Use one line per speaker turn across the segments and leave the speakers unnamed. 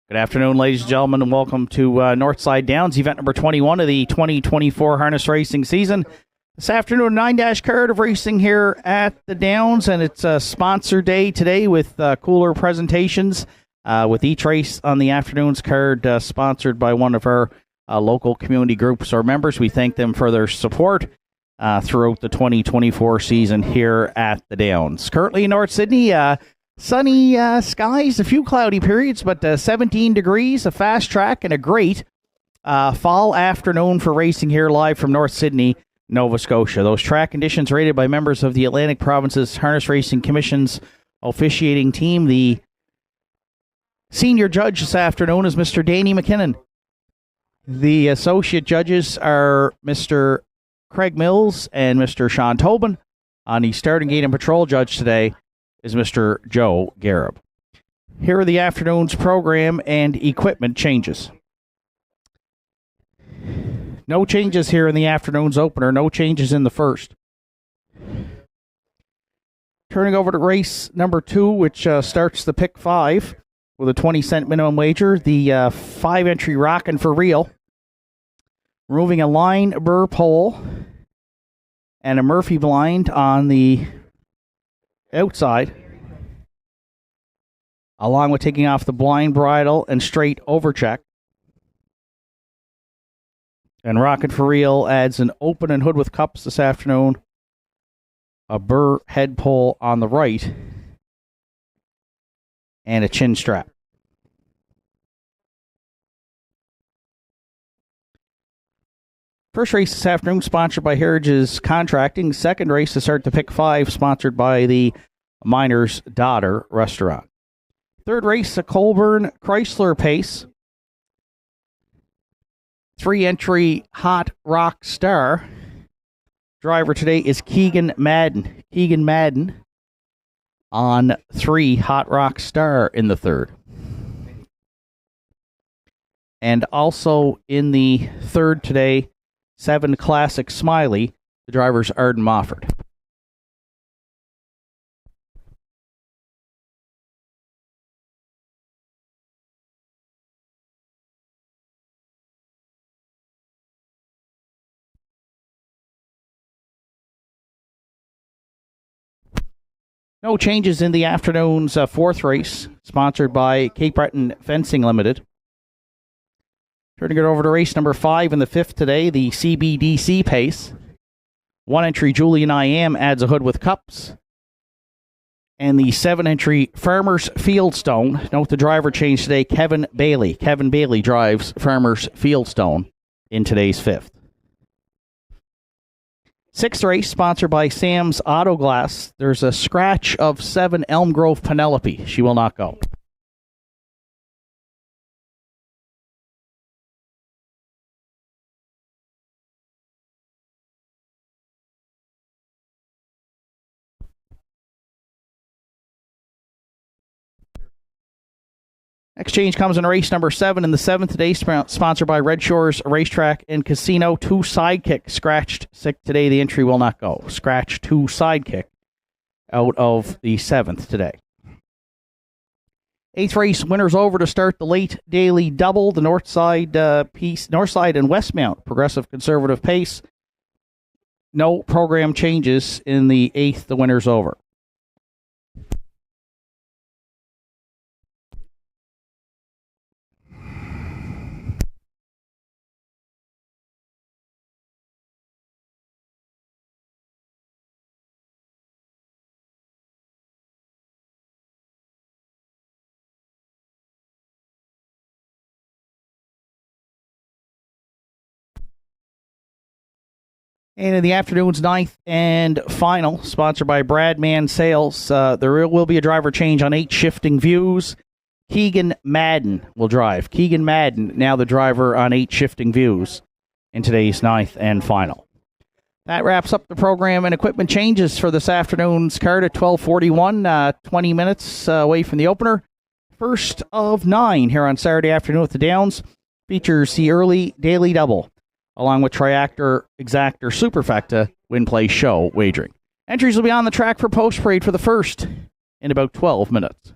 Good afternoon, ladies and gentlemen, and welcome to Northside Downs, event number 21 of the 2024 harness racing season. This afternoon, 9-dash card of racing here at the Downs, and it's a sponsor day today with cooler presentations, with each race on the afternoon's card sponsored by one of our local community groups or members. We thank them for their support throughout the 2024 season here at the Downs. Currently in North Sydney, sunny skies, a few cloudy periods, but 17 degrees, a fast track, and a great fall afternoon for racing here live from North Sydney, Nova Scotia. Those track conditions rated by members of the Atlantic Province's Harness Racing Commission's officiating team. The senior judge this afternoon is Mr. Danny McKinnon. The associate judges are Mr. Craig Mills and Mr. Sean Tobin. On the starting gate and patrol judge today is Mr. Joe Garib. Here are the afternoon's program and equipment changes. No changes here in the afternoon's opener. No changes in the first. Turning over to race number 2, which starts the pick 5 with a 20-cent minimum wager. The 5-entry Rockin' for Real. Removing a line burr pole and a Murphy blind on the outside, along with taking off the blind bridle and straight overcheck. And Rocket for Real adds an open and hood with cups this afternoon, a burr head pole on the right, and a chin strap. First race this afternoon, sponsored by Heritage's Contracting. Second race to start the pick 5, sponsored by the Miner's Daughter Restaurant. Third race, a Colburn Chrysler Pace. 3-entry Hot Rock Star. Driver today is Keegan Madden. Keegan Madden on 3 Hot Rock Star in the third. And also in the third today, 7 Classic Smiley. The driver's Arden Mofford. No changes in the afternoon's fourth race, sponsored by Cape Breton Fencing Limited. Turning it over to race number 5 in the fifth today, the CBDC Pace. 1-entry Julian I Am adds a hood with cups. And the 7-entry Farmers Fieldstone. Note the driver change today, Kevin Bailey. Kevin Bailey drives Farmers Fieldstone in today's fifth. Sixth race, sponsored by Sam's Auto Glass. There's a scratch of 7 Elm Grove Penelope. She will not go. Next change comes in race number 7 in the 7th today, sponsored by Red Shores Racetrack and Casino. 2 Sidekick scratched sick today. The entry will not go. Scratch 2 Sidekick out of the 7th today. 8th race, winners over to start the late daily double. The Northside Northside and Westmount Progressive Conservative Pace. No program changes in the 8th, the winners over. And in the afternoon's 9th and final, sponsored by Bradman Sales, there will be a driver change on 8 Shifting Views. Keegan Madden will drive. Keegan Madden, now the driver on 8 Shifting Views in today's 9th and final. That wraps up the program and equipment changes for this afternoon's card at 12:41, 20 minutes away from the opener. First of 9 here on Saturday afternoon at the Downs features the early daily double, along with Triactor, Exactor, Superfecta, Win Play Show wagering. Entries will be on the track for post parade for the first in about 12 minutes.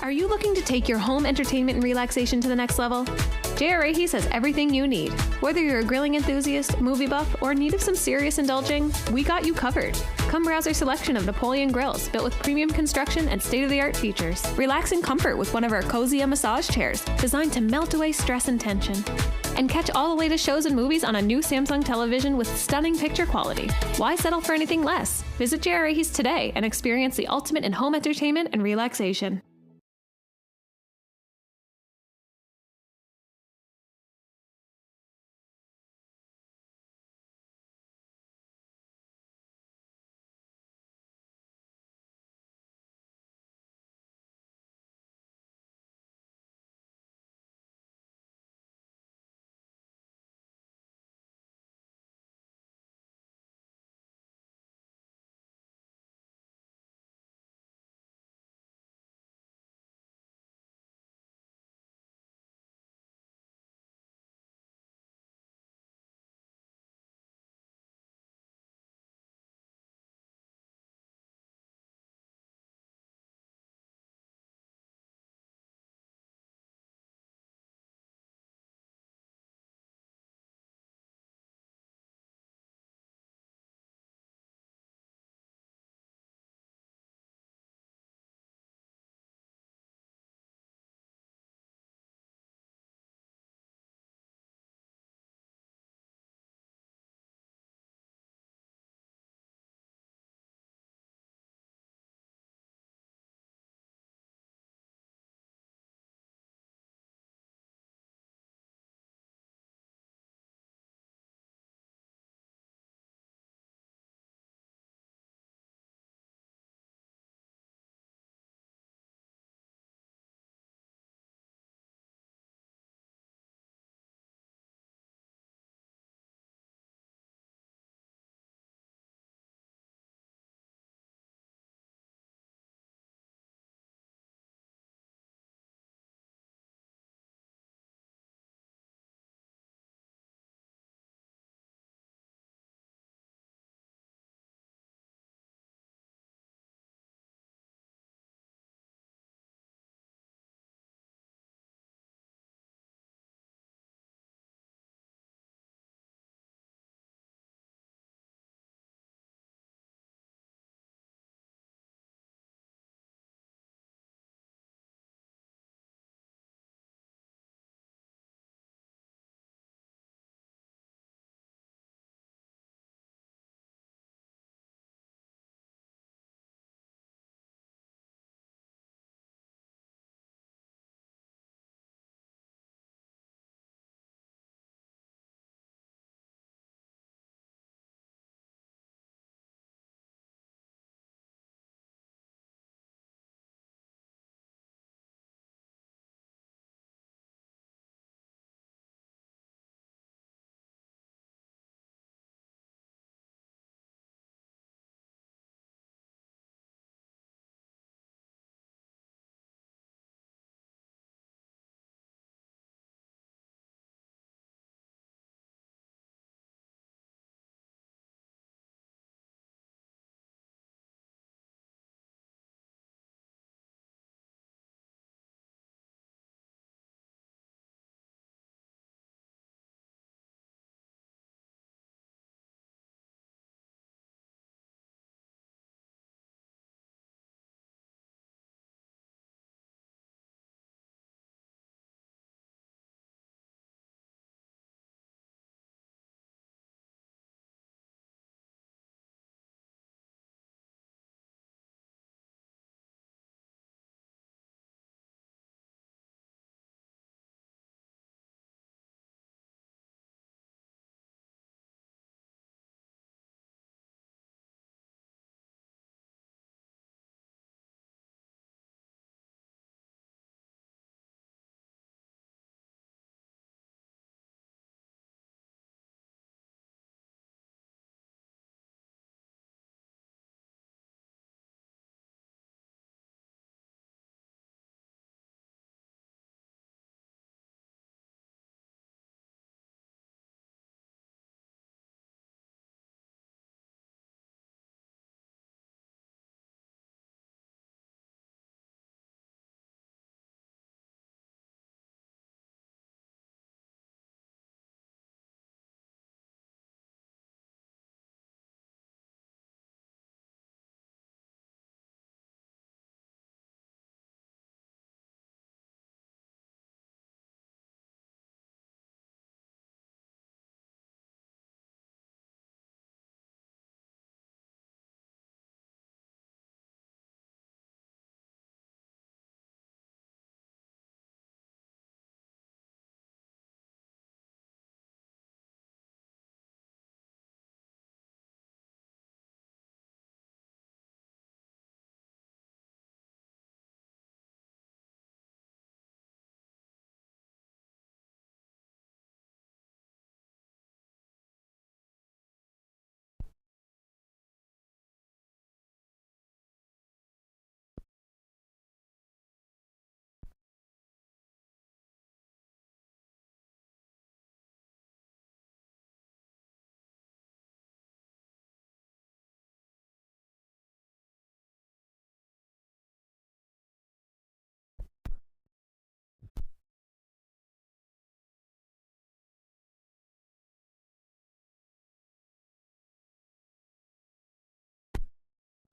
Are you looking to take your home entertainment and relaxation to the next level? J.R. Ahys has everything you need. Whether you're a grilling enthusiast, movie buff, or in need of some serious indulging, we got you covered. Come browse our selection of Napoleon grills built with premium construction and state-of-the-art features. Relax in comfort with one of our cozy massage chairs designed to melt away stress and tension. And catch all the latest shows and movies on a new Samsung television with stunning picture quality. Why settle for anything less? Visit J.R. Ahys today and experience the ultimate in home entertainment and relaxation.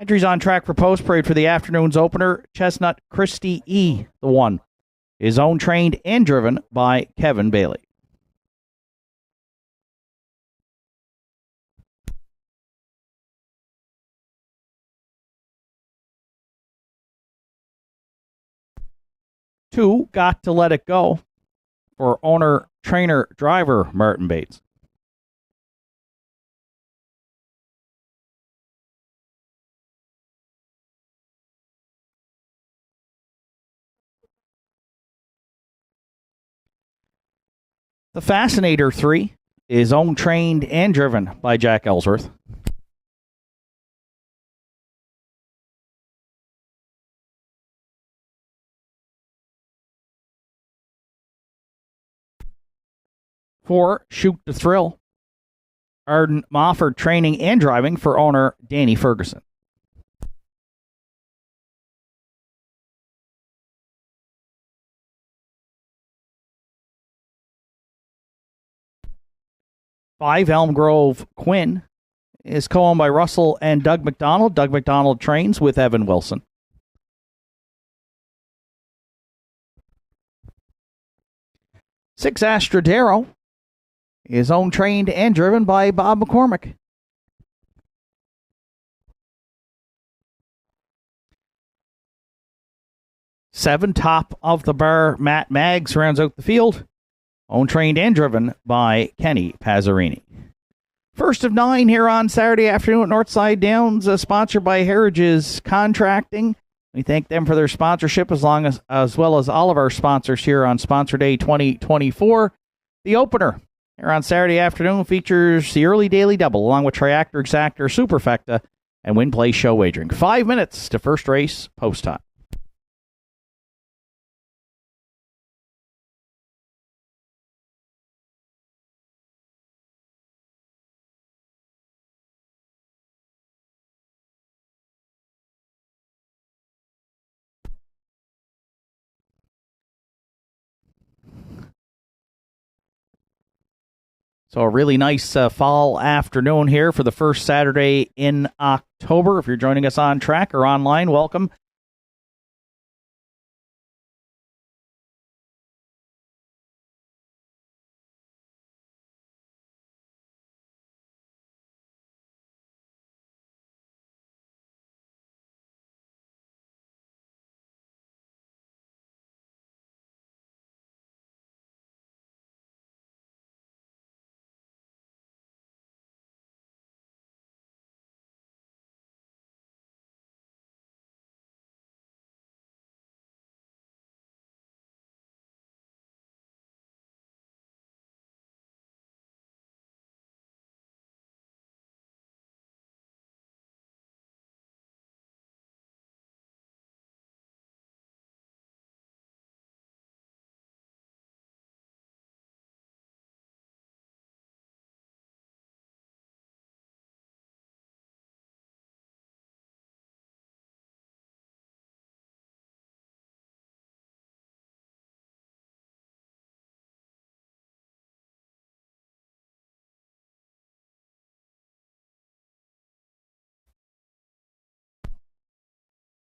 Entries on track for post parade for the afternoon's opener. Chestnut Christie E, the one, is owned, trained, and driven by Kevin Bailey. Two, Got to Let It Go, for owner, trainer, driver Martin Bates. The Fascinator 3 is owned, trained, and driven by Jack Ellsworth. Four, Shoot the Thrill, Arden Mofford training and driving for owner Danny Ferguson. Five, Elm Grove Quinn is co-owned by Russell and Doug McDonald. Doug McDonald trains with Evan Wilson. Six, Astrodero is owned, trained, and driven by Bob McCormick. Seven, Top of the Bar Matt Maggs rounds out the field. Owned, trained, and driven by Kenny Pazzarini. First of 9 here on Saturday afternoon at Northside Downs, sponsored by Heritage's Contracting. We thank them for their sponsorship as well as all of our sponsors here on Sponsor Day 2024. The opener here on Saturday afternoon features the early daily double along with Triactor, Exactor, Superfecta, and Win Play Show Wagering. 5 minutes to first race post time. So a really nice fall afternoon here for the first Saturday in October. If you're joining us on track or online, welcome.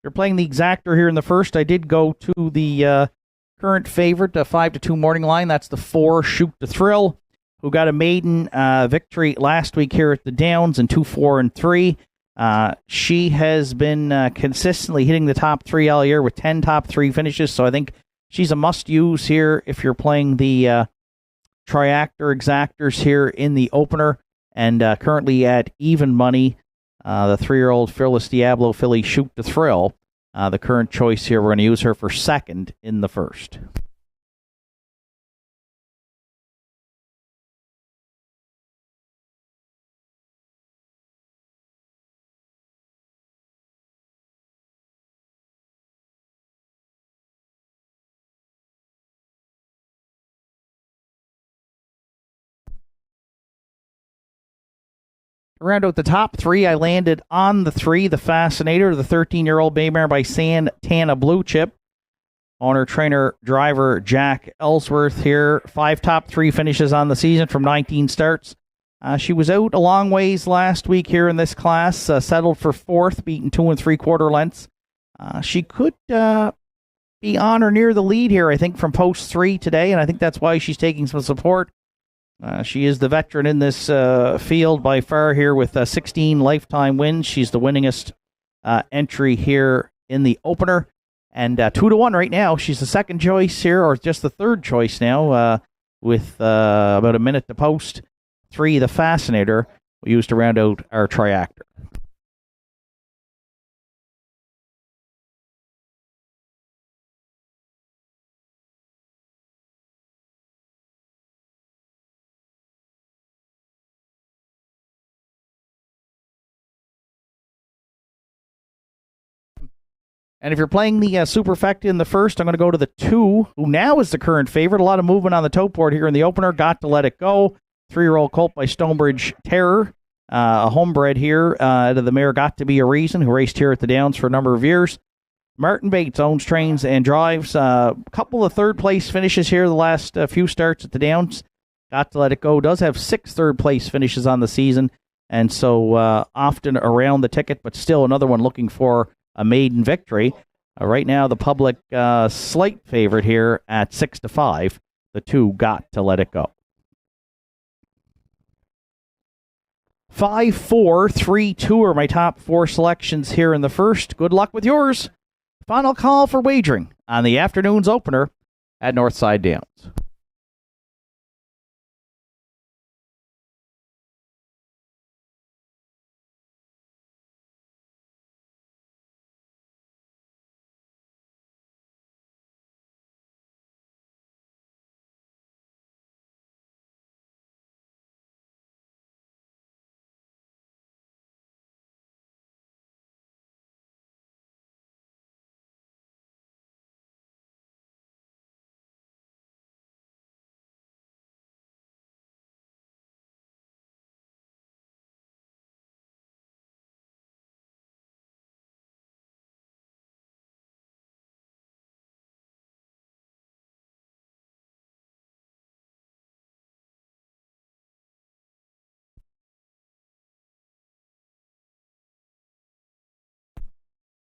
You're playing the exactor here in the first. I did go to the current favorite, 5-2 morning line. That's the 4, Shoot the Thrill, who got a maiden victory last week here at the Downs in 2, 4, and 3. She has been consistently hitting the top 3 all year with 10 top 3 finishes, so I think she's a must-use here if you're playing the Triactor Exactors here in the opener, and currently at even money. The 3-year-old Fearless Diablo filly Shoot the Thrill, the current choice here. We're going to use her for second in the first. Round out the top 3, I landed on the 3, the Fascinator, the 13-year-old bay mare by Santana Blue Chip. Owner, trainer, driver Jack Ellsworth here. 5 top 3 finishes on the season from 19 starts. She was out a long ways last week here in this class, settled for fourth, beaten 2 3/4 lengths. She could be on or near the lead here, I think, from post 3 today, and I think that's why she's taking some support. She is the veteran in this field by far here with 16 lifetime wins. She's the winningest entry here in the opener, and 2-1 right now. She's the second choice here, or just the third choice now, with about a minute to post. 3, the Fascinator, we used to round out our triactor. And if you're playing the Superfecta in the first, I'm going to go to the 2, who now is the current favorite. A lot of movement on the tote board here in the opener. Got to Let It Go. 3-year-old colt by Stonebridge Terror. A homebred here out of the mare Got to Be a Reason, who raced here at the Downs for a number of years. Martin Bates owns, trains, and drives. A couple of third-place finishes here the last few starts at the Downs. Got to Let It Go does have 6 third-place finishes on the season, and so often around the ticket, but still another one looking for a maiden victory. Right now, the public slight favorite here at 6-5. The 2, Got to Let It Go. 5, 4, 3, 2 are my top 4 selections here in the first. Good luck with yours. Final call for wagering on the afternoon's opener at Northside Downs.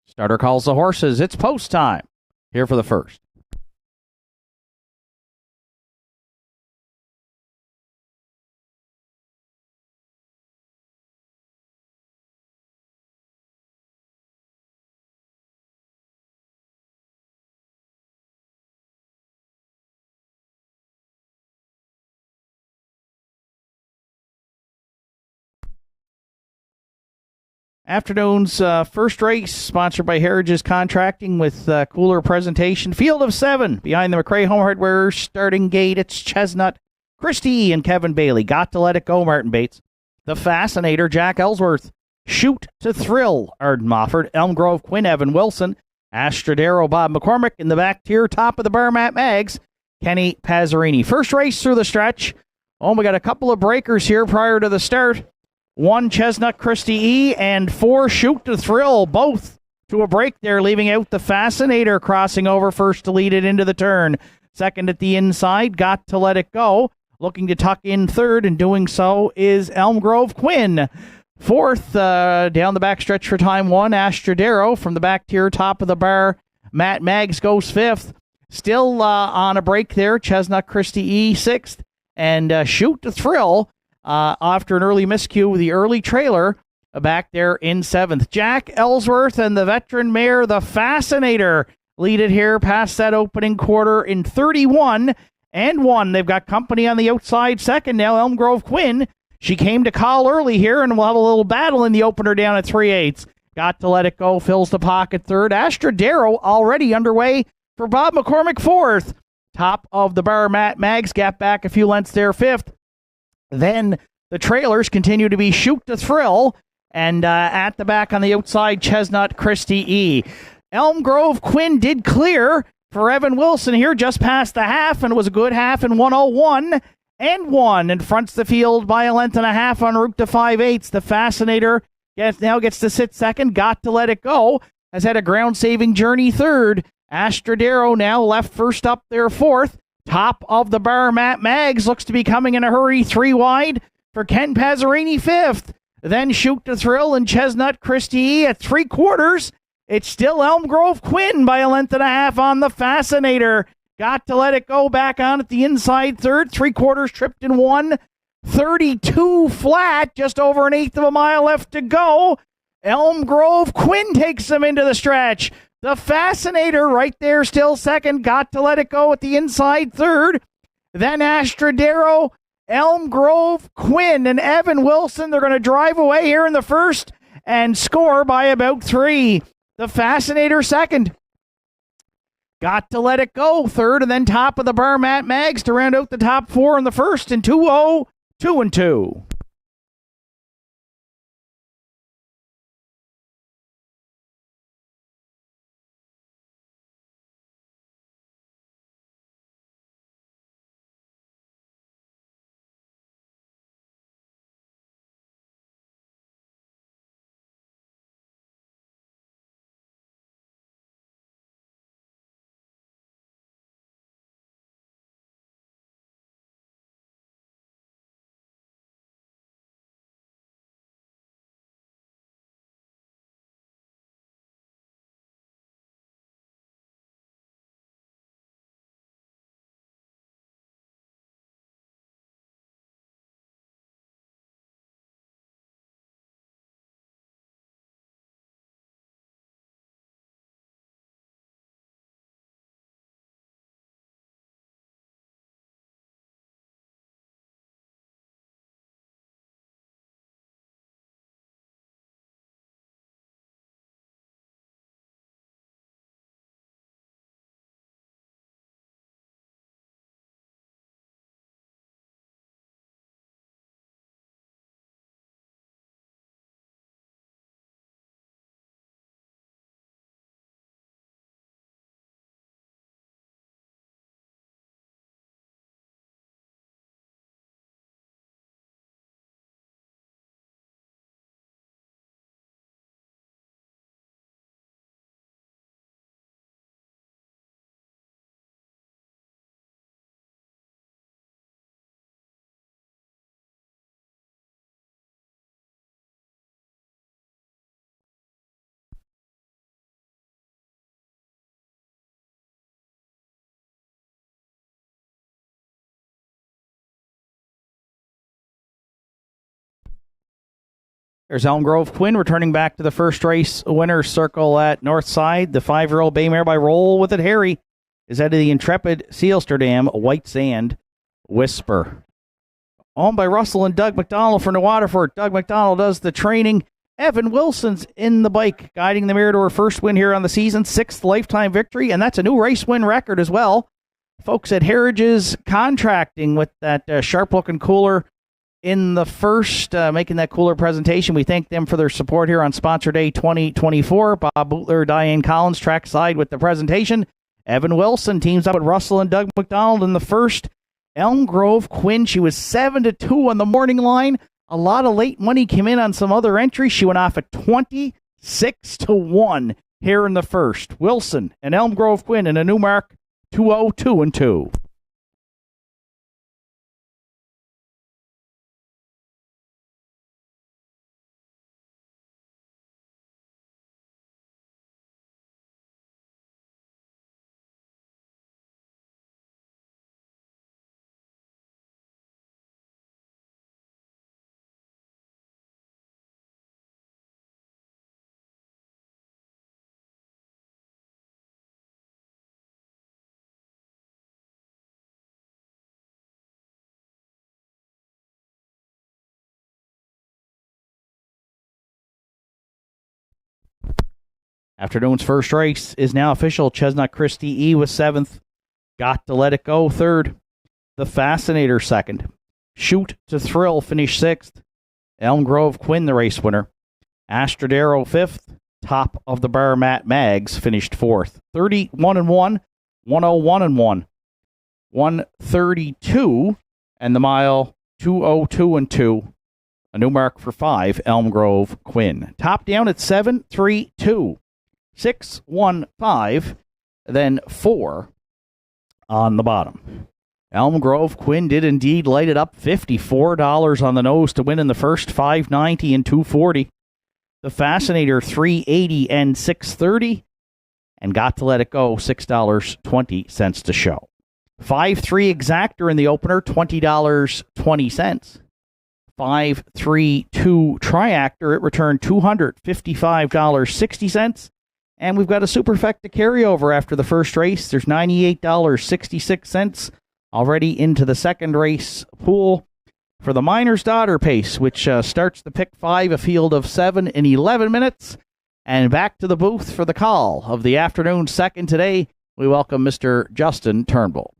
Starter calls the horses. It's post time here for the first. Afternoon's first race, sponsored by Heritage Contracting with cooler presentation. Field of 7 behind the McRae Home Hardware starting gate. It's Chestnut, Christy, and Kevin Bailey. Got to Let It Go, Martin Bates. The Fascinator, Jack Ellsworth. Shoot to Thrill, Arden Mofford. Elm Grove, Quinn, Evan Wilson. Astrodero, Bob McCormick. In the back tier, top of the bar, Matt Maggs, Kenny Pazzarini. First race through the stretch. Oh, we got a couple of breakers here prior to the start. 1, Chestnut, Christy E, and 4, Shoot to Thrill, both to a break there, leaving out the Fascinator crossing over first to lead it into the turn. Second at the inside, Got to Let It Go. Looking to tuck in third, and doing so is Elm Grove Quinn. Fourth, down the back stretch for time 1, Astrodero. From the back tier, top of the bar, Matt Maggs goes 5th. Still on a break there, Chestnut, Christy E, 6th. And Shoot to Thrill, after an early miscue with the early trailer, back there in 7th. Jack Ellsworth and the veteran mare, the Fascinator, lead it here past that opening quarter in 31 and 1. They've got company on the outside second now, Elm Grove Quinn. She came to call early here, and we'll have a little battle in the opener down at 3/8. Got to Let It Go fills the pocket third. Astrodero already underway for Bob McCormick 4th. Top of the bar, Matt Maggs got back a few lengths there 5th. Then the trailers continue to be Shoot to Thrill, and at the back on the outside, Chestnut, Christy E. Elm Grove Quinn did clear for Evan Wilson here just past the half, and it was a good half in 1:01 and 1, and fronts the field by a length and a half en route to 5/8. The Fascinator now gets to sit second. Got to Let It Go has had a ground-saving journey third. Astrodero now left first up there 4th. Top of the bar, Matt Maggs looks to be coming in a hurry, 3 wide. for Ken Pazzarini, 5th. Then Shoot to Thrill and Chestnut Christie at 3/4. It's still Elm Grove Quinn by a length and a half on the Fascinator. Got to Let It Go back on at the inside third. 3/4 tripped in 1:32 flat. Just over an eighth of a mile left to go. Elm Grove Quinn takes them into the stretch. The Fascinator right there still second. Got to Let It Go at the inside third. Then Astrodero, Elm Grove Quinn, and Evan Wilson. They're going to drive away here in the first and score by about 3. The Fascinator second. Got to Let It Go third, and then top of the bar, Matt Maggs to round out the top 4 in the first, and 2-0, 2-2. There's Elm Grove Quinn returning back to the first race winner's circle at Northside. The 5-year-old bay mare by Roll With It Harry is out of the intrepid Sealsterdam White Sand Whisper. Owned by Russell and Doug McDonald for New Waterford. Doug McDonald does the training. Evan Wilson's in the bike, guiding the mare to her first win here on the season, 6th lifetime victory, and that's a new race win record as well. Folks at Heritage Contracting with that sharp-looking cooler in the first, making that cooler presentation. We thank them for their support here on Sponsor Day 2024. Bob Bootler, Diane Collins, trackside with the presentation. Evan Wilson teams up with Russell and Doug McDonald in the first. Elm Grove Quinn, she was 7-2 on the morning line. A lot of late money came in on some other entries. She went off at 26-1 here in the first. Wilson and Elm Grove Quinn in a new mark, 2-0, 2-2. Afternoon's first race is now official. Chestnut Christie E was 7th. Got to Let It Go 3rd. The Fascinator 2nd. Shoot to Thrill finished 6th. Elm Grove Quinn the race winner. Astrodero 5th. Top of the bar Matt Maggs finished 4th. 31-1. 101-1. 132 and the mile 202-2. A new mark for 5. Elm Grove Quinn. Top down at 7-3-2. 6-1-5, then 4 on the bottom. Elm Grove Quinn did indeed light it up, $54 on the nose to win in the first, $5.90 and $2.40. The Fascinator, $3.80 and $6.30, and Got to Let It Go, $6.20 to show. 5-3 Exactor in the opener, $20.20. 5-3-2 Triactor, it returned $255.60. And we've got a Superfecta carryover after the first race. There's $98.66 already into the second race pool for the Miner's Daughter Pace, which starts the pick 5, a field of 7 in 11 minutes. And back to the booth for the call of the afternoon second today, we welcome Mr. Justin Turnbull.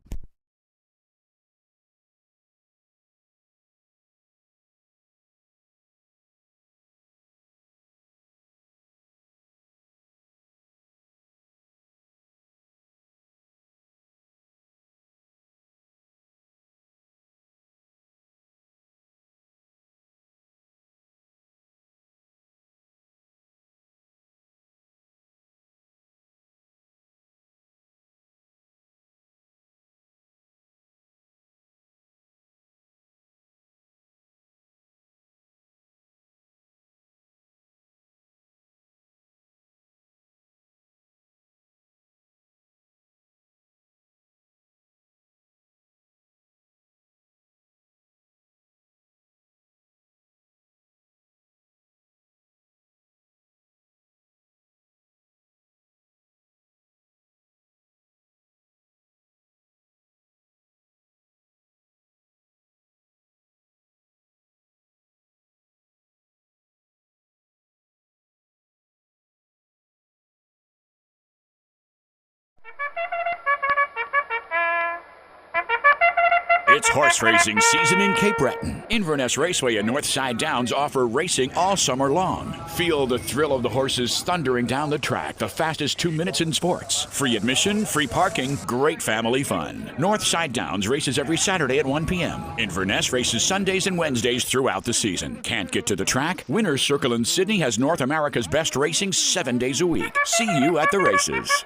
It's horse racing season in Cape Breton. Inverness Raceway and Northside Downs offer racing all summer long. Feel the thrill of the horses thundering down the track, the fastest 2 minutes in sports. Free admission, free parking, great family fun. Northside Downs races every Saturday at 1 p.m. Inverness races Sundays and Wednesdays throughout the season. Can't get to the track? Winner's Circle in Sydney has North America's best racing 7 days a week. See you at the races.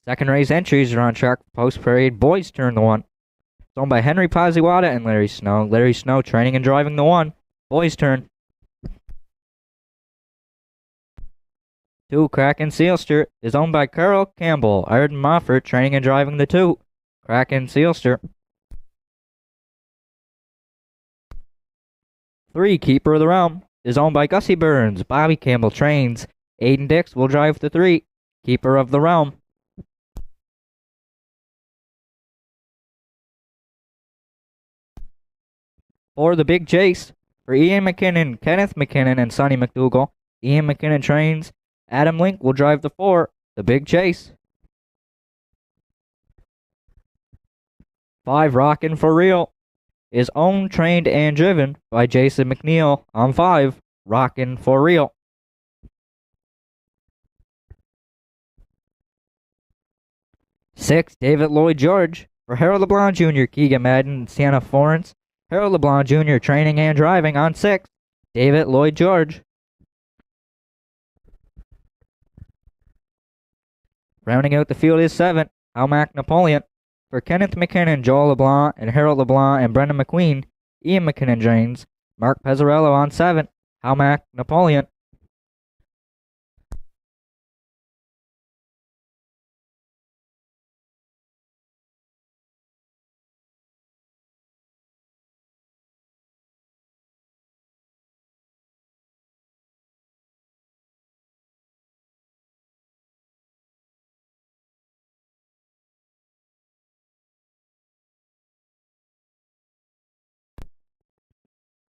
Second race entries are on track for post-parade boys turn the 1. It's owned by Henry Poziwata and Larry Snow. Larry Snow training and driving the 1. Boys turn. 2, Kraken Sealster is owned by Carl Campbell. Arden Moffat training and driving the 2. Kraken Sealster. 3, Keeper of the Realm is owned by Gussie Burns. Bobby Campbell trains. Aiden Dix will drive the 3. Keeper of the Realm. 4, The Big Chase for Ian McKinnon, Kenneth McKinnon, and Sonny McDougall. Ian McKinnon trains. Adam Link will drive the 4. The Big Chase. 5, Rockin' For Real is owned, trained, and driven by Jason McNeil on 5. Rockin' For Real. 6, David Lloyd George for Harold LeBlanc Jr., Keegan Madden, and Sienna Forens. Harold LeBlanc Jr. training and driving on 6. David Lloyd George. Rounding out the field is 7, Almac Napoleon for Kenneth McKinnon, Joel LeBlanc, and Harold LeBlanc, and Brendan McQueen. Ian McKinnon trains. Mark Pezzarello on 7. Almac Napoleon.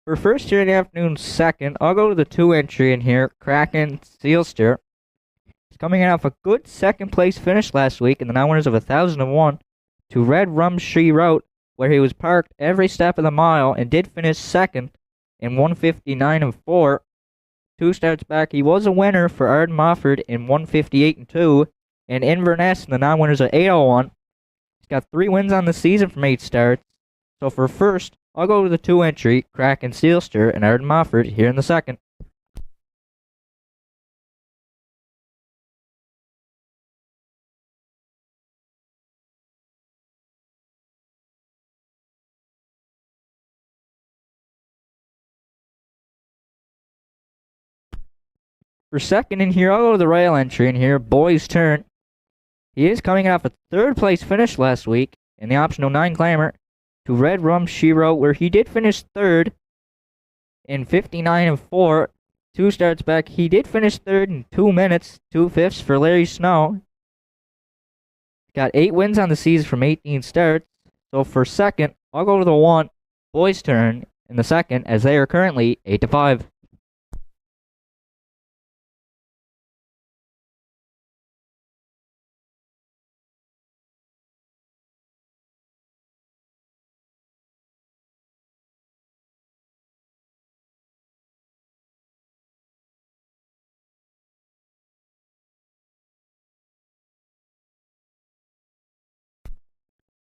For first here in the afternoon, second, I'll go to the 2 entry in here, Kraken Sealster. He's coming off a good second place finish last week in the 9 winners of 1001 to Red Rum She Wrote, where he was parked every step of the mile and did finish second in 159 and 4. 2 starts back, he was a winner for Arden Mofford in 158 and 2, and Inverness in the 9 winners of 801. He's got 3 wins on the season from 8 starts. So for first, I'll go to the 2 entry, Kraken Sealster, and Arden Mofford here in the second. For second in here, I'll go to the rail entry in here, Boys Turn. He is coming off a 3rd place finish last week in the optional 9 climber to Red Rum She Wrote, where he did finish 3rd in 59 and 4. 2 starts back, he did finish 3rd in 2 minutes, 2/5 for Larry Snow. Got 8 wins on the season from 18 starts. So for second, I'll go to the 1, Boys Turn, in the second, as they are currently 8-5.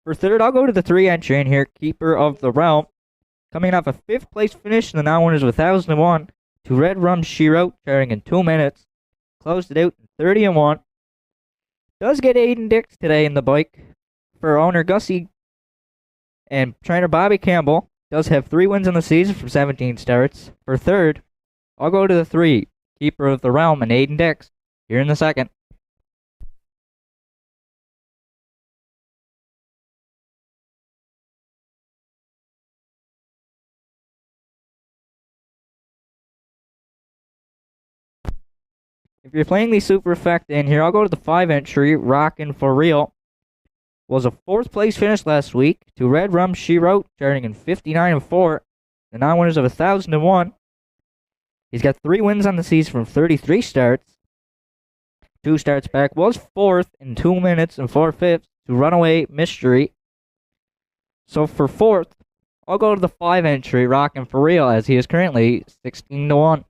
For third, I'll go to the 3 entry in here, Keeper of the Realm. Coming off a 5th place finish in the 9 winners of 1001 to Red Rum She Wrote, starting in 2 minutes. Closed it out in 30 and 1. Does get Aiden Dix today in the bike for owner Gussie and trainer Bobby Campbell. Does have 3 wins in the season from 17 starts. For third, I'll go to the 3, Keeper of the Realm, and Aiden Dix here in the second. If you're playing the Superfecta in here, I'll go to the 5 entry, Rockin' For Real. Was a 4th place finish last week to Red Rum She Wrote, starting in 59 and 4. The 9 winners of 1001. He's got 3 wins on the season from 33 starts. 2 starts back, was 4th in 2 minutes and 4/5 to Runaway Mystery. So for 4th, I'll go to the 5 entry, Rockin' For Real, as he is currently 16-1.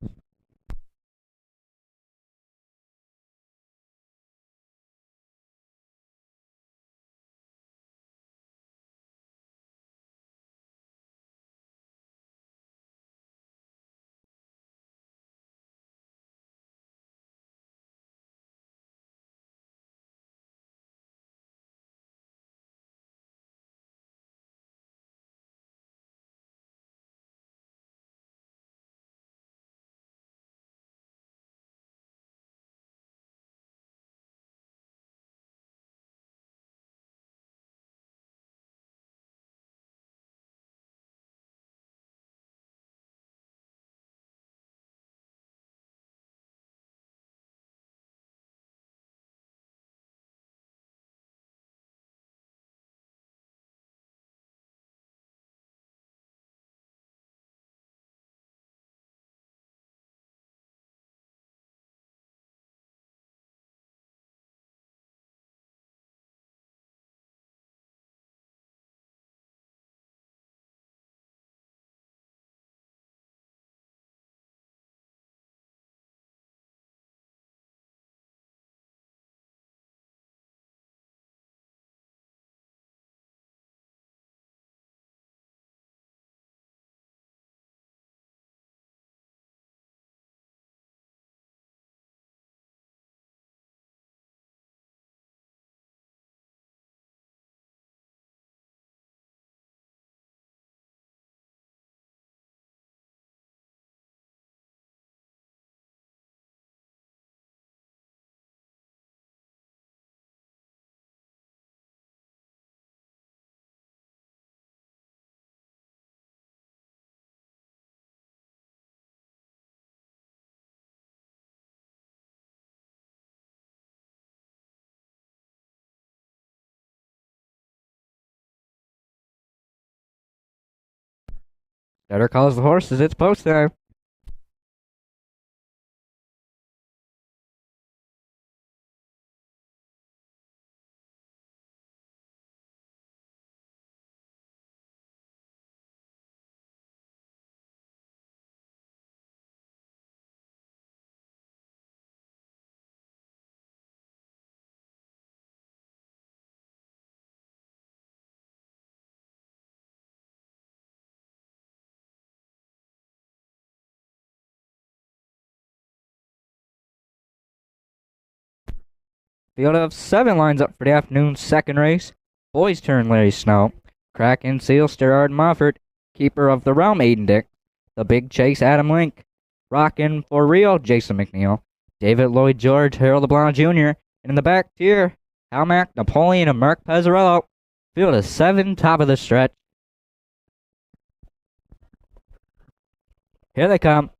Better calls the horses. It's post time. Field of 7 lines up for the afternoon's second race. Boys turn Larry Snow. Kraken Seal Arden Mofford. Keeper of the Realm Aiden Dick. The Big Chase Adam Link. Rockin' for Rio Jason McNeil. David Lloyd George Harold LeBlanc Jr. And in the back tier, Halmack, Napoleon, and Mark Pezzarello. Field of 7, top of the stretch. Here they come.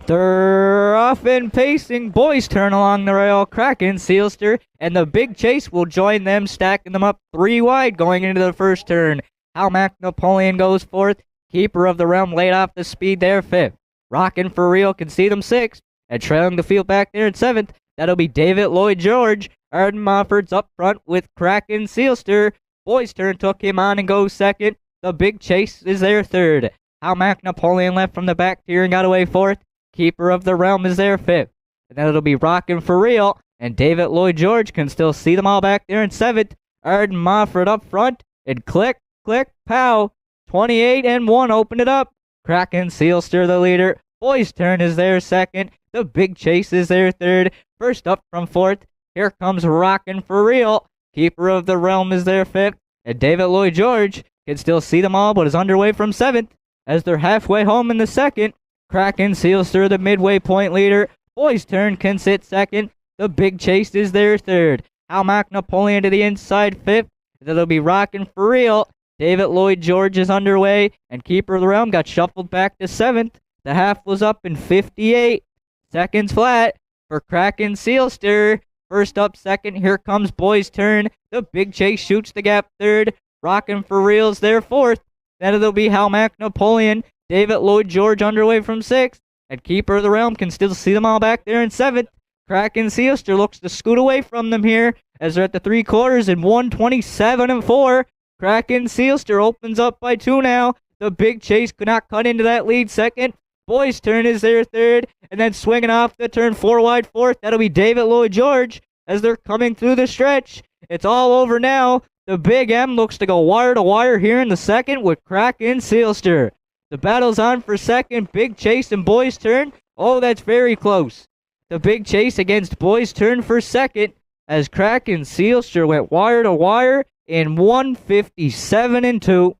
They're off and pacing. Boys turn along the rail. Kraken, Sealster, and the Big Chase will join them, stacking them up 3 wide going into the first turn. Halmack Napoleon goes 4th. Keeper of the Realm laid off the speed there 5th. Rockin' for Real can see them 6th. And trailing the field back there in 7th, that'll be David Lloyd George. Arden Mofford's up front with Kraken Sealster. Boys turn took him on and goes 2nd. The Big Chase is there 3rd. Halmack Napoleon left from the back tier and got away 4th. Keeper of the Realm is there 5th. And then it'll be Rockin' for Real. And David Lloyd George can still see them all back there in 7th. Arden Mofford up front. And click, click, pow. 28 and 1 open it up. Kraken Sealster the leader. Boys turn is there 2nd. The Big Chase is there 3rd. First up from 4th. Here comes Rockin' for Real. Keeper of the Realm is there 5th. And David Lloyd George can still see them all but is underway from 7th. As they're halfway home in the 2nd. Kraken Sealster the midway point leader. Boys turn can sit 2nd. The Big Chase is there 3rd. Halmack Napoleon to the inside 5th. That'll be Rockin' for Real. David Lloyd George is underway. And Keeper of the Realm got shuffled back to 7th. The half was up in 58 seconds flat for Kraken Sealster. First up 2nd. Here comes Boys Turn. The Big Chase shoots the gap 3rd. Rockin' for Real's there 4th. Then it'll be Halmack Napoleon. David Lloyd George underway from 6th. And Keeper of the Realm can still see them all back there in 7th. Kraken Sealster looks to scoot away from them here as they're at the 3/4 in 1:27 and 4. Kraken Sealster opens up by 2 now. The Big Chase could not cut into that lead 2nd. Boys Turn is there 3rd. And then swinging off the turn 4 wide 4th. That'll be David Lloyd George as they're coming through the stretch. It's all over now. The Big M looks to go wire to wire here in the 2nd with Kraken Sealster. The battle's on for 2nd. Big Chase and Boys Turn. Oh, that's very close. The Big Chase against Boys Turn for 2nd as Kraken Sealster went wire to wire in 1:57 and 2.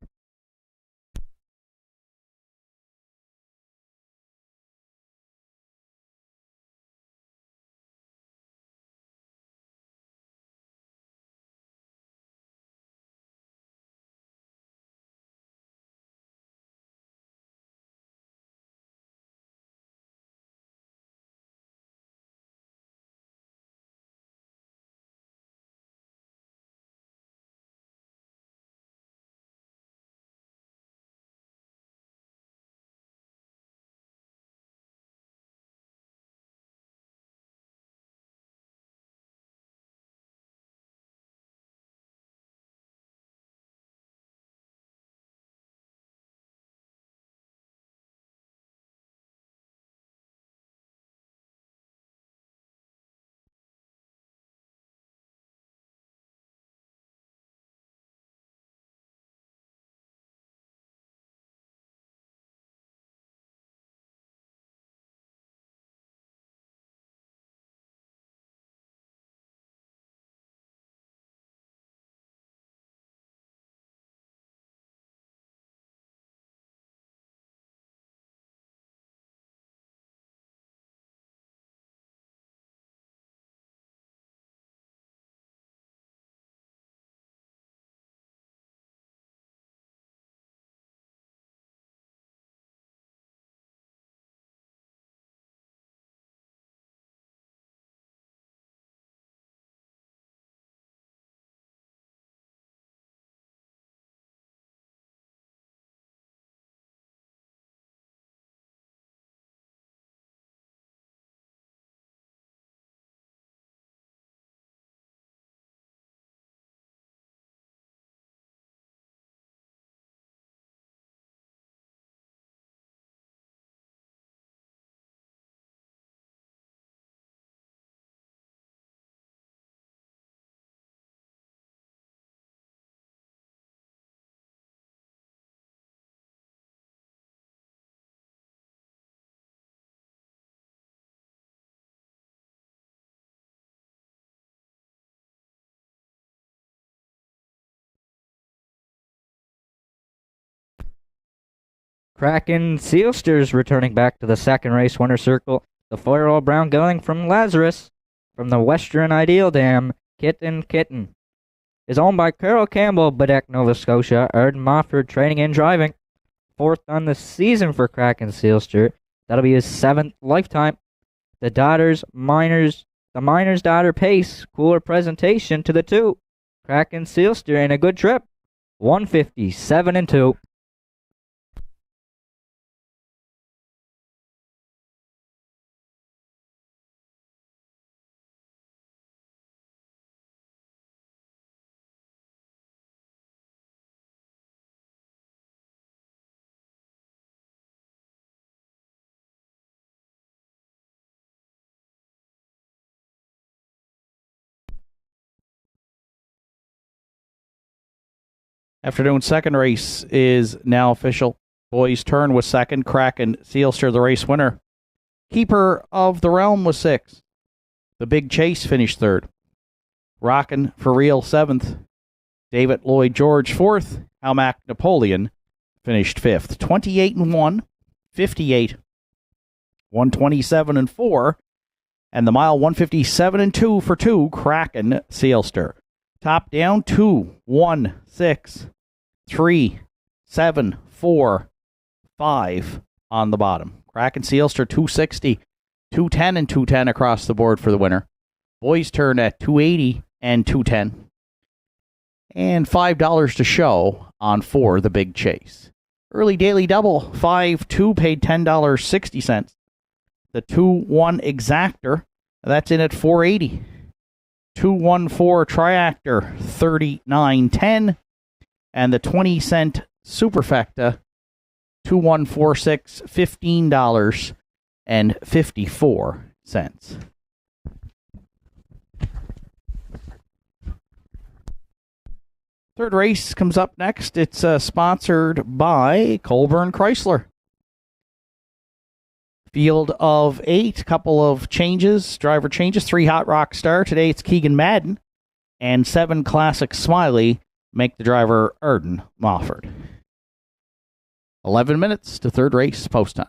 Kraken Sealster's returning back to the second race winner circle. The 4-year-old brown gelding from Lazarus, from the Western Ideal Dam, Kitten, is owned by Carol Campbell, Bedeck, Nova Scotia. Arden Mofford training and driving. 4th on the season for Kraken Sealster. That'll be his 7th lifetime. The Miner's Daughter Pace, cooler presentation to the 2. Kraken Sealster in a good trip. 157-2.
Afternoon second race is now official. Boys' Turn was second. Kraken Sealster, the race winner. Keeper of the Realm was 6th. The Big Chase finished 3rd. Rockin' for Real 7th. David Lloyd George 4th. Almac Napoleon finished 5th. 28-1, 58, 127-4, and the mile 157-2 for 2. Kraken Sealster. Top down 2, 1, 6, 3, 7, 4, 5 on the bottom. Kraken Sealster 260, 210 and 210 across the board for the winner. Boys' Turn at 280 and 210. And $5 to show on 4, the Big Chase. Early daily double, 5-2 paid $10.60. The 2-1 Exactor, that's in at 480. 214 Triactor, 39.10, and the 20-cent Superfecta, 2146, $15.54. Third race comes up next. It's sponsored by Colburn Chrysler. Field of 8, couple of changes, driver changes, 3 Hot Rock Star. Today it's Keegan Madden, and 7 Classic Smiley make the driver Arden Mofford. 11 minutes to third race post time.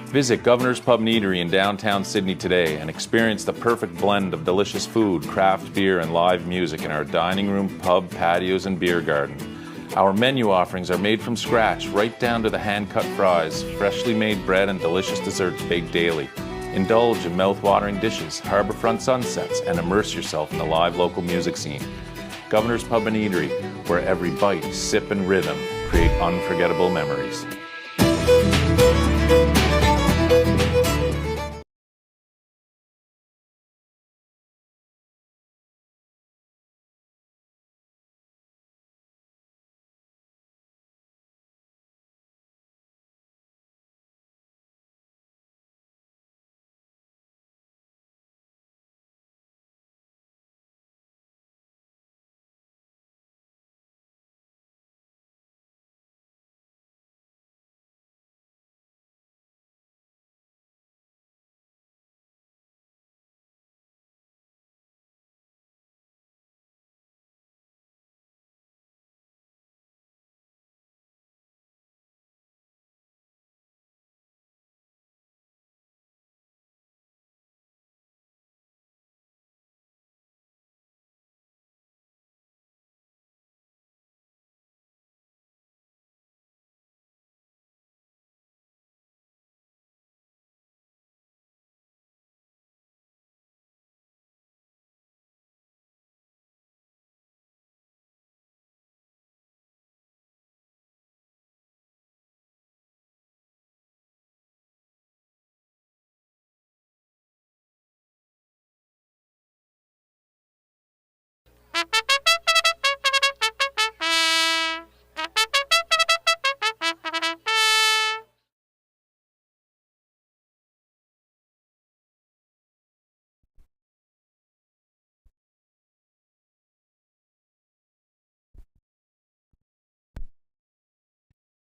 Visit Governor's Pub and Eatery in downtown Sydney today and experience the perfect blend of delicious food, craft beer, and live music in our dining room, pub, patios, and beer garden. Our menu offerings are made from scratch, right down to the hand-cut fries, freshly made bread, and delicious desserts baked daily. Indulge in mouth-watering dishes, harborfront sunsets, and immerse yourself in the live local music scene. Governor's Pub and Eatery, where every bite, sip, and rhythm create unforgettable memories.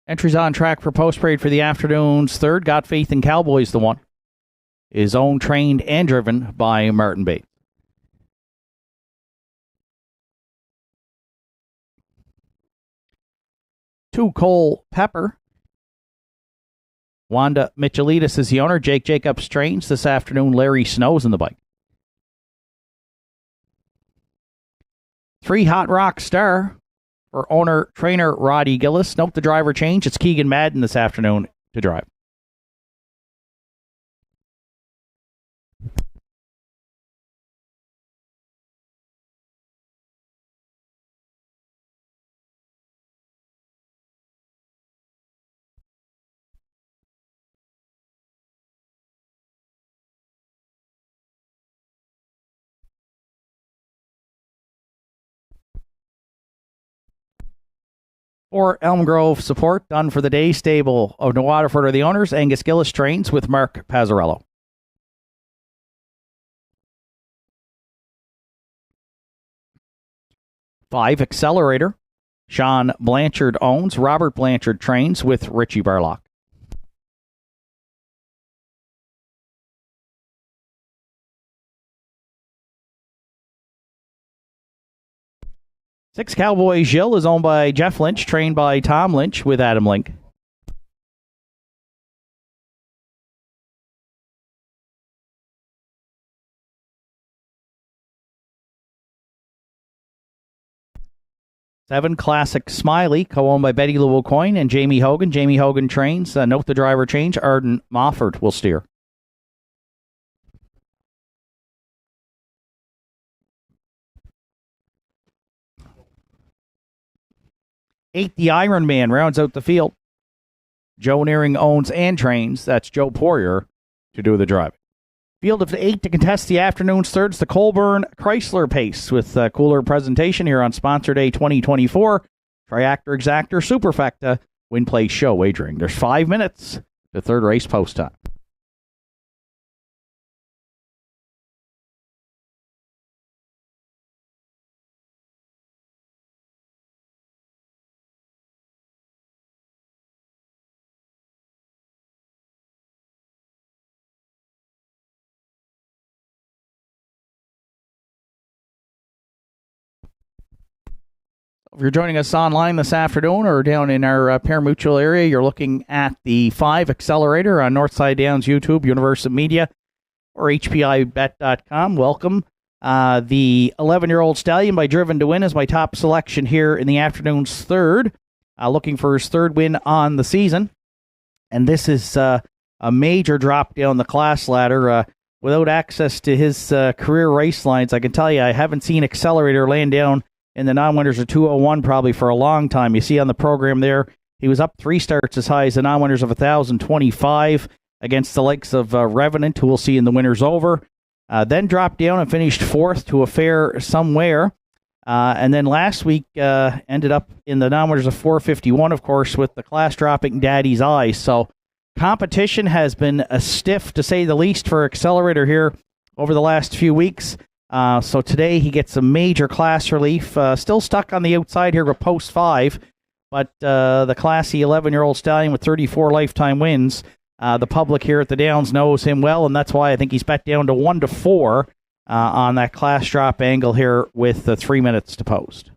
Entries on track for post parade for the afternoon's third. Got Faith in Cowboys, the one. Is owned, trained, and driven by Martin Bates. Two Cole Pepper. Wanda Michelitis is the owner. Jake Jacobs trains. This afternoon, Larry Snow's in the bike. 3 Hot Rock Star for owner-trainer Roddy Gillis. Note the driver change. It's Keegan Madden this afternoon to drive. For Elm Grove support, done for the day. Stable of New Waterford are the owners. Angus Gillis trains with Mark Pazzarello. Five Accelerator. Sean Blanchard owns. Robert Blanchard trains with Richie Barlock. Six Cowboy Gilles is owned by Jeff Lynch, trained by Tom Lynch with Adam Link. Seven Classic Smiley, co-owned by Betty Lou O'Coin and Jamie Hogan. Jamie Hogan trains. Note the driver change. Arden Mofford will steer. 8, the Iron Man rounds out the field. Joe Nearing owns and trains. That's Joe Poirier to do the driving. Field of 8 to contest the afternoon's thirds. The Colburn Chrysler Pace with a cooler presentation here on Sponsor Day 2024. Triactor Exactor Superfecta Win Play Show wagering. There's 5 minutes to third race post time. If you're joining us online this afternoon or down in our parimutuel area, you're looking at the 5 Accelerator on Northside Downs YouTube, Universal Media, or HPIBet.com. Welcome. The 11-year-old Stallion by Driven to Win is my top selection here in the afternoon's third. Looking for his third win on the season. And this is a major drop down the class ladder. Without access to his career race lines, I can tell you I haven't seen Accelerator land down in the non-winners of 201 probably for a long time. You see on the program there, he was up 3 starts as high as the non-winners of 1,025 against the likes of Revenant, who we'll see in the winners over. Then dropped down and finished 4th to a fair somewhere. And then last week ended up in the non-winners of 451, of course, with the class dropping Daddy's Eyes. So competition has been stiff, to say the least, for Accelerator here over the last few weeks. So today he gets a major class relief. Still stuck on the outside here with post 5, but the classy 11-year-old stallion with 34 lifetime wins. The public here at the Downs knows him well, and that's why I think he's bet down to 1-4 on that class drop angle here with 3 minutes to post.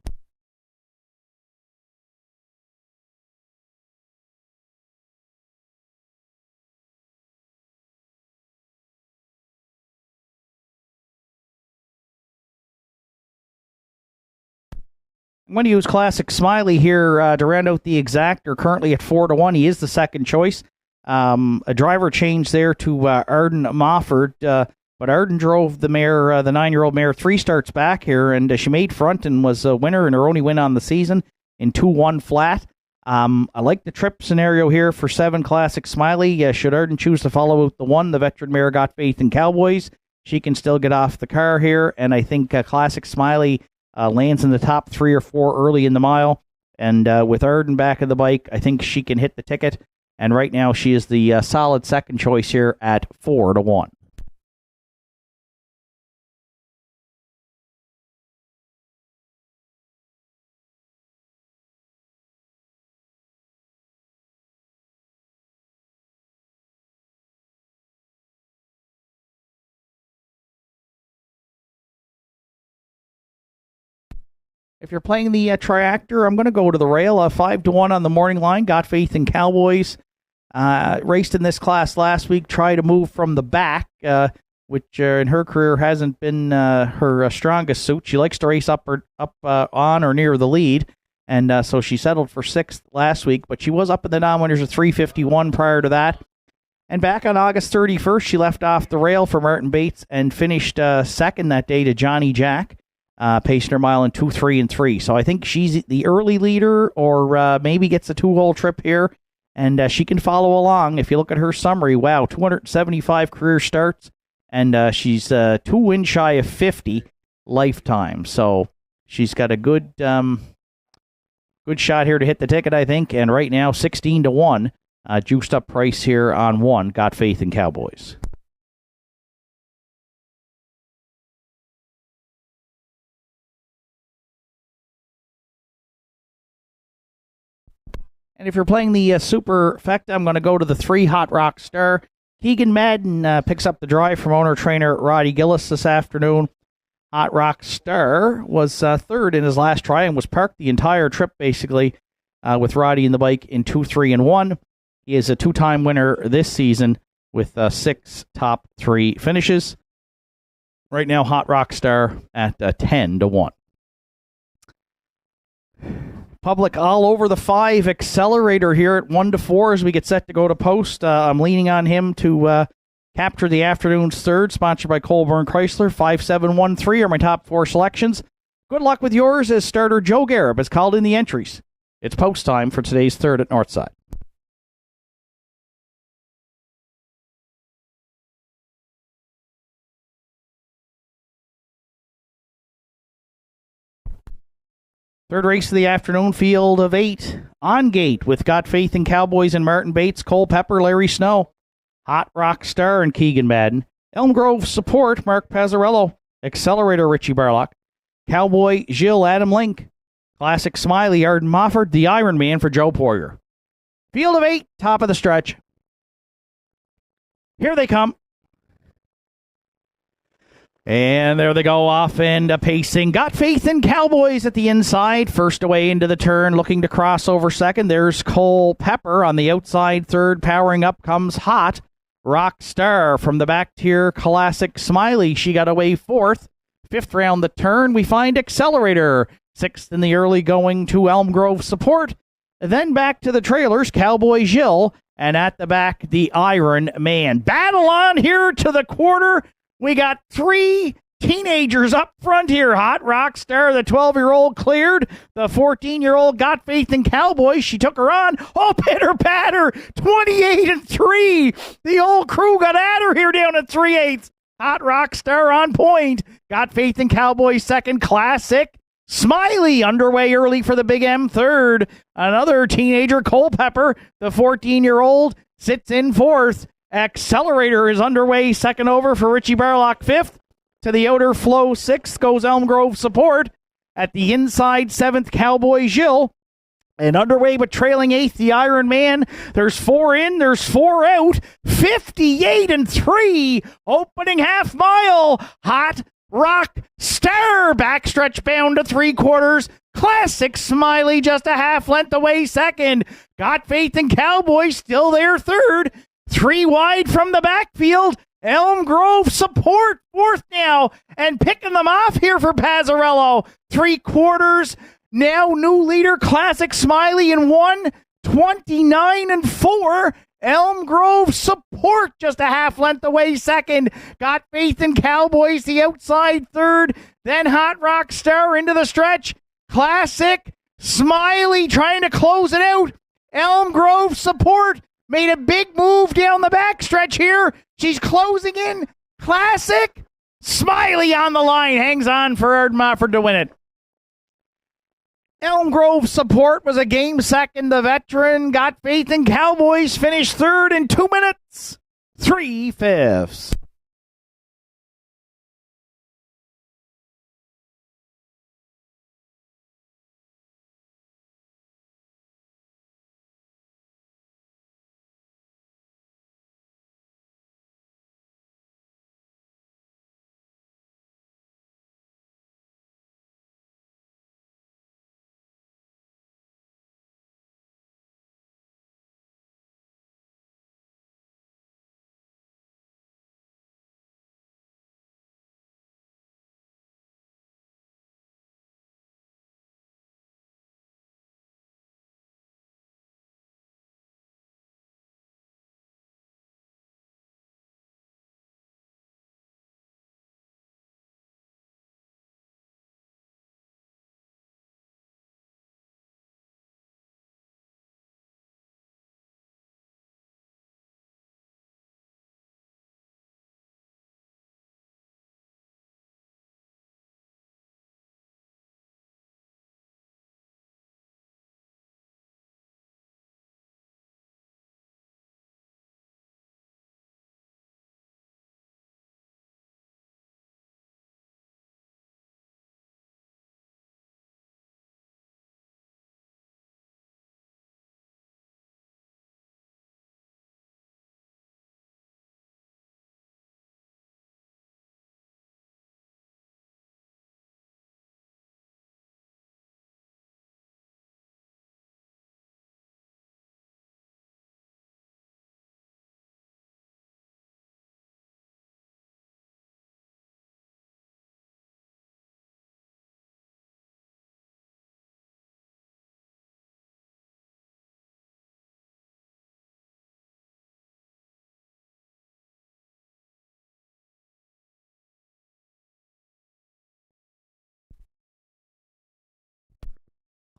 I'm going to use Classic Smiley here to round out the exactor. Currently at 4-1. He is the second choice. A driver change there to Arden Mofford, but Arden drove the mare, the 9-year-old mare, 3 starts back here, and she made front and was a winner in her only win on the season in 2-1 flat. I like the trip scenario here for 7 Classic Smiley. Should Arden choose to follow out the 1, the veteran mare Got Faith in Cowboys, she can still get off the car here, and I think Classic Smiley lands in the top 3 or 4 early in the mile. And with Arden back of the bike, I think she can hit the ticket. And right now, she is the solid second choice here at 4-1. If you're playing the triactor, I'm going to go to the rail. 5-1 on the morning line. Got Faith in Cowboys. Raced in this class last week. Tried to move from the back, which in her career hasn't been her strongest suit. She likes to race up on or near the lead, and so she settled for 6th last week. But she was up in the non-winners of 351 prior to that. And back on August 31st, she left off the rail for Martin Bates and finished second that day to Johnny Jack. Pacing her mile in 2, 3, and 3. So I think she's the early leader, or maybe gets a 2-hole trip here, and she can follow along. If you look at her summary, wow, 275 career starts, and she's 2 wins shy of 50 lifetime. So she's got a good shot here to hit the ticket, I think. And right now, 16-1, juiced up price here on 1. Got Faith in Cowboys. And if you're playing the Superfecta, I'm going to go to the 3 Hot Rock Star. Keegan Madden picks up the drive from owner-trainer Roddy Gillis this afternoon. Hot Rock Star was 3rd in his last try and was parked the entire trip, basically, with Roddy in the bike in 2, 3, and 1. He is a 2-time winner this season with 6 top 3 finishes. Right now, Hot Rock Star at 10-1. Public all over the 5 Accelerator here at 1-4 as we get set to go to post. I'm leaning on him to capture the afternoon's 3rd, sponsored by Colburn Chrysler. 5-7-1-3 are my top 4 selections. Good luck with yours as starter Joe Garib has called in the entries. It's post time for today's 3rd at Northside. Third race of the afternoon, field of 8. On gate with Got Faith in Cowboys and Martin Bates, Cole Pepper, Larry Snow, Hot Rock Star and Keegan Madden, Elm Grove Support, Mark Pazzarello, Accelerator, Richie Barlock, Cowboy, Gilles, Adam Link, Classic Smiley, Arden Mofford, the Iron Man for Joe Poirier. Field of 8, top of the stretch. Here they come. And there they go off and pacing. Got Faith in Cowboys at the inside. First away into the turn, looking to cross over second. There's Cole Pepper on the outside third. Powering up comes Hot Rock Star from the back tier. Classic Smiley, she got away 4th. 5th round the turn, we find Accelerator. 6th in the early going to Elm Grove Support. Then back to the trailers, Cowboy Gilles And at the back, the Iron Man. Battle on here to the quarter. We got 3 teenagers up front here. Hot Rockstar, the 12-year-old, cleared. The 14-year-old got faith in Cowboys. She took her on. Oh, pitter patter. 28-3. The old crew got at her here down at 3/8. Hot Rockstar on point. Got faith in Cowboys second. Classic Smiley underway early for the Big M third. Another teenager, Culpepper, the 14-year-old, sits in fourth. Accelerator is underway second over for Richie Barlock fifth. To the outer flow sixth goes Elm Grove Support. At the inside seventh, Cowboy Gilles. And underway but trailing eighth, the Iron Man. There's 4 in, there's 4 out. 58-3. Opening half mile. Hot Rock Star backstretch bound to 3/4. Classic Smiley just a half length away second. Got faith in Cowboys still there third. 3 wide from the backfield. Elm Grove Support fourth now and picking them off here for Pazzarello. 3/4. Now new leader Classic Smiley in 1. 29-4. Elm Grove Support just a half length away second. Got faith in Cowboys the outside third. Then Hot Rock Star into the stretch. Classic Smiley trying to close it out. Elm Grove Support made a big move down the backstretch here. She's closing in. Classic Smiley on the line. Hangs on for Erd Mofford to win it. Elm Grove Support was a game second. The veteran got faith in Cowboys. Finished third in 2 minutes, 3/5.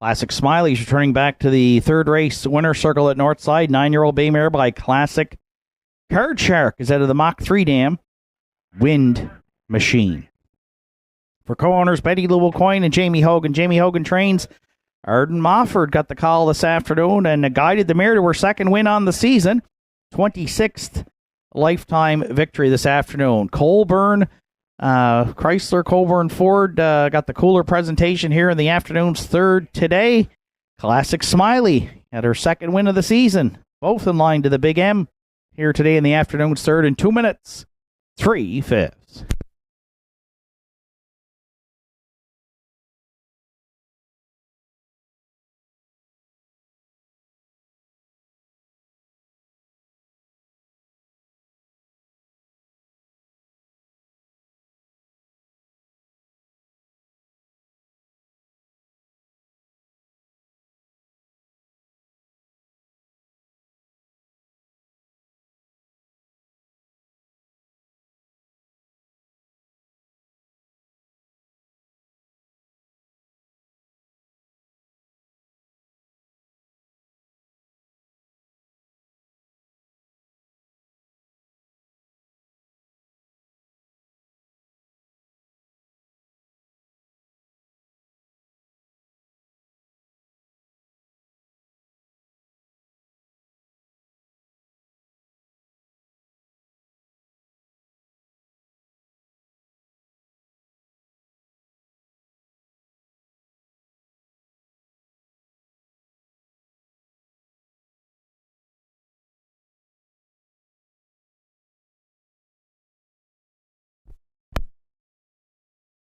Classic Smiley's returning back to the third race winner circle at Northside. 9-year-old bay mare by Classic. Card Shark is out of the Mach 3 dam. Wind Machine. For co-owners Betty Lou Coyne and Jamie Hogan. Jamie Hogan trains. Arden Mofford got the call this afternoon and guided the mare to her second win on the season. 26th lifetime victory this afternoon. Colburn, Chrysler, Colburn, Ford got the cooler presentation here in the afternoon's third today. Classic Smiley had her second win of the season. Both in line to the Big M here today in the afternoon's third in 2 minutes, 3/5.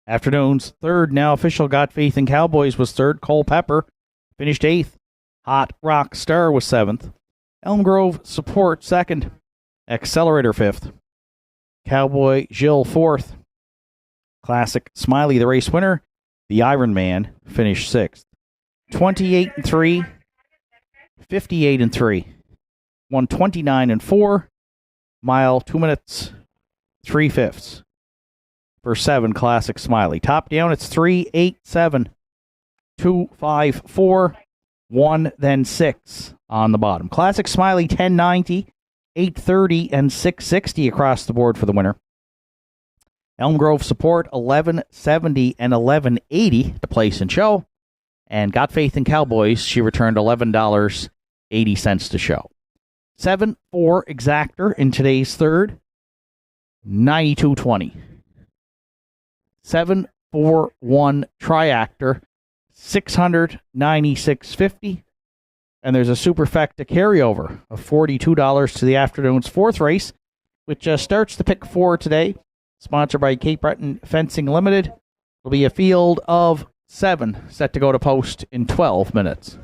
Afternoon's third, now official, Got Faith in Cowboys was third. Cole Pepper finished 8th. Hot Rock Star was 7th. Elm Grove Support second. Accelerator 5th. Cowboy Jill 4th. Classic Smiley, the race winner. The Iron Man finished 6th. 28-3. 58-3. 129-4. Mile 2 minutes 3/5. For 7, Classic Smiley. Top down, it's 3-8-7. 2-5-4. 1, then 6 on the bottom. Classic Smiley 1090, 830, and 660 across the board for the winner. Elm Grove Support 1170 and 1180 to place and show. And Got Faith in Cowboys, she returned $11.80 to show. 7-4 Exactor in today's third, 92.20. 7-4-1 Triactor, 696.50. And there's a superfecta carryover of $42 to the afternoon's fourth race, which starts the pick 4 today. Sponsored by Cape Breton Fencing Limited. It'll be a field of 7 set to go to post in 12 minutes.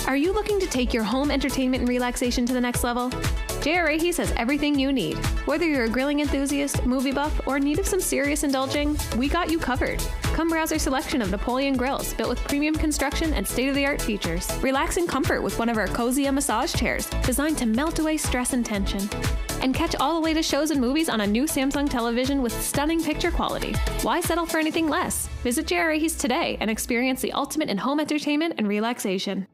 Are you looking to take your home entertainment and relaxation to the next level? JRA has everything you need. Whether you're a grilling enthusiast, movie buff, or in need of some serious indulging, we got you covered. Come browse our selection of Napoleon grills built with premium construction and state-of-the-art features. Relax in comfort with one of our cozy massage chairs designed to melt away stress and tension. And catch all the latest shows and movies on a new Samsung television with stunning picture quality. Why settle for anything less? Visit JRA today and experience the ultimate in home entertainment and relaxation.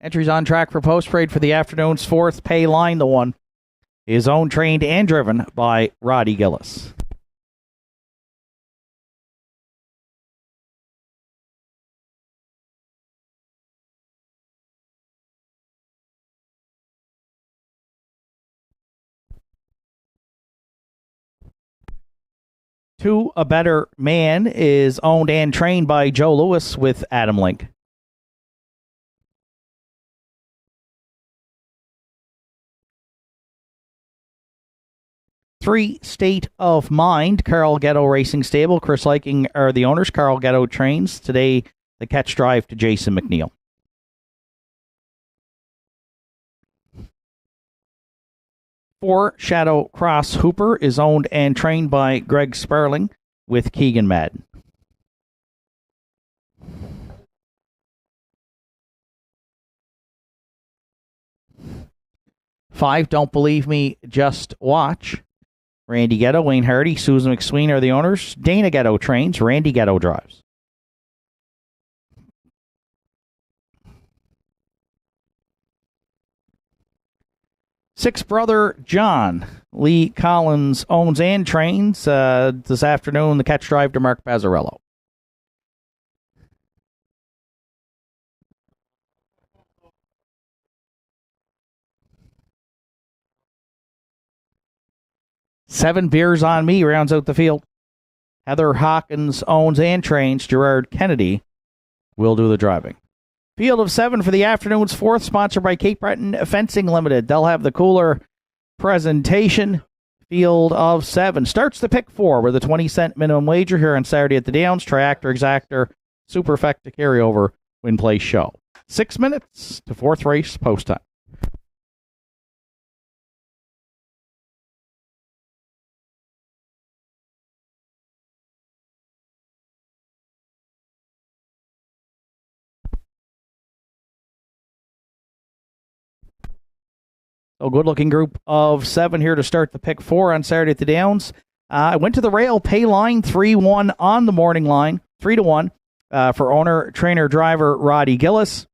Entries on track for post parade for the afternoon's fourth pay line. The one is owned, trained, and driven by Roddy Gillis. To a Better Man is owned and trained by Joe Lewis with Adam Link. Three, State of Mind, Carl Ghetto Racing Stable. Chris Liking are the owners. Carl Ghetto trains. Today, the catch drive to Jason McNeil. 4, Shadow Cross Hooper is owned and trained by Greg Sparling with Keegan Madden. 5, Don't Believe Me, Just Watch. Randy Ghetto, Wayne Hardy, Susan McSween are the owners. Dana Ghetto trains. Randy Ghetto drives. 6, Brother John. Lee Collins owns and trains. This afternoon, the catch drive to Mark Bazzarello. Seven, Beers on Me rounds out the field. Heather Hawkins owns and trains. Gerard Kennedy will do the driving. Field of 7 for the afternoon's fourth, sponsored by Cape Breton Fencing Limited. They'll have the cooler presentation. Field of 7 starts the pick 4 with a 20-cent minimum wager here on Saturday at the Downs. Triactor, Exactor, Superfecta carryover, win, place, show. 6 minutes to fourth race post time. A good-looking group of 7 here to start the pick 4 on Saturday at the Downs. I went to the rail pay line, 3-1 on the morning line, 3-1 for owner, trainer, driver Roddy Gillis.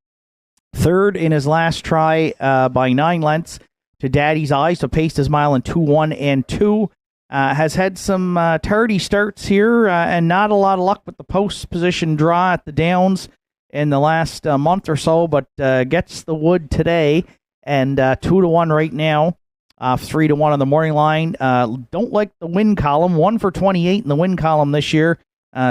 Third in his last try by 9 lengths to Daddy's Eyes, so paced his mile in 2-1 and 2. Has had some tardy starts here and not a lot of luck with the post position draw at the Downs in the last month or so, but gets the wood today. And 2-1 right now, 3-1 on the morning line. Don't like the win column. 1 for 28 in the win column this year.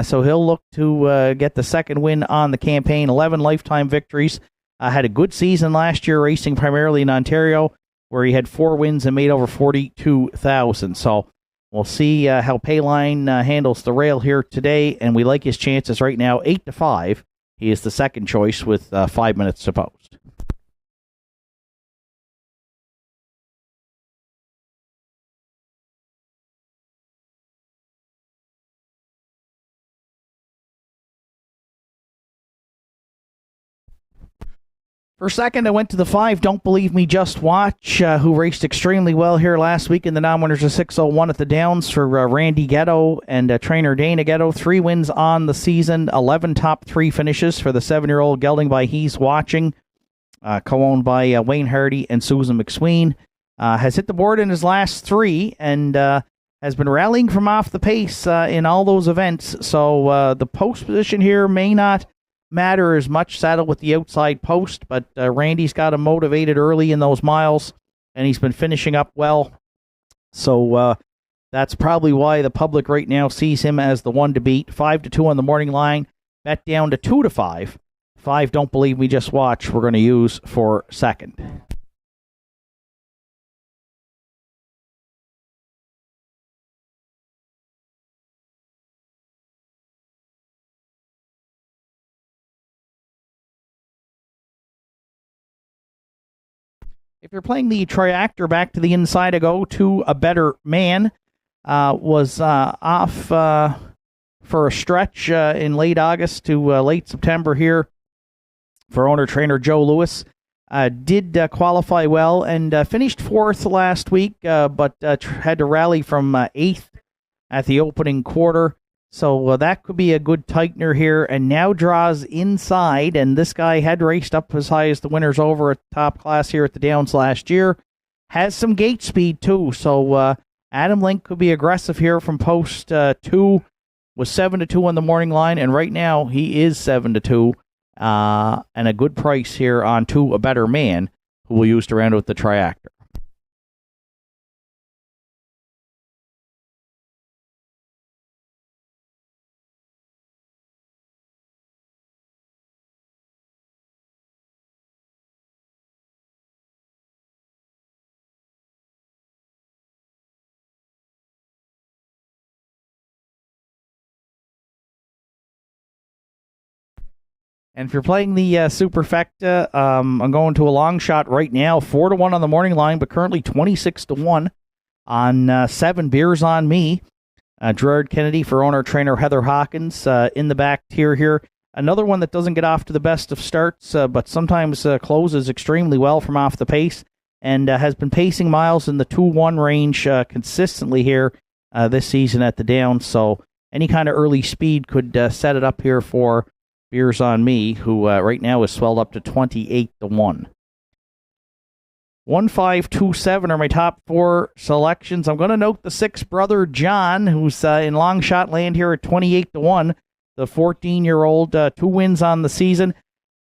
So he'll look to get the second win on the campaign. 11 lifetime victories. Had a good season last year, racing primarily in Ontario, where he had 4 wins and made over $42,000. So we'll see how Payline handles the rail here today. And we like his chances right now, 8-5. He is the second choice with 5 minutes to post. For second, I went to the 5, Don't Believe Me, Just Watch, who raced extremely well here last week in the non-winners of 601 at the Downs for Randy Ghetto and trainer Dana Ghetto. 3 wins on the season, 11 top 3 finishes for the 7-year-old gelding by He's Watching, co-owned by Wayne Hardy and Susan McSween. Has hit the board in his last 3 and has been rallying from off the pace in all those events. So the post position here may not matter as much, saddled with the outside post, but Randy's got him motivated early in those miles, and he's been finishing up well. So that's probably why the public right now sees him as the one to beat. 5-2 on the morning line, bet down to 2-5. 5, Don't Believe Me, Just Watch, we're going to use for second. If you're playing the Triactor back to the inside, I go To a Better Man. Was off for a stretch in late August to late September here for owner-trainer Joe Lewis. Did qualify well and finished 4th last week, but had to rally from 8th at the opening quarter. So that could be a good tightener here, and now draws inside, and this guy had raced up as high as the winners over at top class here at the Downs last year. Has some gate speed too, so Adam Link could be aggressive here from post 2. Was 7-2 on the morning line, and right now he is 7-2, and a good price here on 2, A Better Man, who will use to round out the triactor. And if you're playing the Superfecta, I'm going to a long shot right now, 4-1 on the morning line, but currently 26-1 on 7 Beers on Me. Gerard Kennedy for owner-trainer Heather Hawkins in the back tier here. Another one that doesn't get off to the best of starts, but sometimes closes extremely well from off the pace, and has been pacing miles in the 2-1 range consistently here this season at the Downs. So any kind of early speed could set it up here for Beers on Me, who right now is swelled up to 28-1. 1-5-2-7 are my top 4 selections. I'm going to note the 6 Brother John, who's in long shot land here at 28-1. The 14-year-old, 2 wins on the season.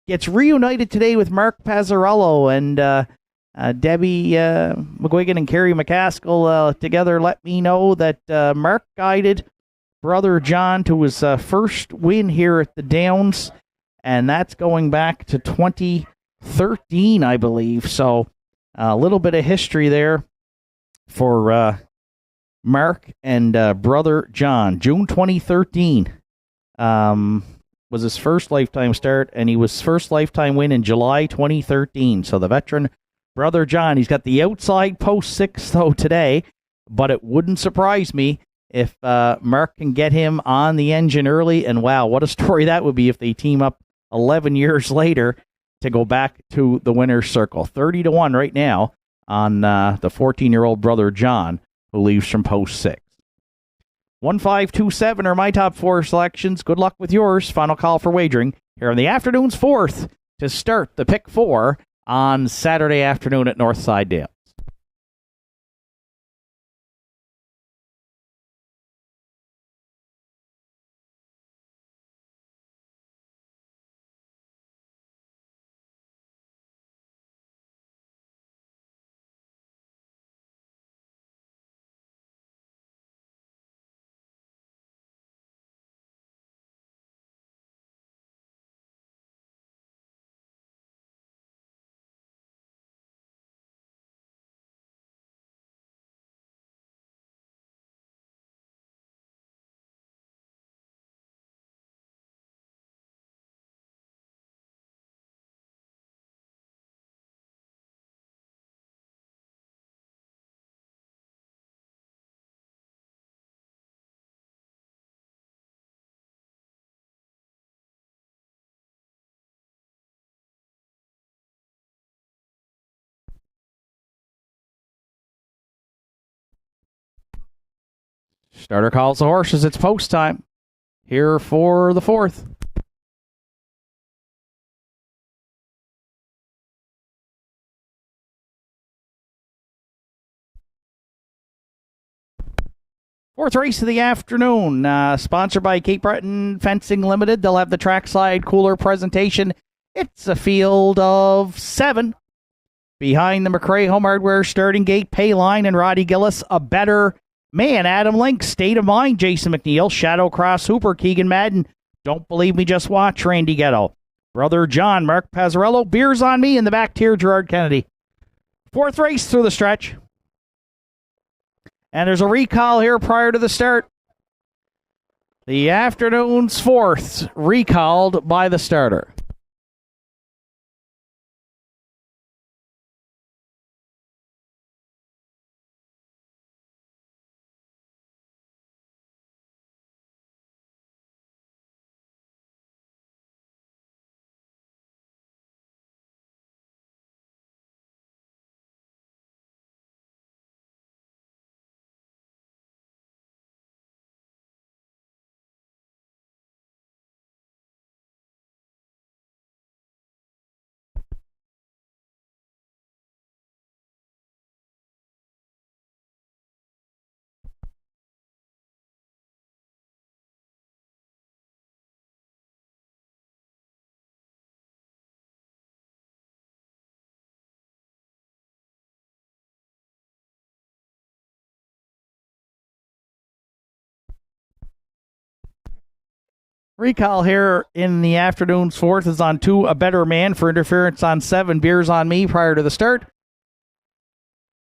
Gets reunited today with Mark Pazzarello, and Debbie McGuigan and Kerry McCaskill together let me know that Mark guided Brother John to his first win here at the Downs, and that's going back to 2013, I believe. So a little bit of history there for Mark and Brother John. June 2013 was his first lifetime start, and he was first lifetime win in July 2013. So the veteran Brother John, he's got the outside post 6 though today, but it wouldn't surprise me if Mark can get him on the engine early. And wow, what a story that would be if they team up 11 years later to go back to the winner's circle. 30-1 right now on the 14-year-old Brother John, who leaves from post 6. 1-5-2-7 are my top 4 selections. Good luck with yours. Final call for wagering here on the afternoon's 4th to start the pick 4 on Saturday afternoon at Northside Downs. Starter calls the horses. It's post time here for the 4th. Fourth race of the afternoon, sponsored by Cape Breton Fencing Limited. They'll have the trackside cooler presentation. It's a field of 7. Behind the McRae Home Hardware starting gate, Payline and Roddy Gillis, A Better Man, Adam Link, State of Mind, Jason McNeil, Shadow Cross Hooper, Keegan Madden, Don't Believe Me, Just Watch, Randy Ghetto, Brother John, Mark Pazzarello, Beers on Me in the back tier, Gerard Kennedy. 4th race through the stretch. And there's a recall here prior to the start. The afternoon's 4th, recalled by the starter. Recall here in the afternoon's fourth is on 2, A Better Man, for interference on 7, Beers on Me, prior to the start.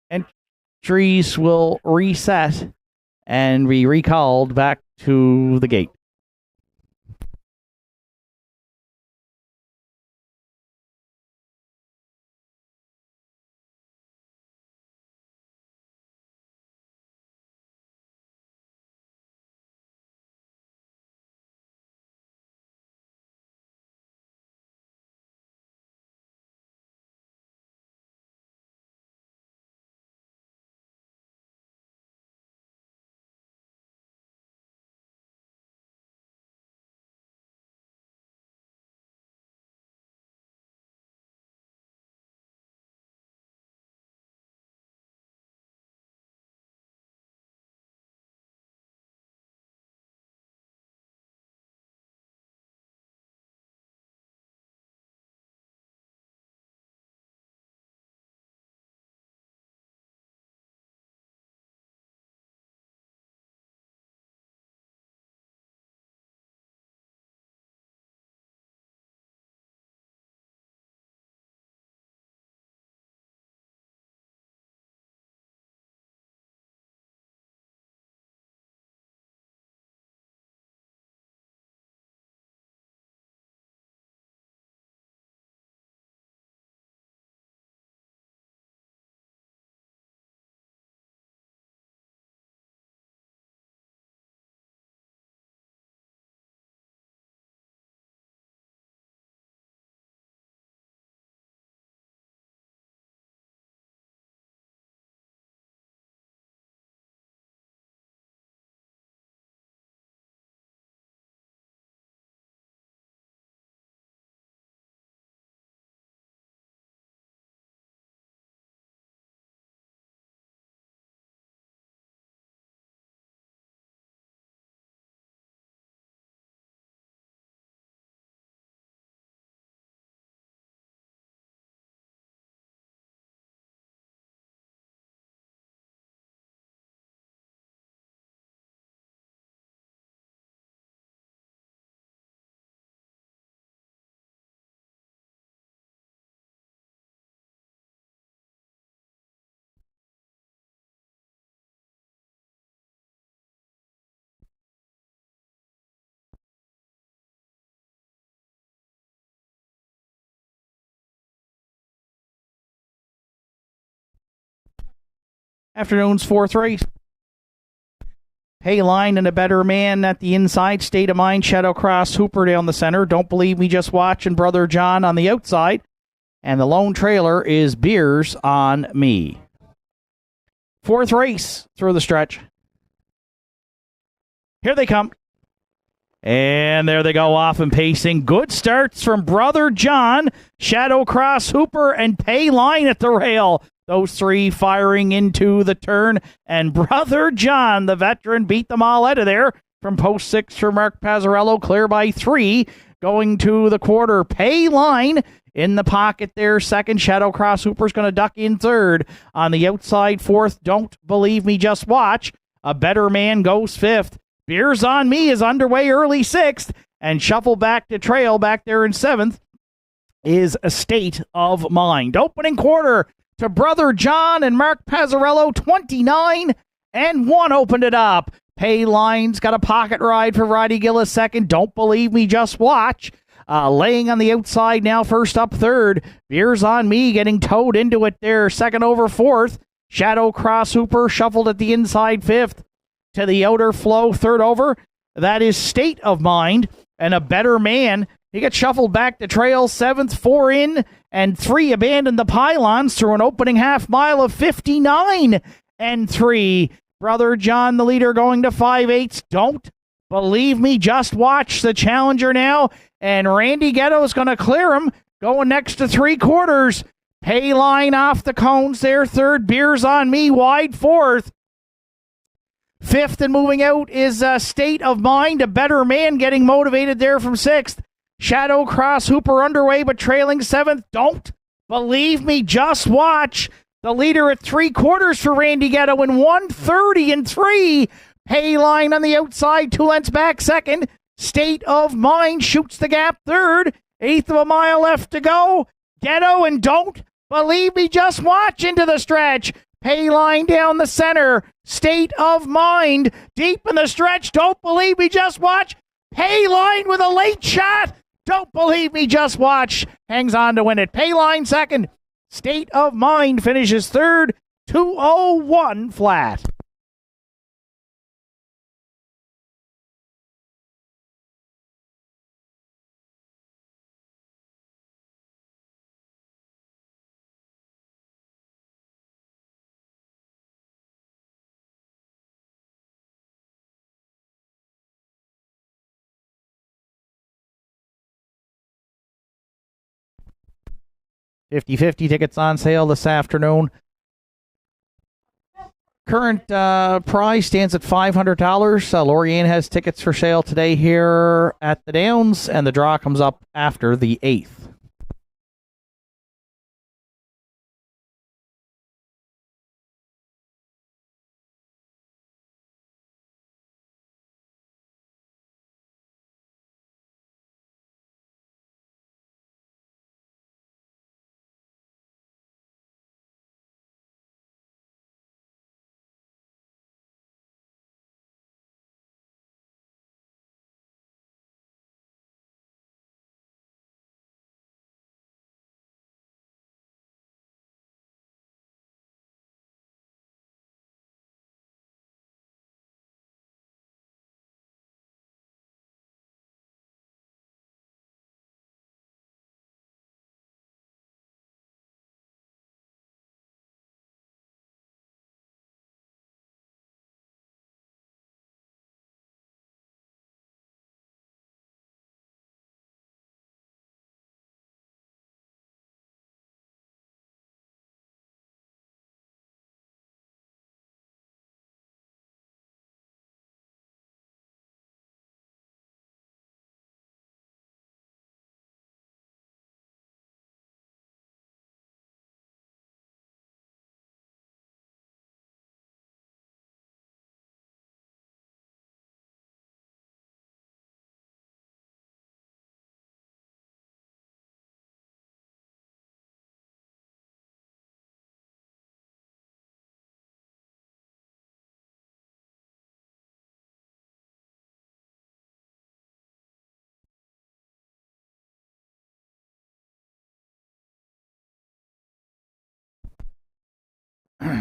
Entries will reset and be recalled back to the gate. Afternoon's fourth race. Payline and A Better Man at the inside. State of Mind, Shadow Cross, Hooper down the center. Don't Believe Me, Just Watch, and Brother John on the outside. And the lone trailer is Beers on Me. Fourth race through the stretch. Here they come. And there they go off and pacing. Good starts from Brother John, Shadow Cross, Hooper, and Payline at the rail. Those three firing into the turn. And Brother John, the veteran, beat them all out of there. From post 6 for Mark Pazzarello, clear by 3. Going to the quarter. Payline in the pocket there. Second, Shadow Cross Hooper's going to duck in third. On the outside, fourth, Don't Believe Me, Just Watch. A Better Man goes fifth. Beers on Me is underway early sixth. And shuffle back to trail back there in seventh is A State of Mind. Opening quarter to Brother John and Mark Pazzarello, 29-1 opened it up. Payline's got a pocket ride for Roddy Gillis second. Don't Believe Me, Just Watch. Laying on the outside now, first up third. Beers on Me getting towed into it there, second over fourth. Shadow Cross Hooper shuffled at the inside fifth. To the outer flow, third over. That is State of Mind. And A Better Man, he gets shuffled back to trail seventh, 4 in, and 3 abandoned the pylons through an opening half mile of 59-3. Brother John, the leader, going to 5/8. Don't Believe Me, Just Watch, the challenger now. And Randy Ghetto is going to clear him, going next to 3/4. Payline off the cones there, third. Beers on Me wide fourth. Fifth and moving out is State of Mind. A Better Man getting motivated there from sixth. Shadow Cross Hooper underway but trailing seventh. Don't Believe Me, Just Watch. The leader at 3/4 for Randy Ghetto in 1:30-3. Payline on the outside, 2 lengths back second. State of Mind shoots the gap third. Eighth of a mile left to go. Ghetto and Don't Believe Me, Just Watch into the stretch. Payline down the center. State of Mind deep in the stretch. Don't Believe Me, Just Watch. Payline with a late shot. Don't Believe Me, Just Watch hangs on to win it. Payline second. State of Mind finishes third. 2:01 flat. $50 tickets on sale this afternoon. Current prize stands at $500. Lorient has tickets for sale today here at the Downs, and the draw comes up after the 8th.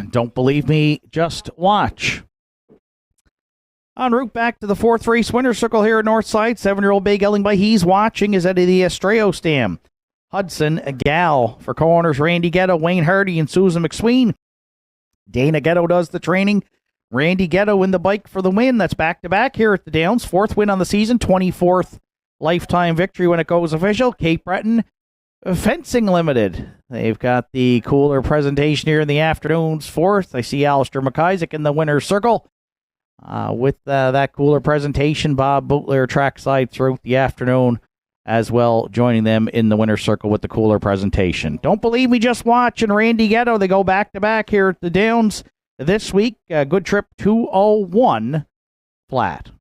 Don't Believe Me, Just Watch. En route back to the fourth race winner's circle here at Northside, 7-year-old Bay Gelding by He's Watching is out of the Estrella Stam. Hudson Gal for co-owners Randy Ghetto, Wayne Hardy, and Susan McSween. Dana Ghetto does the training. Randy Ghetto in the bike for the win. That's back-to-back here at the Downs. Fourth win on the season, 24th lifetime victory when it goes official. Cape Breton Fencing Limited. They've got the cooler presentation here in the afternoons. Fourth, I see Alistair McIsaac in the winner's circle. With that cooler presentation, Bob Bootler trackside throughout the afternoon as well, joining them in the winner's circle with the cooler presentation. Don't Believe Me, Just Watch, and Randy Ghetto. They go back-to-back here at the Downs this week. Good trip, 2:01 flat.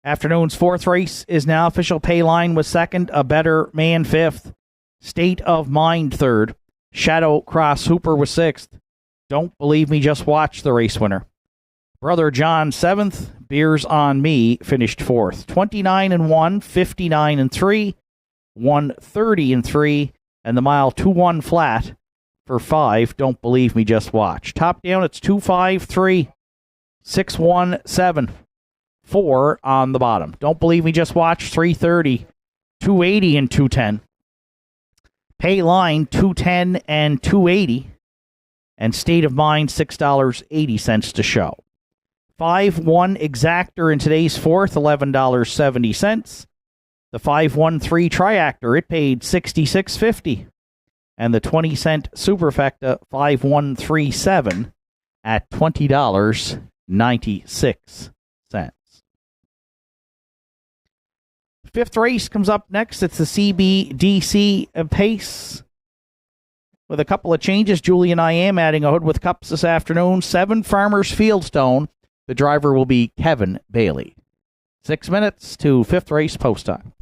Afternoon's fourth race is now official. Payline was second. A Better Man fifth. State of Mind third. Shadow Cross Hooper was sixth. Don't Believe Me, Just Watch, the race winner. Brother John seventh. Beers on Me finished fourth. 29-1, 59-3, 130-3, and the mile 2-1 flat for 5. Don't Believe Me, Just Watch. Top down, it's 2-5-3, 6-1-7, 4 on the bottom. Don't Believe Me, Just Watch, 330, 280 and 210. Pay Line, 210 and 280. And State of Mind, $6.80 to show. 5-1 Exactor in today's fourth, $11.70. The 5-1-3 Triactor, it paid $66.50. And the 20-cent Superfecta 5-1-3-7 at $20.96. Fifth race comes up next. It's the CBDC Pace. With a couple of changes, Julian I Am adding a Hood with Cups this afternoon. 7 Farmers Fieldstone. The driver will be Kevin Bailey. 6 minutes to fifth race post time.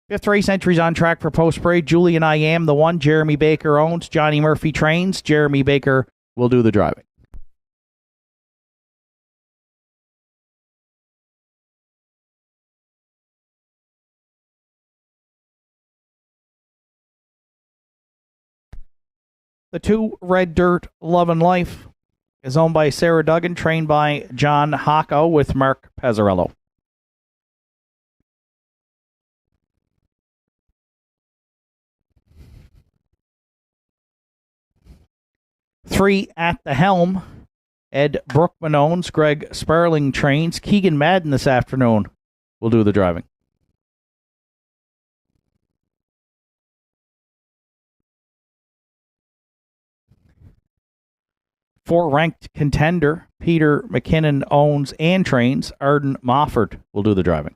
Fifth race entries on track for post parade. Julian I Am, the one. Jeremy Baker owns. Johnny Murphy trains. Jeremy Baker will do the driving. The 2 Red Dirt Love and Life is owned by Sarah Duggan, trained by John Hocko with Mark Pazzarello. Three At the Helm, Ed Brookman owns, Greg Sparling trains. Keegan Madden this afternoon will do the driving. 4 Ranked Contender, Peter McKinnon owns and trains. Arden Mofford will do the driving.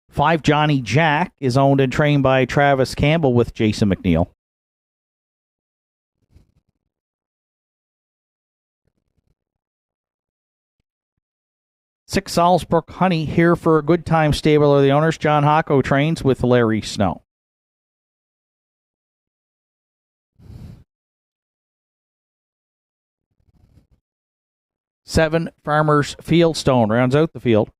5 Johnny Jack is owned and trained by Travis Campbell with Jason McNeil. 6 Salisbrook Honey, here for a good time stable are the owners. John Hocko trains with Larry Snow. 7 Farmers Fieldstone rounds out the field.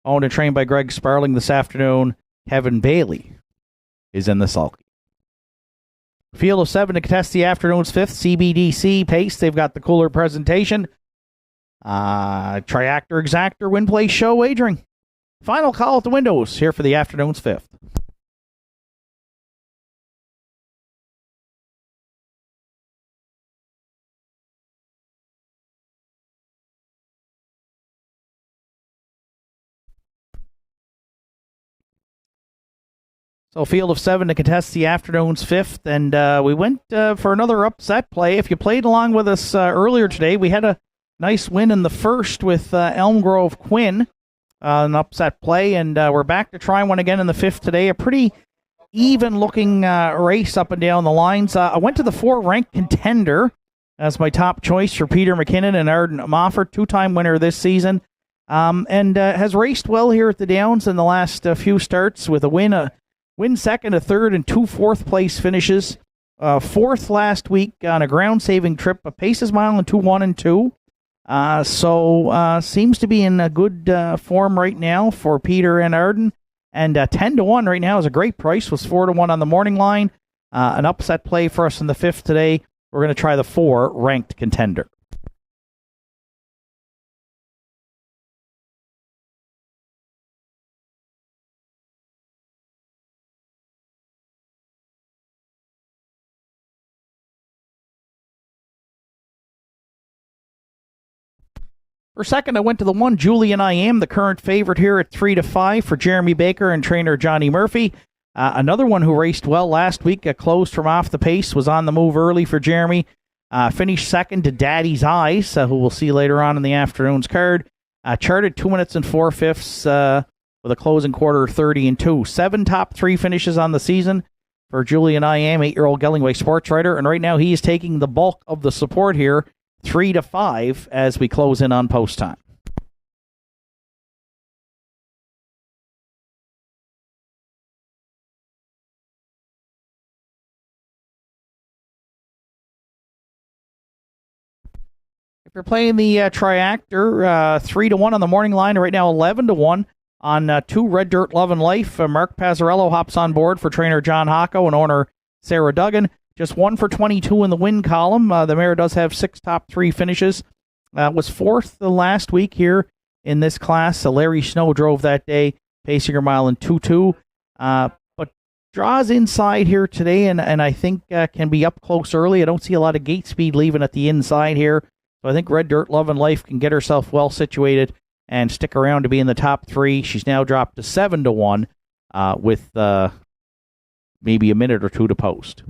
Owned and trained by Greg Sparling this afternoon. Kevin Bailey is in the sulky. Field of 7 to contest the afternoon's 5th. CBDC Pace. They've got the cooler presentation. Triactor Exactor Win Place Show wagering. Final call at the windows here for the afternoon's 5th. So field of 7 to contest the afternoon's 5th, and we went for another upset play. If you played along with us earlier today, we had a nice win in the first with Elm Grove Quinn, an upset play, and we're back to try one again in the 5th today. A pretty even-looking race up and down the lines. I went to the 4 Ranked Contender as my top choice for Peter McKinnon and Arden Mofford, 2-time winner this season, and has raced well here at the Downs in the last few starts with a win second, a third, and 2 fourth-place finishes. 4th last week on a ground-saving trip, a Paces Mile in 2-1 and 2. So seems to be in a good form right now for Peter and Arden. And 10-1 right now is a great price. Was 4-1 on the morning line. An upset play for us in the 5th today. We're going to try the 4 Ranked Contender. For second, I went to the 1 Julian I Am, the current favorite here at 3-5 for Jeremy Baker and trainer Johnny Murphy. Another one who raced well last week, closed from off the pace, was on the move early for Jeremy. Finished second to Daddy's Eyes, who we'll see later on in the afternoon's card. Charted 2 minutes and 4/5 with a closing quarter 30 and 2. 7 top 3 finishes on the season for Julian I Am, 8-year-old Gellingway sports writer, and right now he is taking the bulk of the support here. 3-5 as we close in on post time. If you're playing the Triactor, 3-1 on the morning line, right now 11-1 on 2 Red Dirt Love and Life. Mark Pazzarello hops on board for trainer John Hocko and owner Sarah Duggan. Just 1 for 22 in the win column. The mare does have 6 top 3 finishes. Was 4th the last week here in this class. Larry Snow drove that day, pacing her mile in 2-2. But draws inside here today, and I think can be up close early. I don't see a lot of gate speed leaving at the inside here. So I think Red Dirt Love and Life can get herself well situated and stick around to be in the top 3. She's now dropped to 7-1 with maybe a minute or two to post.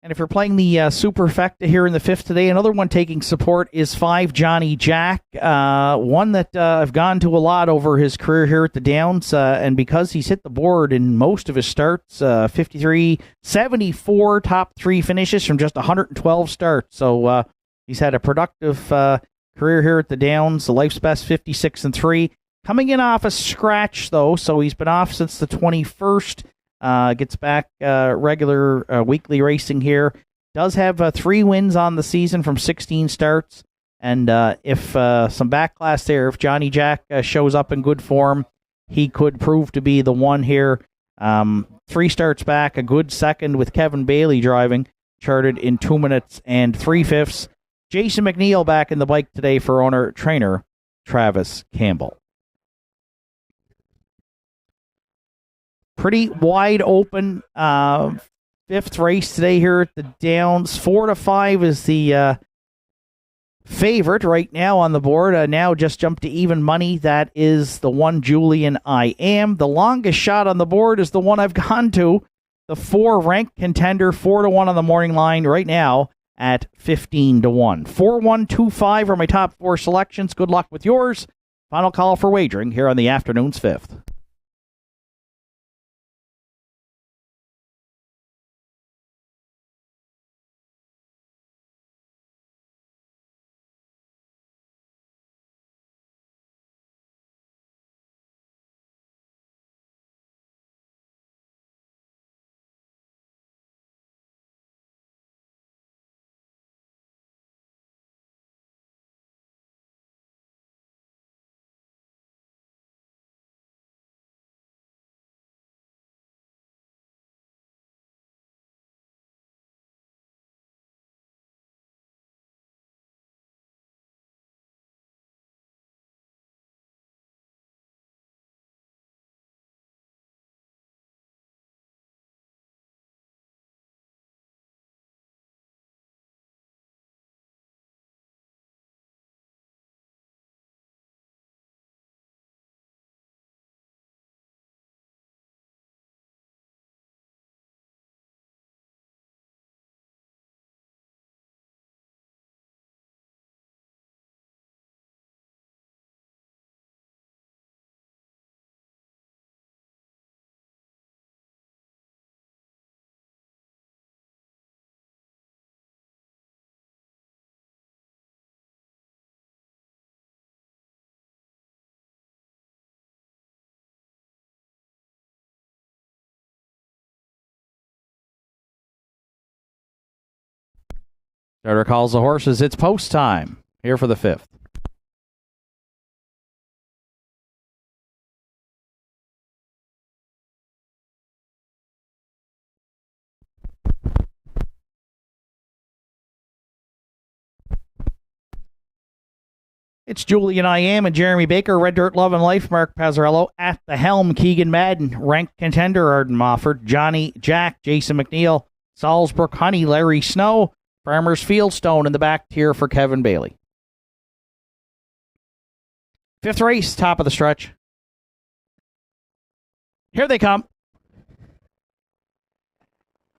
And if you're playing the Superfecta here in the 5th today, another one taking support is 5 Johnny Jack, one that I've gone to a lot over his career here at the Downs, and because he's hit the board in most of his starts, 53, 74 top 3 finishes from just 112 starts. So he's had a productive career here at the Downs, the life's best 56-3. Coming in off a scratch, though, so he's been off since the 21st. Gets back regular weekly racing here. Does have 3 wins on the season from 16 starts. And if some backclass there, if Johnny Jack shows up in good form, he could prove to be the one here. 3 starts back, a good second with Kevin Bailey driving, charted in 2 minutes and 3/5. Jason McNeil back in the bike today for owner-trainer Travis Campbell. Pretty wide open 5th race today here at the Downs. 4-5 is the favorite right now on the board. Now just jumped to even money. That is the one Julian I Am. The longest shot on the board is the one I've gone to. The 4 ranked contender, 4-1 on the morning line right now at 15-1. 4-1-2-5 are my top 4 selections. Good luck with yours. Final call for wagering here on the afternoon's 5th. Starter calls the horses. It's post time here for the 5th. It's Julian I Am and Jeremy Baker, Red Dirt Love and Life, Mark Pazzarello, at the helm, Keegan Madden, ranked contender, Arden Mofford, Johnny Jack, Jason McNeil, Salzbrook Honey, Larry Snow, Farmers Fieldstone in the back tier for Kevin Bailey. 5th race, top of the stretch. Here they come.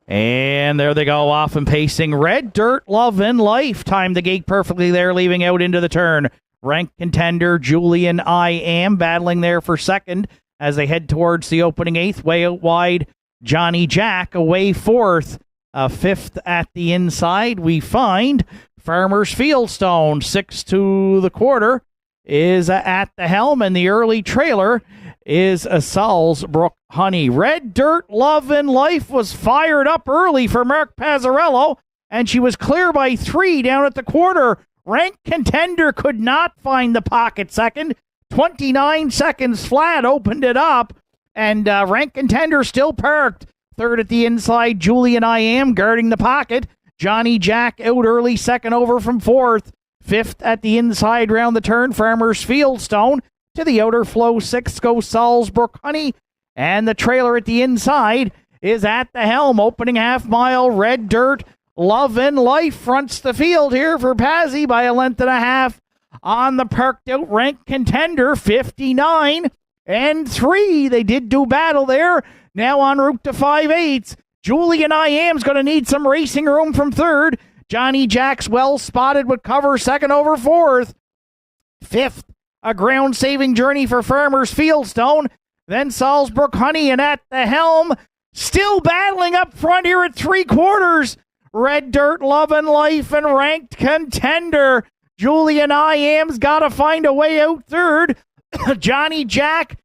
And there they go, off and pacing. Red Dirt Love and Life. Timed the gate perfectly there, leaving out into the turn. Ranked contender Julian I Am battling there for second as they head towards the opening 8th. Way out wide, Johnny Jack away 4th. 5th at the inside, we find Farmers Fieldstone. 6 to the quarter is at the helm, and the early trailer is a Salzbrook Honey. Red Dirt Love and Life was fired up early for Mark Pazzarello, and she was clear by 3 down at the quarter. Ranked contender could not find the pocket second. 29 seconds flat opened it up, and ranked contender still parked. 3rd at the inside, Julian I Am guarding the pocket. Johnny Jack out early, second over from 4th. 5th at the inside round the turn, Farmers Fieldstone. To the outer flow, 6th goes Salzbrook Honey. And the trailer at the inside is at the helm. Opening half mile, Red Dirt Love and Life fronts the field here for Pazzi by 1.5 lengths. On the parked out ranked contender, 59 and 3. They did do battle there. Now en route to 5/8. Julian I Am's going to need some racing room from 3rd. Johnny Jack's well spotted with cover, second over 4th. 5th, a ground-saving journey for Farmers Fieldstone. Then Salzbrook Honey, and at the helm, still battling up front here at 3/4. Red Dirt Love and Life and ranked contender Julian I Am's got to find a way out 3rd. Johnny Jack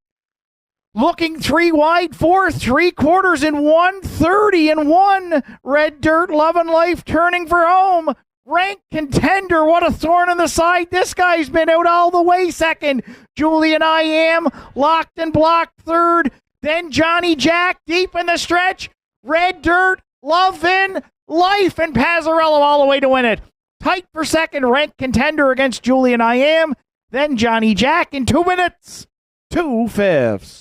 looking 3 wide, 4 3/4 in 1:30 and 1. Red Dirt, Love and Life turning for home. Ranked contender, what a thorn in the side. This guy's been out all the way second. Julian I Am locked and blocked third. Then Johnny Jack deep in the stretch. Red Dirt, Love and Life, and Pazzarello all the way to win it. Tight for second, ranked contender against Julian I Am. Then Johnny Jack in 2 minutes, 2/5.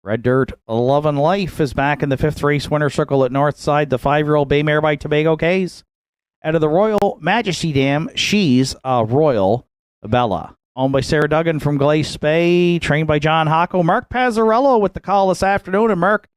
Red Dirt, Love and Life is back in the 5th race winner circle at Northside. The 5-year-old bay mare by Tobago Cays. Out of the Royal Majesty Dam, she's a Royal Bella. Owned by Sarah Duggan from Glace Bay, trained by John Hocko. Mark Pazzarello with the call this afternoon, and Mark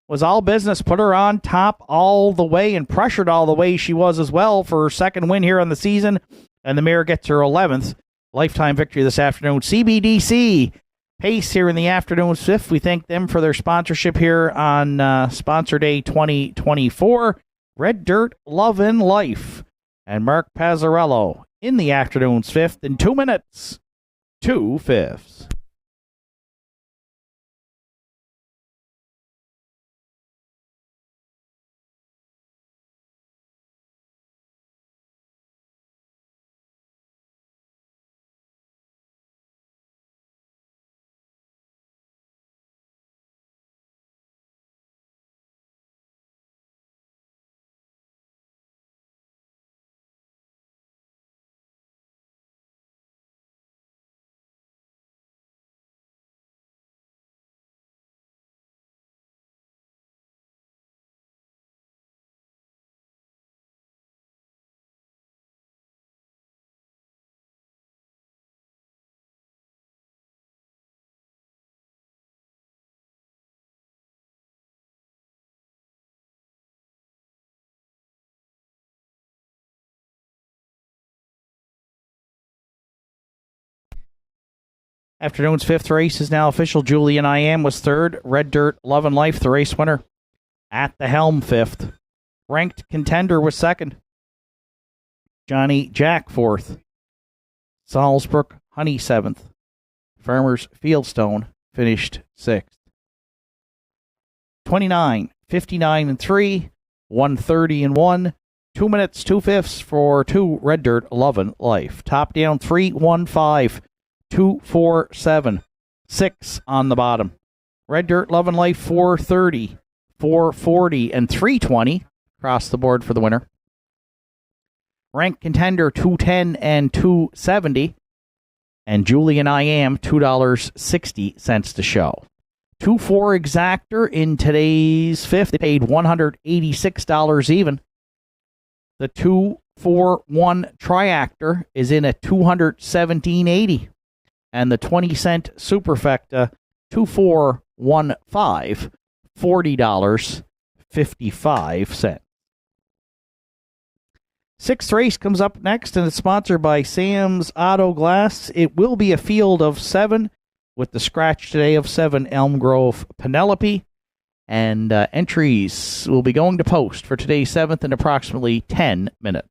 was all business, put her on top all the way and pressured all the way she was as well for her second win here on the season, and the mare gets her 11th lifetime victory this afternoon. CBDC Pace here in the afternoon's 5th. We thank them for their sponsorship here on Sponsor Day 2024. Red Dirt, Love and Life, and Mark Pazzarello in the afternoon's 5th in 2 minutes, 2/5. Afternoon's 5th race is now official. Julian I Am was 3rd. Red Dirt, Love and Life, the race winner. At the helm, 5th. Ranked contender was 2nd. Johnny Jack, 4th. Salzbrook Honey, 7th. Farmers Fieldstone finished 6th. 29, 59 and 3, 130 and 1, 2 minutes, 2/5 for 2 Red Dirt, Love and Life. Top down 3, 1, 5. 2, 4, 7, 6 on the bottom. Red Dirt, Love and Life, 430, 440, and 320 across the board for the winner. Rank Contender, 210 and 270. And Julian I Am, $2.60 to show. 2-4 Exactor in today's fifth. They paid $186 even. The 2-4-1 Triactor is in at $217.80. And the 20-cent Superfecta 2415, $40.55. Sixth race comes up next, and it's sponsored by Sam's Auto Glass. It will be a field of 7 with the scratch today of 7 Elm Grove Penelope. And entries will be going to post for today's 7th in approximately 10 minutes.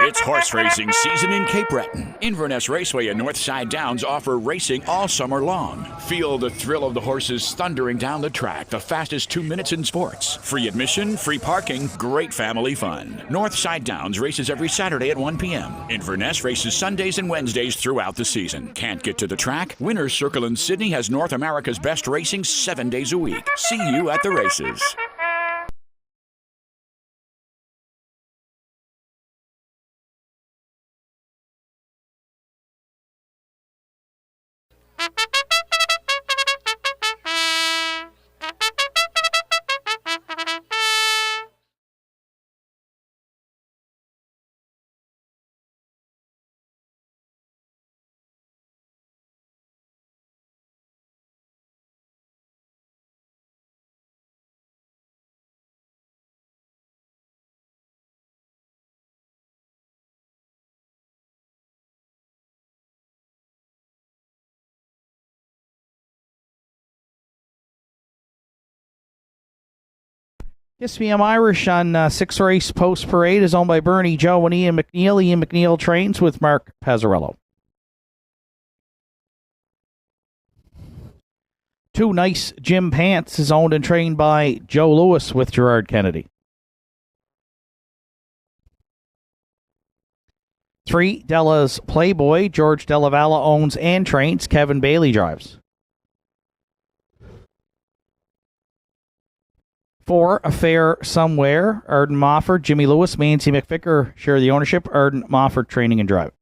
It's horse racing season in Cape Breton. Inverness Raceway and Northside Downs offer racing all summer long. Feel the thrill of the horses thundering down the track, the fastest 2 minutes in sports. Free admission, free parking, great family fun. Northside Downs races every Saturday at 1 p.m. Inverness races Sundays and Wednesdays throughout the season. Can't get to the track? Winners Circle in Sydney has North America's best racing 7 days a week. See you at the races.
Kiss Me I'm Irish on 6 race post parade is owned by Bernie, Joe, and Ian McNeil. Ian McNeil trains with Mark Pazzarello. 2 Nice Jim Pants is owned and trained by Joe Lewis with Gerard Kennedy. 3 Della's Playboy, George Della Valle owns and trains. Kevin Bailey drives. 4 Affair Somewhere, Arden Mofford, Jimmy Lewis, Mancy McVicker share the ownership. Arden Mofford training and driving.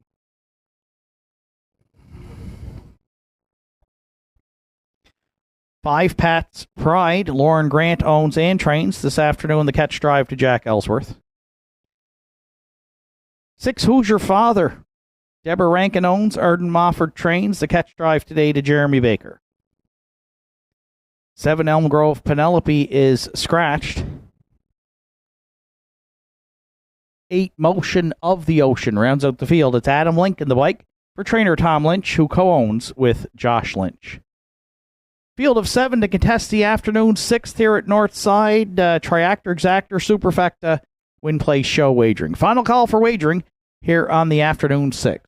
5 Pat's Pride, Lauren Grant owns and trains. This afternoon, the catch drive to Jack Ellsworth. 6 Who's Your Father, Deborah Rankin owns. Arden Mofford trains. The catch drive today to Jeremy Baker. 7 Elm Grove Penelope is scratched. 8 Motion of the Ocean rounds out the field. It's Adam Link in the bike for trainer Tom Lynch, who co-owns with Josh Lynch. Field of 7 to contest the afternoon 6th here at Northside. Triactor, Exactor, Superfecta, Win Play Show Wagering. Final call for wagering here on the afternoon 6th.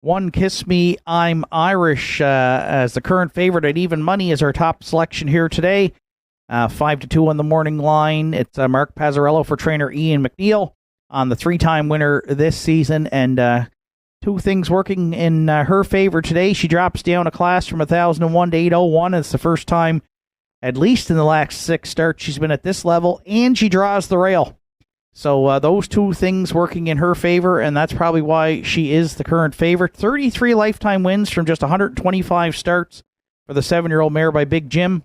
One Kiss Me, I'm Irish as the current favorite at even money is our top selection here today. 5-2 on the morning line. It's Mark Pazzarello for trainer Ian McNeil on the 3-time winner this season. And two things working in her favor today. She drops down a class from 1,001 to 801. It's the first time, at least in the last 6 starts, she's been at this level. And she draws the rail. So those two things working in her favor, and that's probably why she is the current favorite. 33 lifetime wins from just 125 starts for the 7-year-old mare by Big Jim.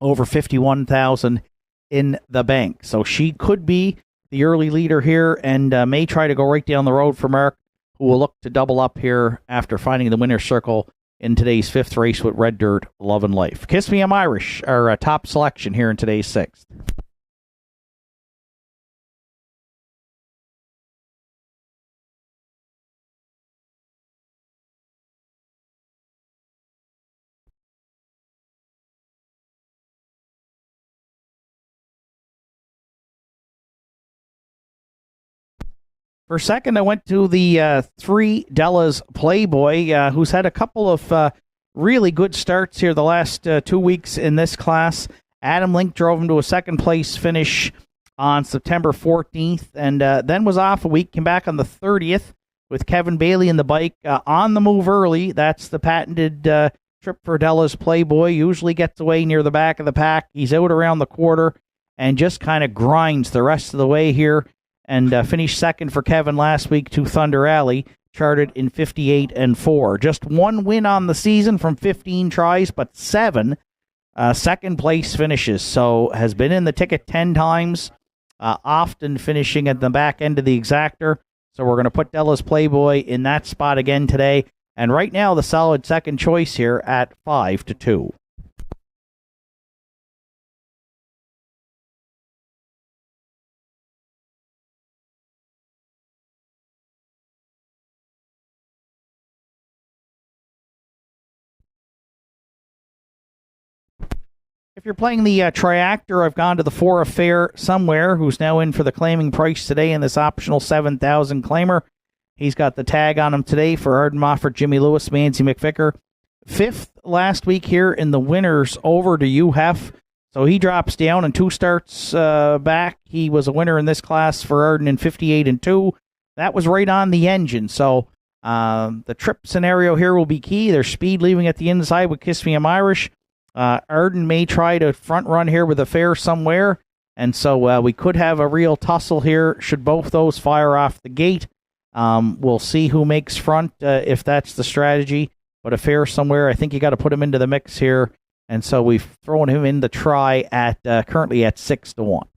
Over 51,000 in the bank. So she could be the early leader here and may try to go right down the road for Mark, who will look to double up here after finding the winner's circle in today's 5th race with Red Dirt, Love and Life. Kiss Me, I'm Irish, our top selection here in today's 6th. For second, I went to the 3 Della's Playboy, who's had a couple of really good starts here the last 2 weeks in this class. Adam Link drove him to a second-place finish on September 14th, and then was off a week, came back on the 30th with Kevin Bailey in the bike. On the move early, that's the patented trip for Della's Playboy. Usually gets away near the back of the pack. He's out around the quarter and just kind of grinds the rest of the way here. And finished second for Kevin last week to Thunder Alley, charted in 58-4. Just 1 win on the season from 15 tries, but 7 second-place finishes. So has been in the ticket 10 times, often finishing at the back end of the exactor. So we're going to put Della's Playboy in that spot again today. And right now, the solid second choice here at 5-2. If you're playing the Triactor, I've gone to the 4 Affair Somewhere, who's now in for the claiming price today in this optional 7,000 claimer. He's got the tag on him today for Arden Moffat, Jimmy Lewis, Manzi McVicker. 5th last week here in the winners over to UHEF. So he drops down in 2 starts back. He was a winner in this class for Arden in 58-2. That was right on the engine. So the trip scenario here will be key. There's speed leaving at the inside with Kiss Me, I'm Irish. Arden may try to front run here with Affair Somewhere, and so we could have a real tussle here should both those fire off the gate. We'll see who makes front if that's the strategy, but Affair Somewhere, I think you got to put him into the mix here, and so we've thrown him in the try at currently at 6-1.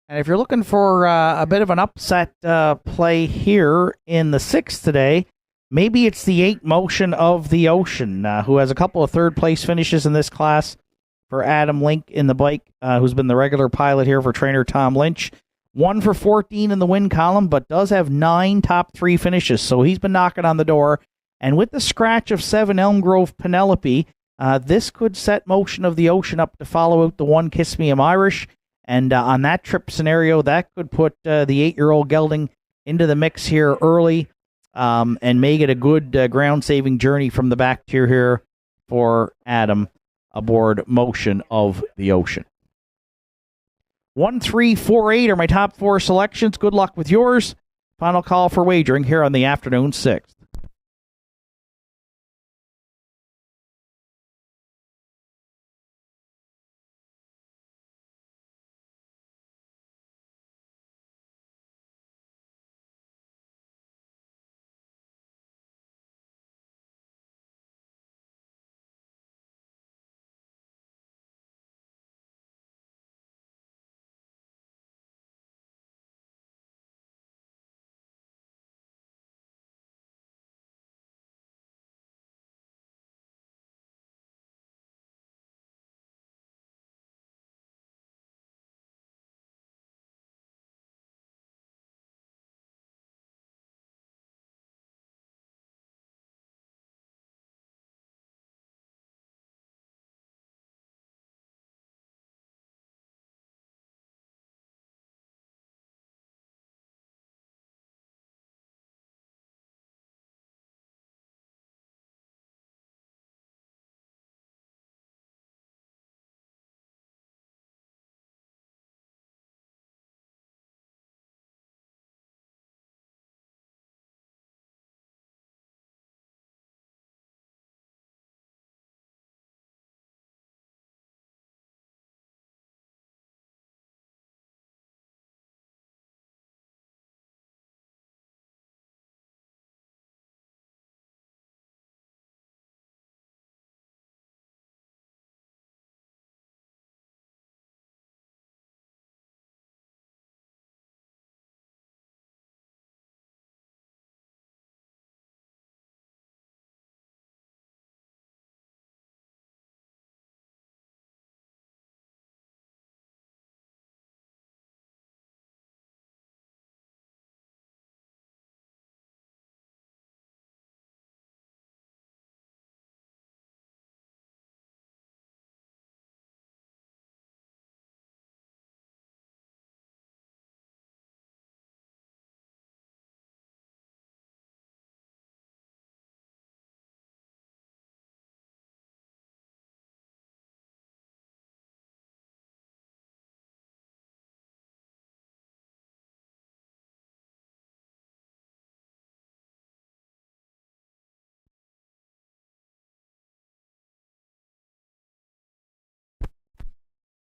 And if you're looking for a bit of an upset play here in the 6th today, maybe it's the 8 Motion of the Ocean, who has a couple of third-place finishes in this class for Adam Link in the bike, who's been the regular pilot here for trainer Tom Lynch. 1 for 14 in the win column, but does have 9 top 3 finishes, so he's been knocking on the door. And with the scratch of 7 Elm Grove Penelope, this could set Motion of the Ocean up to follow out the 1 Kiss Me, I'm Irish. And on that trip scenario, that could put the 8-year-old gelding into the mix here early and may get a good ground-saving journey from the back tier here for Adam aboard Motion of the Ocean. 1, 3, 4, 8 are my top 4 selections. Good luck with yours. Final call for wagering here on the afternoon 6th.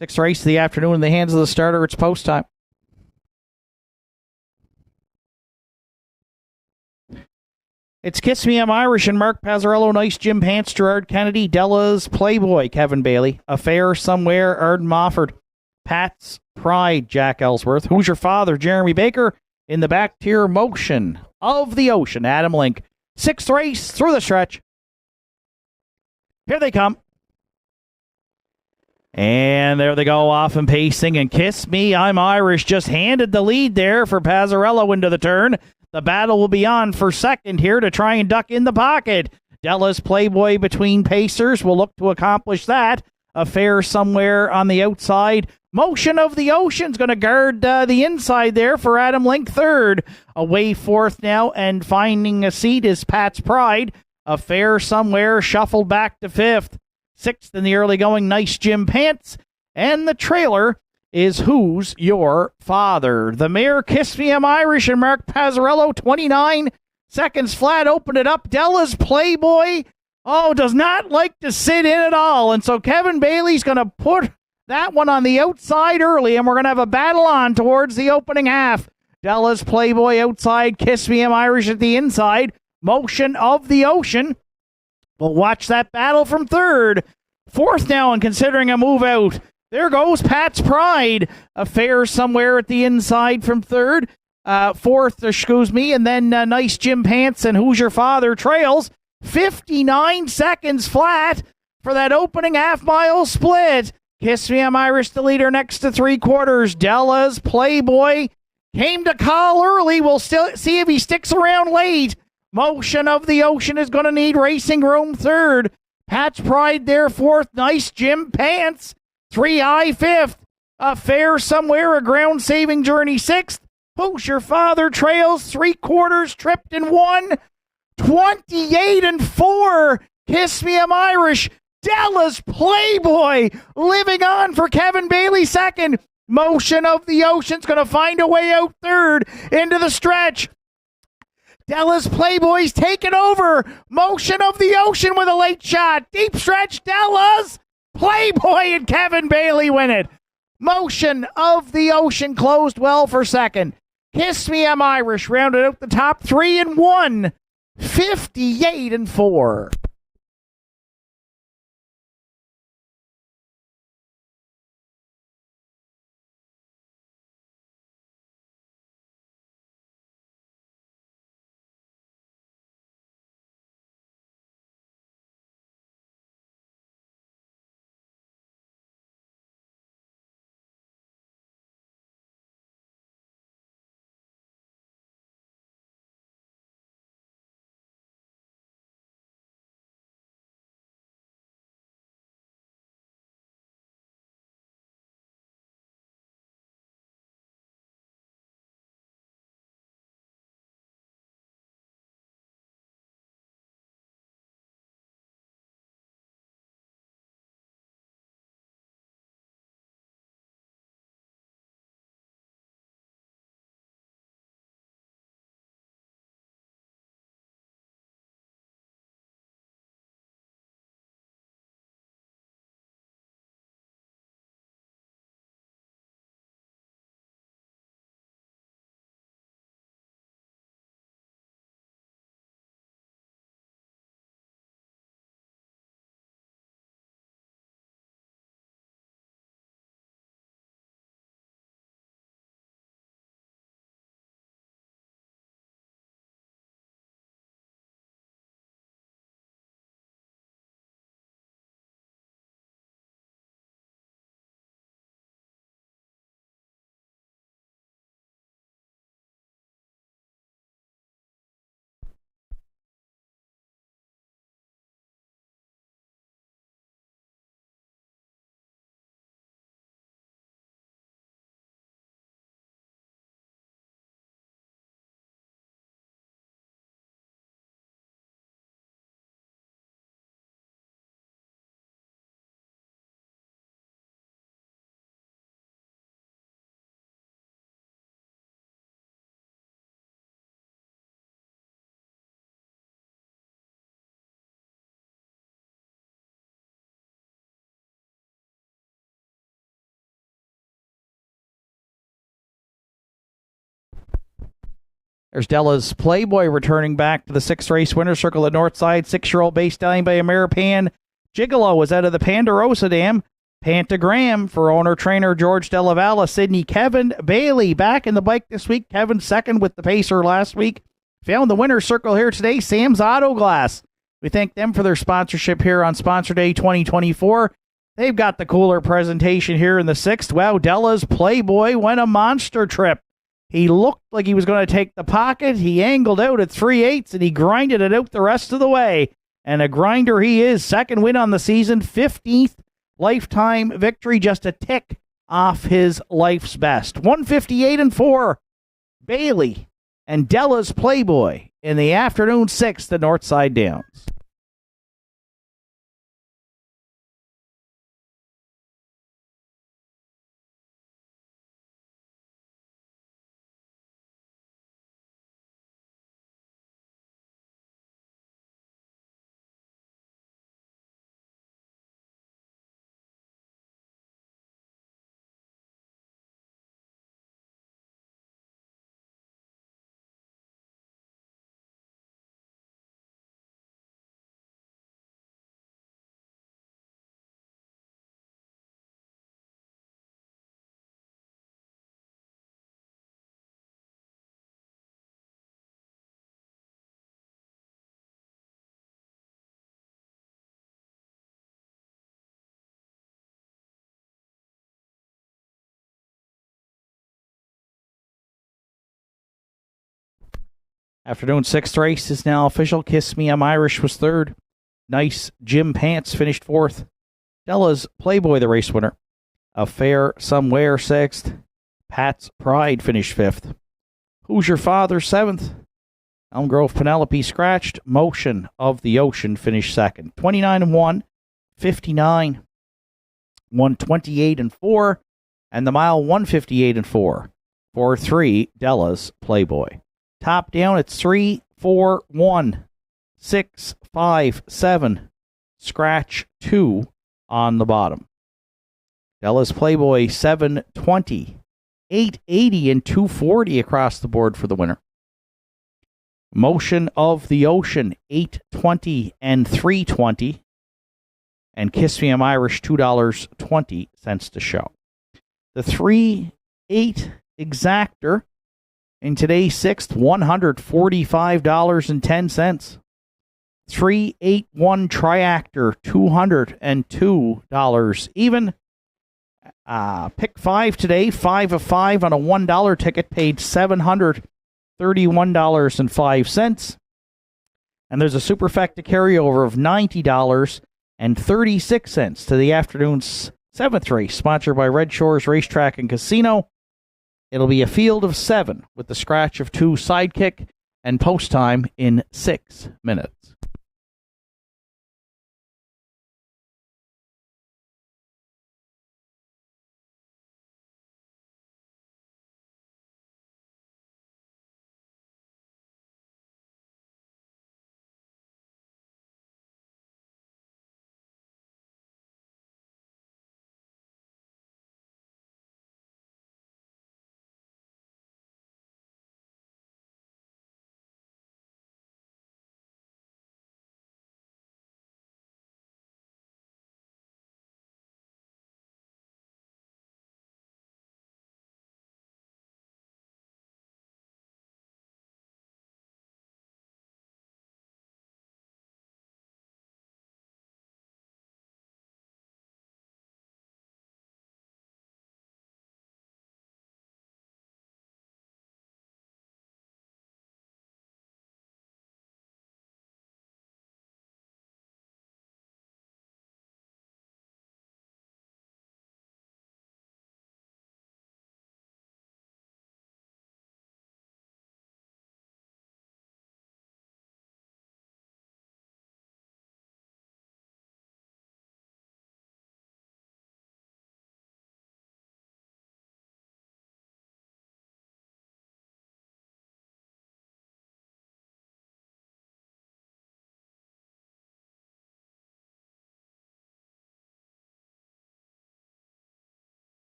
Sixth race of the afternoon in the hands of the starter. It's post time. It's Kiss Me, I'm Irish, and Mark Pazzarello, Nice Jim Pants, Gerard Kennedy, Della's Playboy, Kevin Bailey, Affair Somewhere, Arden Mofford, Pat's Pride, Jack Ellsworth, Who's Your Father, Jeremy Baker, in the back tier, Motion of the Ocean, Adam Link. Sixth race through the stretch. Here they come. And there they go, off and pacing, and Kiss Me, I'm Irish just handed the lead there for Pazzarello into the turn. The battle will be on for second here to try and duck in the pocket. Della's Playboy between pacers will look to accomplish that. Affair Somewhere on the outside. Motion of the Ocean's going to guard the inside there for Adam Link third. Away fourth now and finding a seat is Pat's Pride. Affair Somewhere shuffled back to fifth. Sixth in the early going, Nice Jim Pants. And the trailer is Who's Your Father. The mare, Kiss Me, I'm Irish, and Mark Pazzarello, 29 seconds flat, opened it up. Della's Playboy, does not like to sit in at all. And so Kevin Bailey's going to put that one on the outside early, and we're going to have a battle on towards the opening half. Della's Playboy outside, Kiss Me, I'm Irish at the inside. Motion of the Ocean. We'll watch that battle from third. Fourth now, and considering a move out. There goes Pat's Pride. Affair Somewhere at the inside from third. Fourth, and then Nice Jim Pants and Who's Your Father trails. 59 seconds flat for that opening half-mile split. Kiss Me, I'm Irish, the leader next to three-quarters. Della's Playboy came to call early. We'll still see if he sticks around late. Motion of the Ocean is going to need racing room third. Pat's Pride there fourth. Nice Jim Pants. 3i fifth. Affair Somewhere, a ground-saving journey sixth. Who's Your Father trails three-quarters, tripped in one. 28 and 4. Kiss Me, I'm Irish. Della's Playboy living on for Kevin Bailey second. Motion of the Ocean's going to find a way out third into the stretch. Della's Playboy's taken over. Motion of the Ocean with a late shot. Deep stretch, Della's Playboy and Kevin Bailey win it. Motion of the Ocean closed well for second. Kiss Me, I'm Irish rounded out the top 3 and 1. 58 and 4. There's Della's Playboy returning back to the 6th race winner's circle at Northside. 6-year-old base stallion by Ameripan. Gigolo was out of the Ponderosa Dam. Pantagram for owner-trainer George Della Valle. Sydney Kevin Bailey back in the bike this week. Kevin second with the Pacer last week. Found the winner's circle here today. Sam's Auto Glass. We thank them for their sponsorship here on Sponsor Day 2024. They've got the cooler presentation here in the 6th. Wow, Della's Playboy went a monster trip. He looked like he was going to take the pocket. He angled out at 3/8 and he grinded it out the rest of the way. And a grinder he is. Second win on the season. 15th lifetime victory. Just a tick off his life's best. 158-4. Bailey and Della's Playboy in the afternoon 6th at Northside Downs. Afternoon 6th race is now official. Kiss Me, I'm Irish was third. Nice Jim Pants finished fourth. Della's Playboy, the race winner. Affair Somewhere 6th. Pat's Pride finished 5th. Who's Your Father 7th. Elm Grove Penelope scratched. Motion of the Ocean finished 2nd. 29-1, 59, 128-4, and the mile 158-4. 4-3, Della's Playboy. Top down, it's 3, 4, 1, 6, 5, 7. Scratch 2 on the bottom. Della's Playboy 720, 880, and 240 across the board for the winner. Motion of the Ocean 820 and 320. And Kiss Me I'm Irish $2.20 to show. The 3-8 exactor in today's 6th, $145.10. 381 Triactor, $202 even. Pick 5 today, 5 of 5 on a $1 ticket, paid $731.05. And there's a superfecta carryover of $90.36 to the afternoon's 7th race, sponsored by Red Shores Racetrack and Casino. It'll be a field of 7 with the scratch of 2 sidekick and post time in 6 minutes.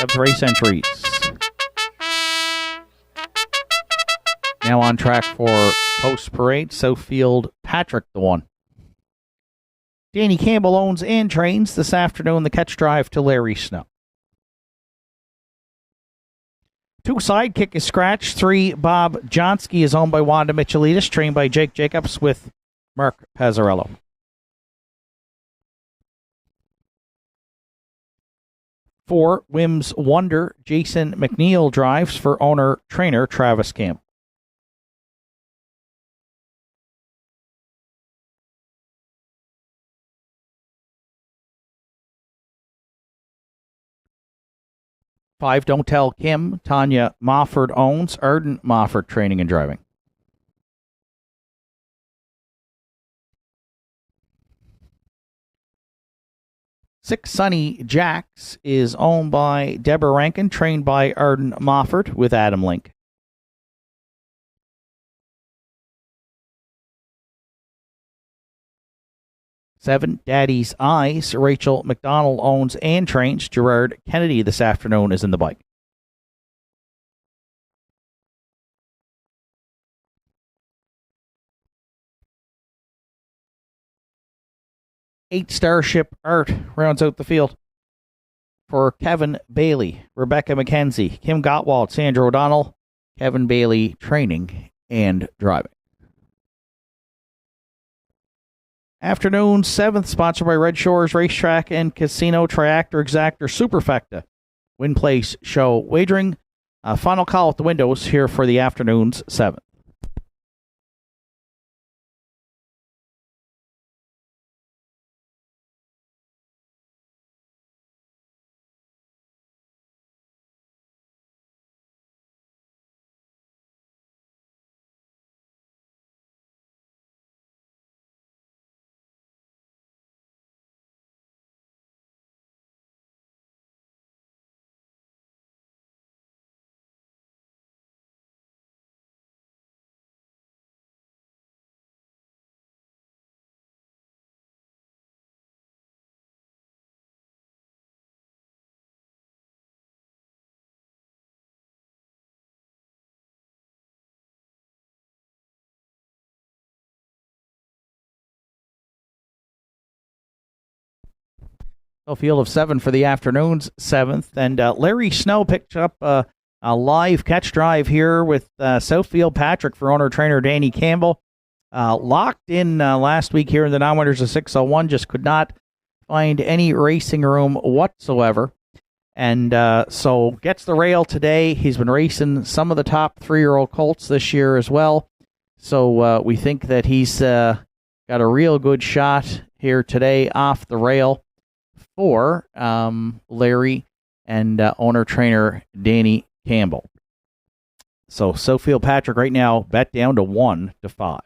of race entries. Now on track for post parade, Southfield Patrick the one. Danny Campbell owns and trains this afternoon the catch drive to Larry Snow. 2 Sidekick is scratched. 3 Bob Johnsky is owned by Wanda Michelitis, trained by Jake Jacobs with Mark Pazzarello. 4 Wims Wonder, Jason McNeil drives for owner-trainer Travis Campbell. 5 Don't Tell Kim, Tanya Mofford owns, Arden Mofford training and driving. 6 Sunny Jacks is owned by Deborah Rankin, trained by Arden Mofford with Adam Link. 7 Daddy's Eyes, Rachel McDonald owns and trains. Gerard Kennedy this afternoon is in the bike. 8 Starship Art rounds out the field for Kevin Bailey, Rebecca McKenzie, Kim Gottwald, Sandra O'Donnell. Kevin Bailey training and driving. Afternoon 7th, sponsored by Red Shores Racetrack and Casino, Triactor, Exactor, Superfecta, Win Place Show Wagering. Final call at the windows here for the afternoon's 7th. A field of 7 for the afternoon's 7th. And Larry Snow picked up a live catch drive here with Southfield Patrick for owner-trainer Danny Campbell. Locked in last week here in the non-winners of 601. Just could not find any racing room whatsoever. And so gets the rail today. He's been racing some of the top 3-year-old colts this year as well. So we think that he's got a real good shot here today off the rail for Larry and owner-trainer Danny Campbell. So Southfield Patrick right now bet down to 1 to 5.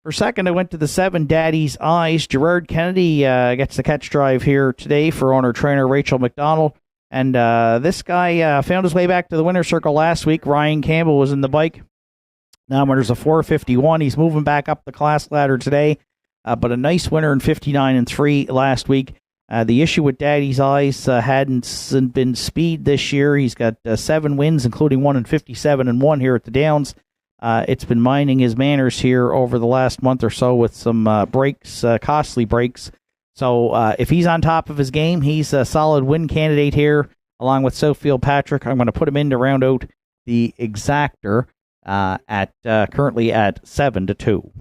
For second, I went to the 7 Daddy's Eyes. Gerard Kennedy gets the catch drive here today for owner-trainer Rachel McDonald. And this guy found his way back to the winner's circle last week. Ryan Campbell was in the bike. Now winners a 451. He's moving back up the class ladder today. But a nice winner in 59-3 last week. The issue with Daddy's Eyes hadn't been speed this year. He's got 7 wins, including 1 in 57-1 here at the Downs. It's been minding his manners here over the last month or so with some breaks, costly breaks. So if he's on top of his game, he's a solid win candidate here, along with Southfield Patrick. I'm going to put him in to round out the exactor at currently at 7-2.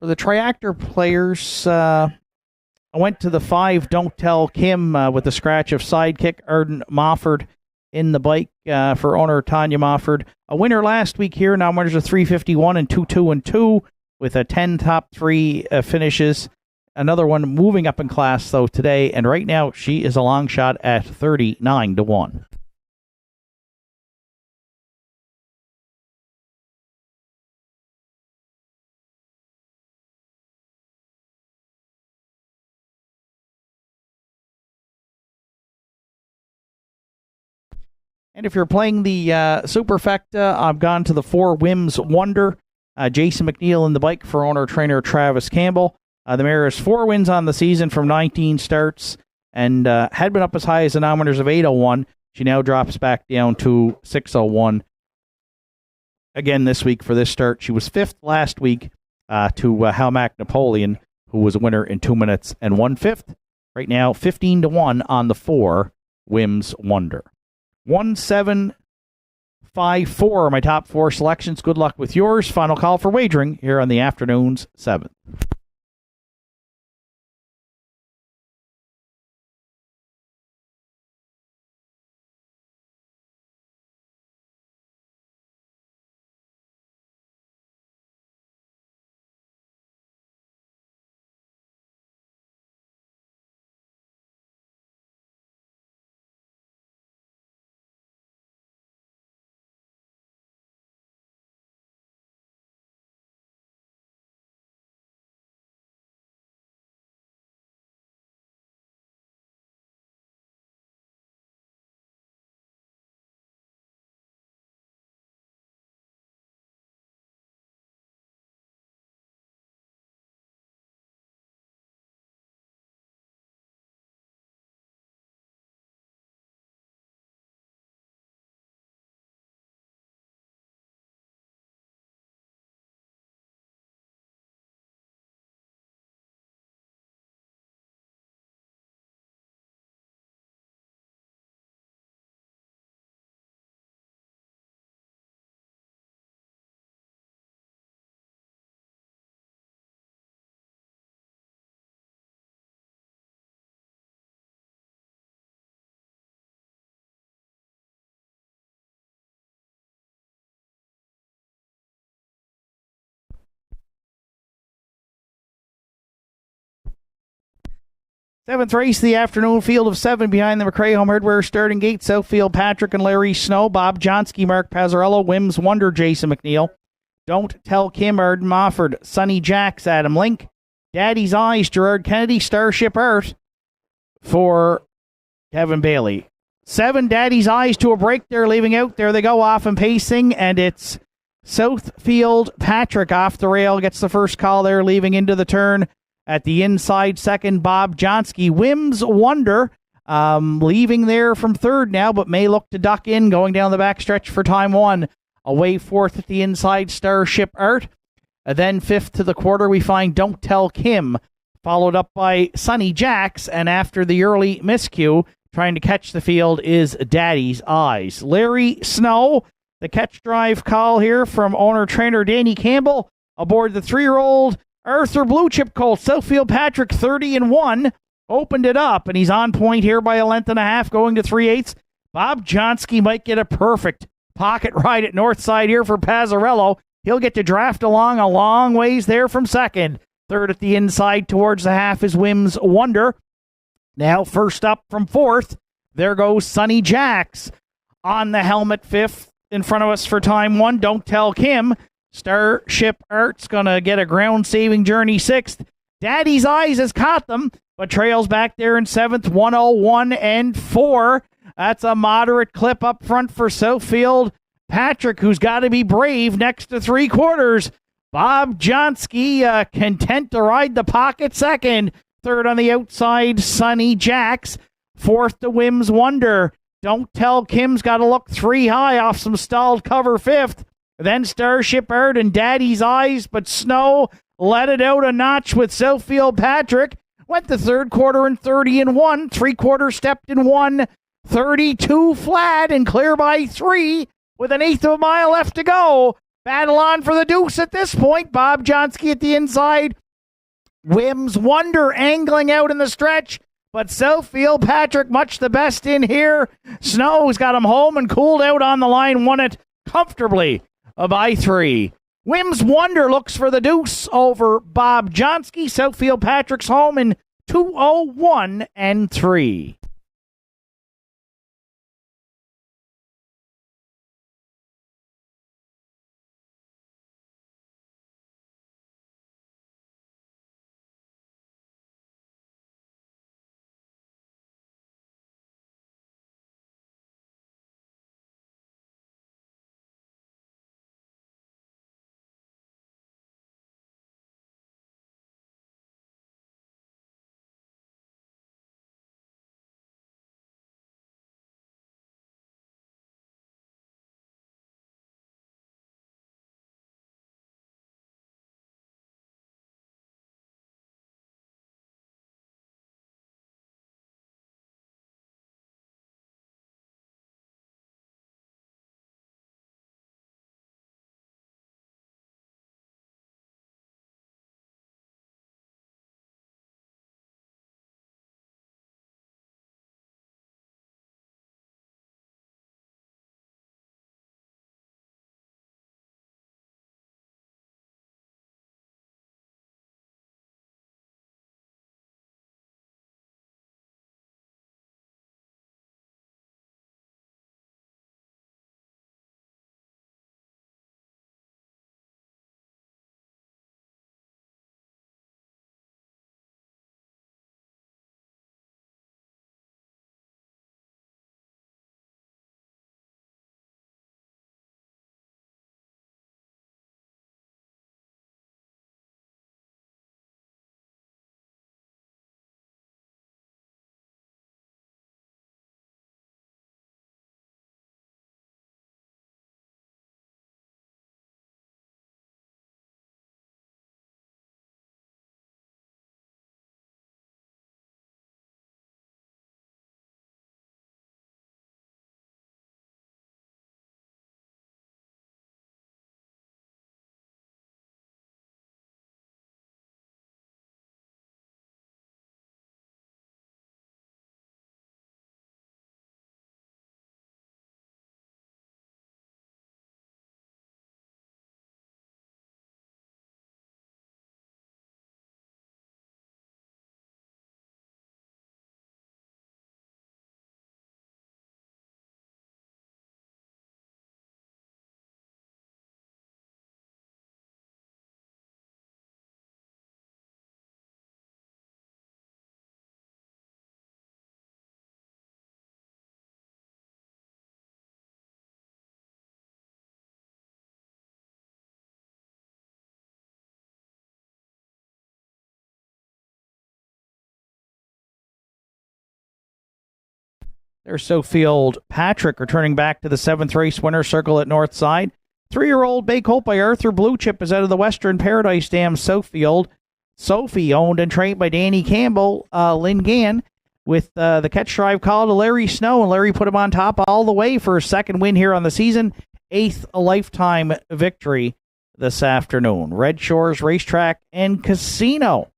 For the triactor players, I went to the 5, Don't Tell Kim, with the scratch of sidekick Arden Mofford in the bike for owner Tanya Mofford. A winner last week here, now winners of 351 and 2-2-2 with a 10 top 3 finishes. Another one moving up in class, though, today, and right now she is a long shot at 39-1. And if you're playing the Superfecta, I've gone to the 4 Wims Wonder. Jason McNeil in the bike for owner-trainer Travis Campbell. The mare has 4 wins on the season from 19 starts and had been up as high as the non-winners of 801. She now drops back down to 601. Again this week for this start. She was 5th last week to Halmac Napoleon, who was a winner in 2 minutes and 1/5. Right now, 15-1 on the 4 Wims Wonder. 1754 are my top 4 selections. Good luck with yours. Final call for wagering here on the afternoon's 7th. Seventh race of the afternoon, field of 7 behind the McRae Home Hardware starting gate. Southfield, Patrick and Larry Snow, Bob Johnsky, Mark Pazzarello, Wims Wonder, Jason McNeil. Don't Tell Kim, Arden Mofford, Sonny Jacks, Adam Link. Daddy's Eyes, Gerard Kennedy, Starship Art for Kevin Bailey. 7, Daddy's Eyes to a break. They're leaving out. There they go, off and pacing, and it's Southfield, Patrick off the rail, gets the first call there, leaving into the turn. At the inside, second, Bob Johnsky. Wims Wonder leaving there from third now, but may look to duck in, going down the backstretch for time 1. Away fourth at the inside, Starship Art. Then fifth to the quarter, we find Don't Tell Kim, followed up by Sonny Jacks, and after the early miscue, trying to catch the field is Daddy's Eyes. Larry Snow, the catch drive call here from owner-trainer Danny Campbell, aboard the 3-year-old Arthur Blue Chip Colt. Southfield Patrick 30-1. Opened it up, and he's on point here by a length and a half, going to 3/8. Bob Johnsky might get a perfect pocket ride at Northside here for Pazzarello. He'll get to draft along a long ways there from second. Third at the inside towards the half is Wims Wonder. Now first up from fourth, there goes Sonny Jacks. On the helmet, fifth in front of us for time 1. Don't Tell Kim. Starship Art's going to get a ground-saving journey 6th. Daddy's Eyes has caught them, but trails back there in 7th, 101 and 4. That's a moderate clip up front for Southfield Patrick, who's got to be brave next to 3/4. Bob Johnsky content to ride the pocket 2nd. 3rd on the outside, Sonny Jacks. 4th to Wims Wonder. Don't Tell Kim's got to look 3 high off some stalled cover 5th. Then Starship Art and Daddy's Eyes, but Snow let it out a notch with Southfield Patrick. Went the 3rd quarter in 30-1. 3/4 stepped in 1. 32 flat and clear by 3 with an 1/8 of a mile left to go. Battle on for the deuce at this point. Bob Johnsky at the inside. Wims Wonder angling out in the stretch. But Southfield Patrick much the best in here. Snow's got him home and cooled out on the line. Won it comfortably by 3. Wims Wonder looks for the deuce over Bob Johnsky. Southfield Patrick's home in 2:01 and 3. There's Southfield Patrick returning back to the 7th race winner circle at Northside. 3-year-old Bay Colt by Arthur Blue Chip is out of the Western Paradise Dam Southfield. Sophie, owned and trained by Danny Campbell, Lynn Gann, with the catch drive call to Larry Snow, and Larry put him on top all the way for his second win here on the season. 8th lifetime victory this afternoon. Red Shores Racetrack and Casino.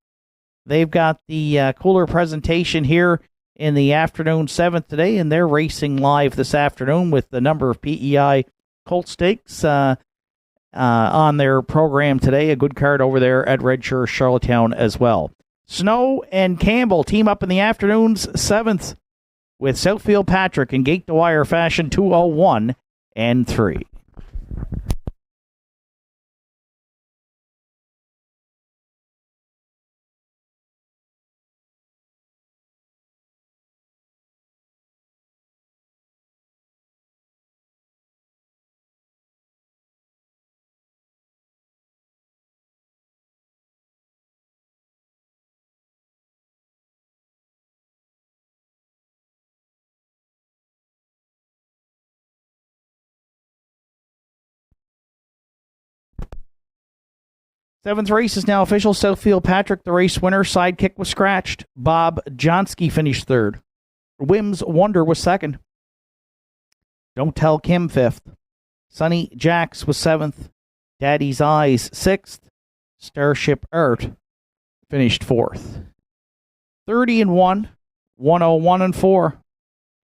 They've got the cooler presentation here in the afternoon 7th today, and they're racing live this afternoon with the number of PEI Colt Stakes on their program today. A good card over there at Red Shore Charlottetown as well. Snow and Campbell team up in the afternoon's 7th with Southfield Patrick in gate-to-wire fashion 2:01 and 3. Seventh race is now official. Southfield Patrick, the race winner. Sidekick was scratched. Bob Johnsky finished 3rd. Wims Wonder was 2nd. Don't Tell Kim 5th. Sonny Jacks was 7th. Daddy's Eyes 6th. Starship Art finished 4th. 30-1, 101-4,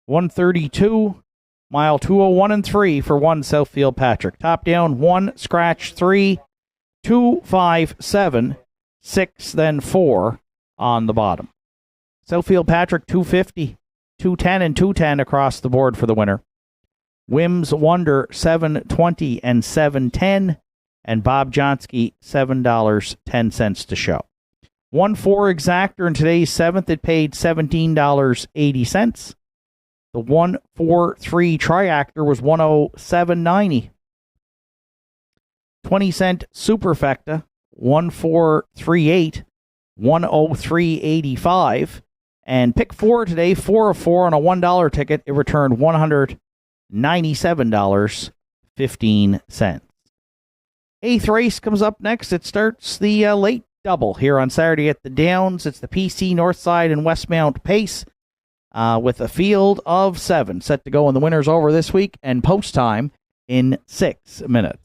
132, mile 201-3 for 1 Southfield Patrick. Top down 1, scratch 3, 2, 5, 7, 6, then 4 on the bottom. Southfield Patrick 250, 210 and 210 across the board for the winner. Wims Wonder 720 and 710, and Bob Johnsky $7.10 to show. 1-4 exactor in today's 7th, it paid $17.80. The 1-4-3 triactor was $107.90. 20-cent superfecta 1438 103.85. And pick 4 today, 4 of 4 on a $1 ticket. It returned $197.15. 8th race comes up next. It starts the late double here on Saturday at the Downs. It's the PC Northside and Westmount Pace with a field of 7 set to go, and the winner's over this week and post time in 6 minutes.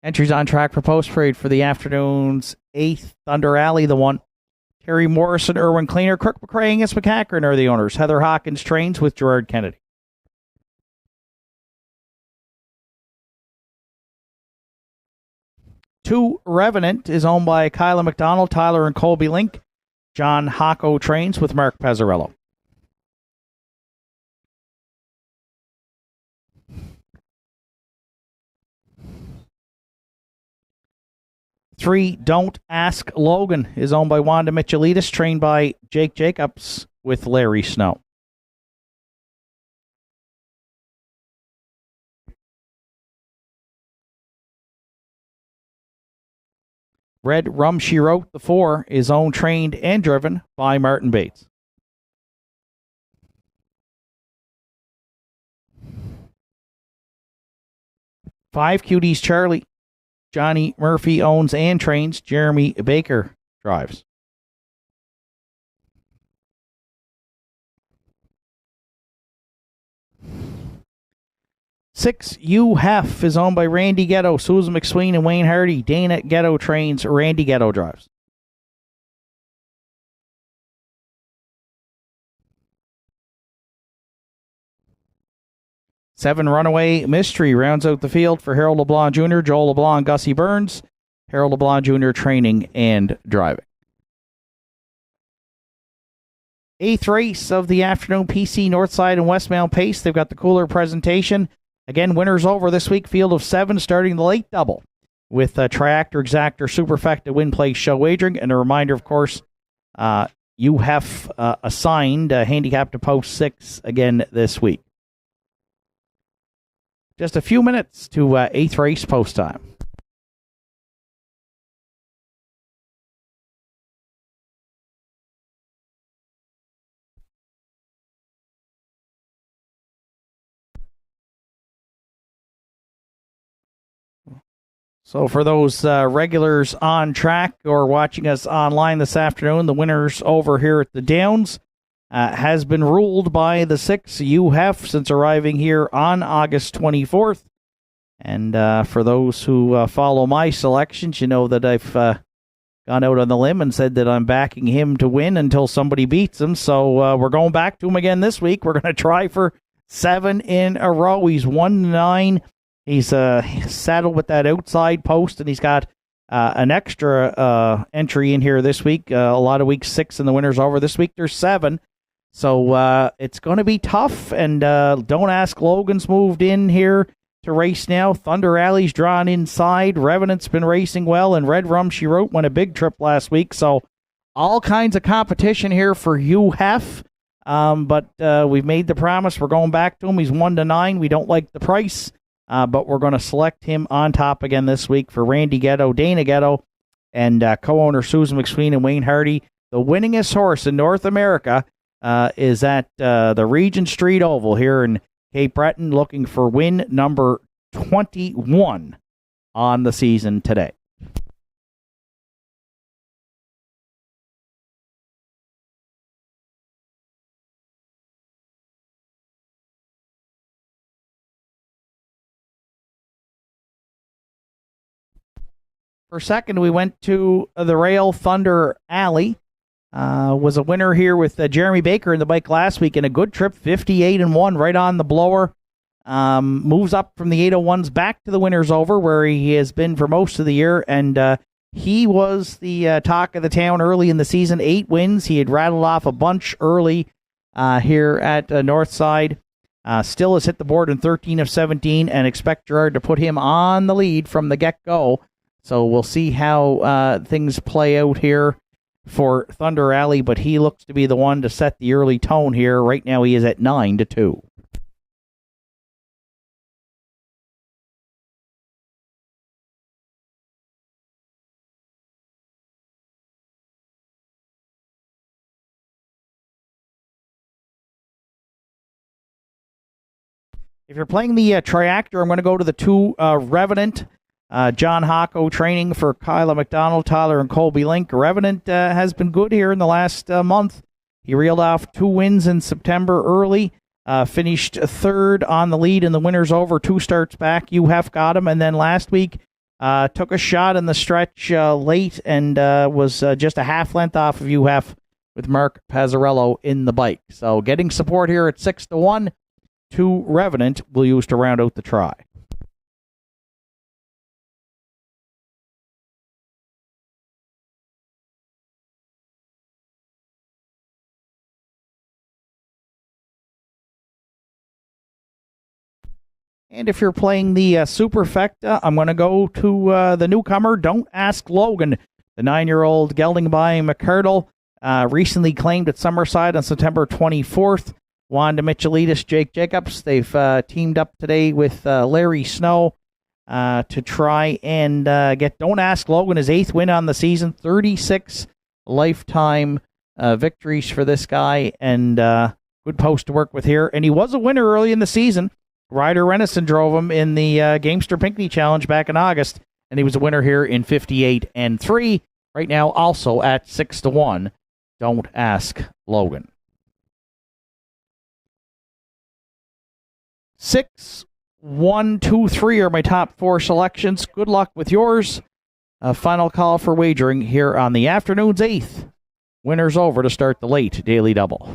Entries on track for post parade for the afternoon's 8th Thunder Alley, the 1. Terry Morrison, Irwin Cleaner, Kirk McRae, Angus McCackern are the owners. Heather Hawkins trains with Gerard Kennedy. Two Revenant is owned by Kyla McDonald, Tyler and Colby Link. John Hocko trains with Mark Pezzarello. 3, Don't Ask Logan is owned by Wanda Michelitis, trained by Jake Jacobs with Larry Snow. Red Rum She Wrote, the 4, is owned, trained, and driven by Martin Bates. Five Cuties Charlie. Johnny Murphy owns and trains. Jeremy Baker drives. 6, You Hef is owned by Randy Ghetto, Susan McSween, and Wayne Hardy. Dana Ghetto trains. Randy Ghetto drives. 7 Runaway Mystery rounds out the field for Harold LeBlanc Jr., Joel LeBlanc, Gussie Burns. Harold LeBlanc Jr. training and driving. 8th race of the afternoon, PC Northside and Westmount Pace. They've got the cooler presentation. Again, winners over this week, field of 7 starting the late double with Triactor, Exactor, Superfecta, Win Place Show Wagering. And a reminder, of course, you have assigned handicap to post 6 again this week. Just a few minutes to 8th race post time. So for those regulars on track or watching us online this afternoon, the winners over here at the Downs has been ruled by the 6 UHEF since arriving here on August 24th. And for those who follow my selections, you know that I've gone out on the limb and said that I'm backing him to win until somebody beats him. So we're going back to him again this week. We're going to try for 7 in a row. He's 1-9. He's saddled with that outside post, and he's got an extra entry in here this week. A lot of weeks 6 and the winners over. This week there's 7. So it's going to be tough, and Don't Ask Logan's moved in here to race now. Thunder Alley's drawn inside. Revenant's been racing well, and Red Rum, she wrote, won a big trip last week. So all kinds of competition here for UHEF. But we've made the promise. We're going back to him. He's 1-9. We don't like the price. But we're going to select him on top again this week for Randy Ghetto, Dana Ghetto, and co-owner Susan McSween and Wayne Hardy. The winningest horse in North America is at the Regent Street Oval here in Cape Breton, looking for win number 21 on the season today. For second, we went to the rail. Thunder Alley was a winner here with Jeremy Baker in the bike last week in a good trip, 58-1, right on the blower. Moves up from the 801s back to the winners over, where he has been for most of the year, and he was the talk of the town early in the season. 8 wins. He had rattled off a bunch early here at Northside. Still has hit the board in 13 of 17, and expect Gerard to put him on the lead from the get-go. So we'll see how things play out here for Thunder Alley, but he looks to be the one to set the early tone here. Right now he is at 9-2. If you're playing the Triactor, I'm going to go to the 2 Revenant. John Hocko training for Kyla McDonald, Tyler, and Colby Link. Revenant has been good here in the last month. He reeled off 2 wins in September early, finished 3rd on the lead in the winners over 2 starts back. UHEF got him, and then last week took a shot in the stretch late and was just a half length off of UHEF with Mark Pazzarello in the bike. So getting support here at 6-1. 2 Revenant will use to round out the try. And if you're playing the Superfecta, I'm going to go to the newcomer, Don't Ask Logan, the 9-year-old gelding by McCardle, recently claimed at Summerside on September 24th. Wanda Michelitis, Jake Jacobs, they've teamed up today with Larry Snow to try and get Don't Ask Logan his 8th win on the season, 36 lifetime victories for this guy, and good post to work with here. And he was a winner early in the season. Ryder Renison drove him in the Gamester Pinckney Challenge back in August, and he was a winner here in 58-3. Right now, also at 6-1. Don't Ask Logan. 6, 1, 2, 3 are my top 4 selections. Good luck with yours. Final call for wagering here on the afternoon's 8th. Winners over to start the late daily double.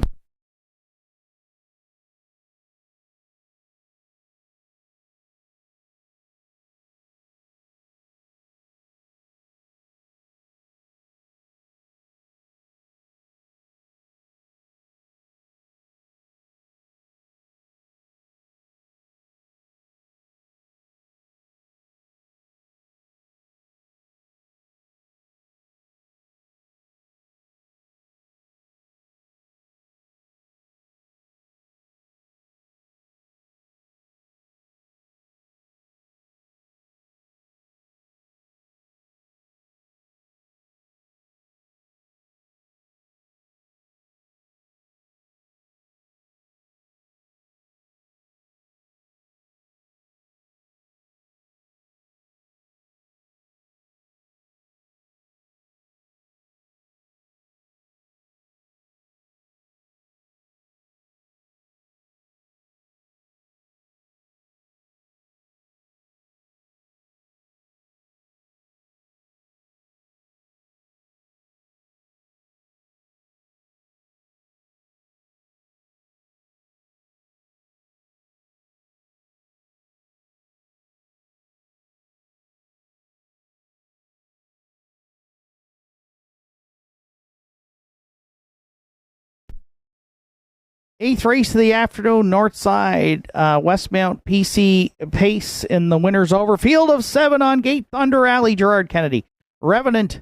Eighth race of the afternoon, Northside, Westmount PC Pace in the winner's over. Field of 7 on gate, Thunder Alley, Gerard Kennedy. Revenant,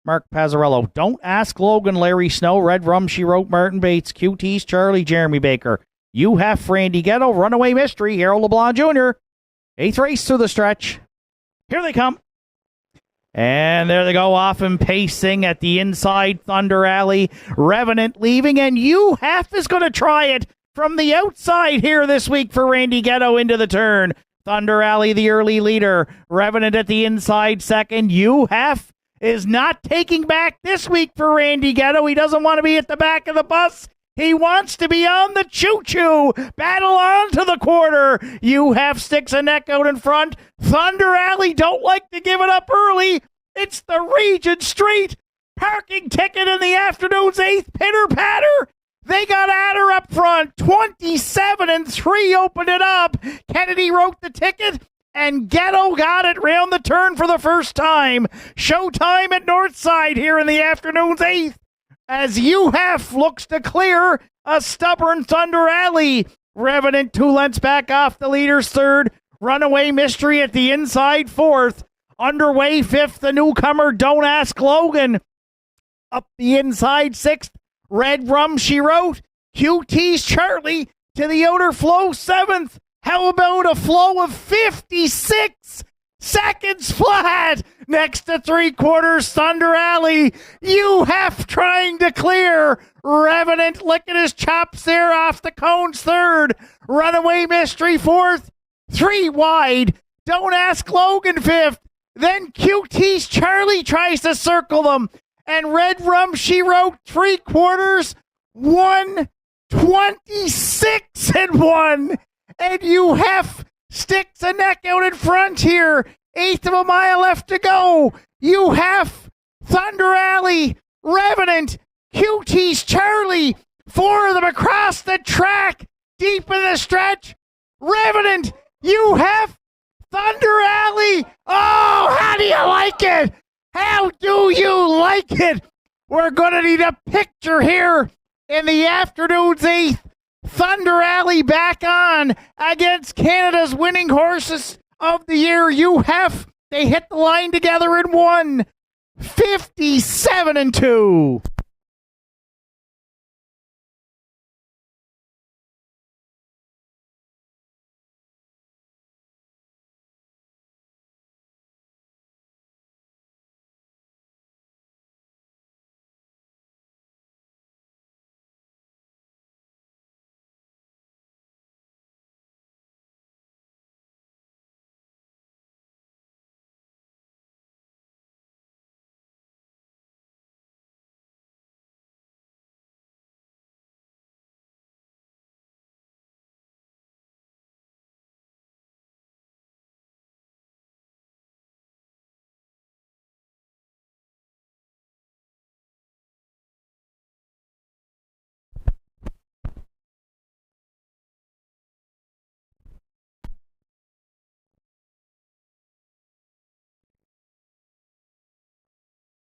Mark Pazzarello. Don't Ask Logan, Larry Snow. Red Rum, She Wrote, Martin Bates. QT's Charlie, Jeremy Baker. You Have, Randy Ghetto. Runaway Mystery, Harold LeBlanc Jr. Eighth race through the stretch. Here they come. And there they go, off and pacing at the inside, Thunder Alley. Revenant leaving, and You Have is going to try it from the outside here this week for Randy Ghetto into the turn. Thunder Alley, the early leader. Revenant at the inside second. You Have is not taking back this week for Randy Ghetto. He doesn't want to be at the back of the bus. He wants to be on the choo-choo. Battle on to the quarter. You Have sticks a neck out in front. Thunder Alley don't like to give it up early. It's the Regent Street parking ticket in the afternoon's eighth pitter-patter. They got Adder up front. 27-3 opened it up. Kennedy wrote the ticket, and Ghetto got it round the turn for the first time. Showtime at Northside here in the afternoon's eighth, as You Have looks to clear a stubborn Thunder Alley. Revenant 2 lengths back off the leader's third. Runaway Mystery at the inside fourth. Underway fifth, the newcomer Don't Ask Logan. Up the inside sixth, Red Rum, She Wrote. QT's Charlie to the outer flow seventh. How about a flow of 56 seconds flat? Next to three quarters, Thunder Alley. You Have trying to clear. Revenant licking his chops there off the cones third. Runaway Mystery fourth. 3 wide. Don't Ask Logan fifth. Then QT's Charlie tries to circle them. And Red Rum, She Wrote, 3 quarters. 1:26-1. And You Have sticks a neck out in front here. Eighth of a mile left to go. You Have, Thunder Alley, Revenant, QT's Charlie. 4 of them across the track. Deep in the stretch. Revenant, You Have, Thunder Alley. Oh, how do you like it? How do you like it? We're going to need a picture here in the afternoon's eighth. Thunder Alley back on against Canada's winning horses of the year. You Have, they hit the line together and won 57-2.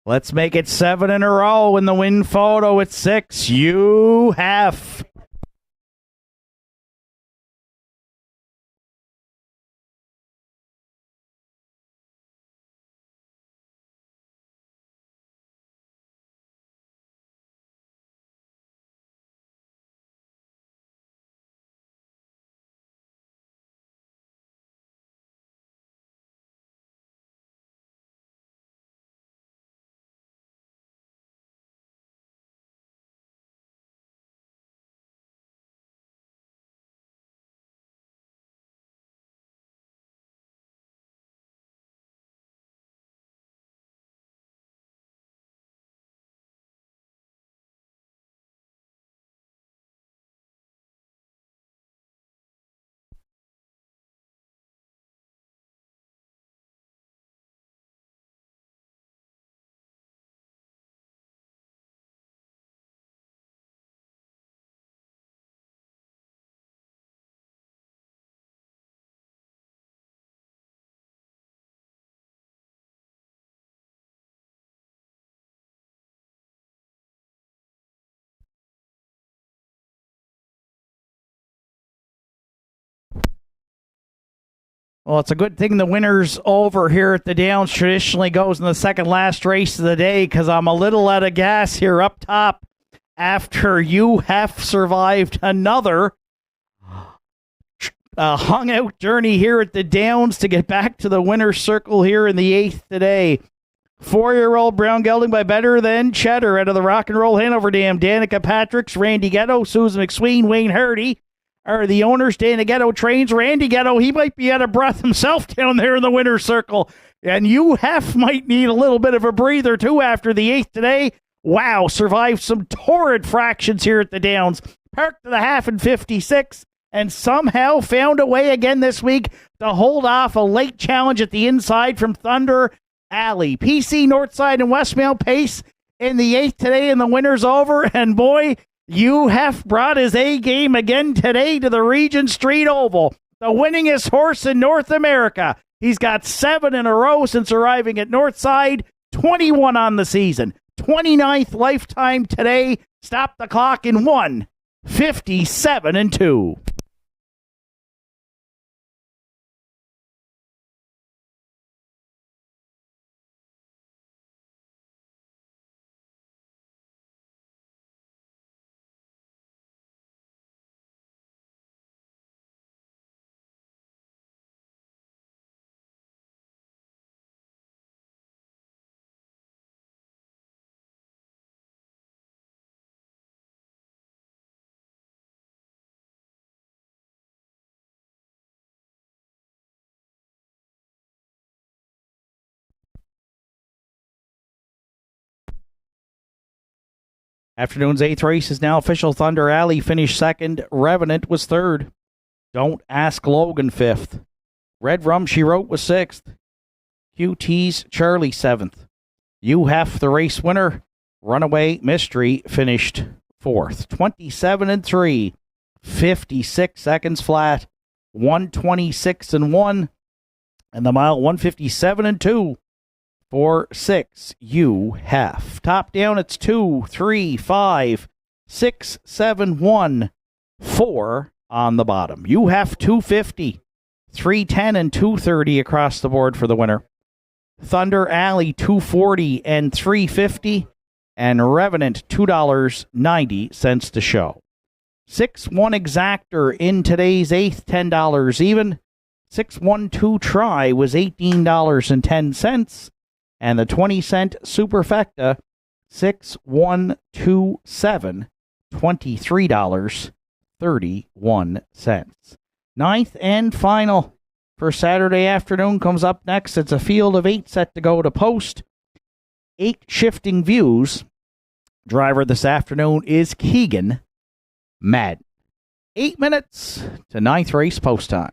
Let's make it 7 in a row in the win photo at 6. You Have. Well, it's a good thing the winner's over here at the Downs. Traditionally goes in the second last race of the day because I'm a little out of gas here up top after you have survived another hung out journey here at the Downs to get back to the winner's circle here in the 8th today. 4-year-old brown gelding by Better Than Cheddar out of the Rock and Roll Hanover Dam. Danica Patricks, Randy Ghetto, Susan McSween, Wayne Hardy are the owners. Dana Ghetto trains. Randy Ghetto, he might be out of breath himself down there in the winner's circle. And you might need a little bit of a breather, too, after the 8th today. Wow, survived some torrid fractions here at the Downs. Parked to the half in 56, and somehow found a way again this week to hold off a late challenge at the inside from Thunder Alley. PC, Northside, and Westmail pace in the 8th today, and the winner's over. And boy, you have brought his A game again today to the Regent Street Oval. The winningest horse in North America. He's got 7 in a row since arriving at Northside. 21 on the season. 29th lifetime today. Stop the clock in 1:57-2. Afternoon's 8th race is now official. Thunder Alley finished 2nd. Revenant was 3rd. Don't Ask Logan 5th. Red Rum She Wrote was 6th. QT's Charlie 7th. You Have the race winner. Runaway Mystery finished 4th. 27-3. 56 seconds flat. 126-1. And the mile 157-2. 4-6, you have. Top down, it's 2, 3, 5, 6, 7, 1, 4 on the bottom. You have 250, 310, and 230 across the board for the winner. Thunder Alley 240 and 350, and Revenant $2.90 to show. 6-1 Exactor in today's 8th, $10 even. 6-1-2 Try was $18.10. And the 20-cent Superfecta, 6127, $23.31. 9th and final for Saturday afternoon comes up next. It's a field of 8 set to go to post. 8 shifting views. Driver this afternoon is Keegan Madden. 8 minutes to 9th race post time.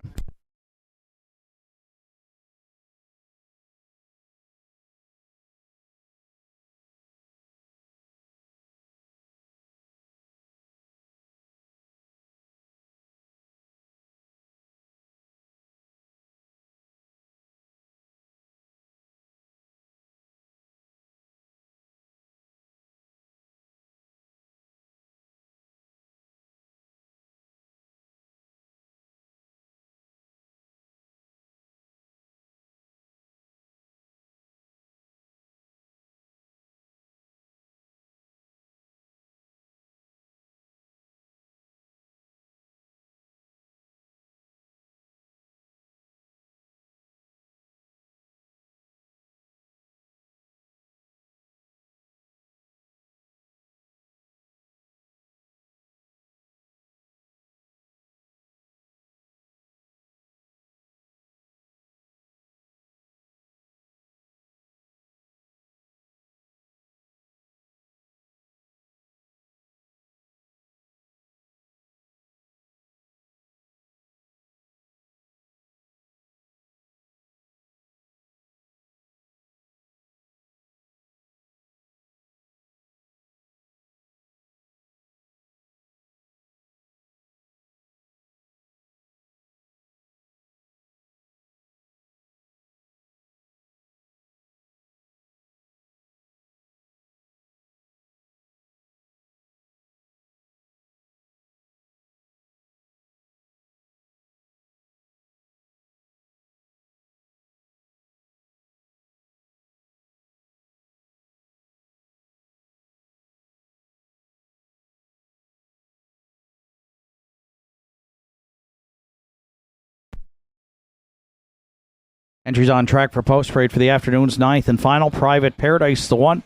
Entries on track for post parade for the afternoon's 9th and final. Private Paradise the 1.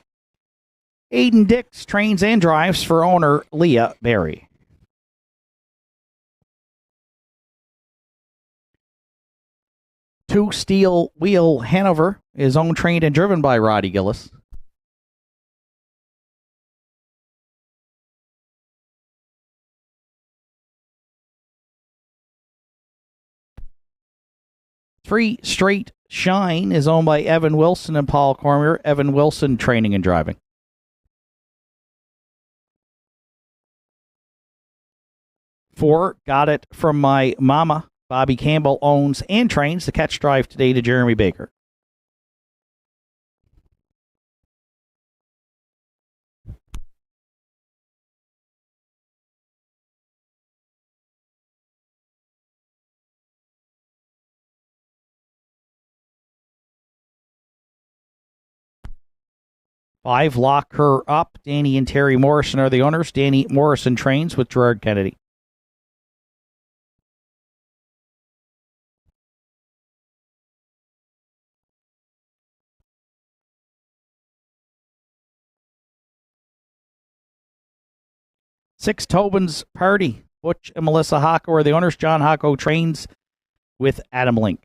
Aiden Dix trains and drives for owner Leah Berry. Two Steel Wheel Hanover is owned, trained, and driven by Roddy Gillis. Three Straight Shine is owned by Evan Wilson and Paul Cormier. Evan Wilson training and driving. Four Got It From My Mama. Bobby Campbell owns and trains the catch drive today to Jeremy Baker. Five Lock Her Up. Danny and Terry Morrison are the owners. Danny Morrison trains with Gerard Kennedy. Six Tobin's Party. Butch and Melissa Hocko are the owners. John Hocko trains with Adam Link.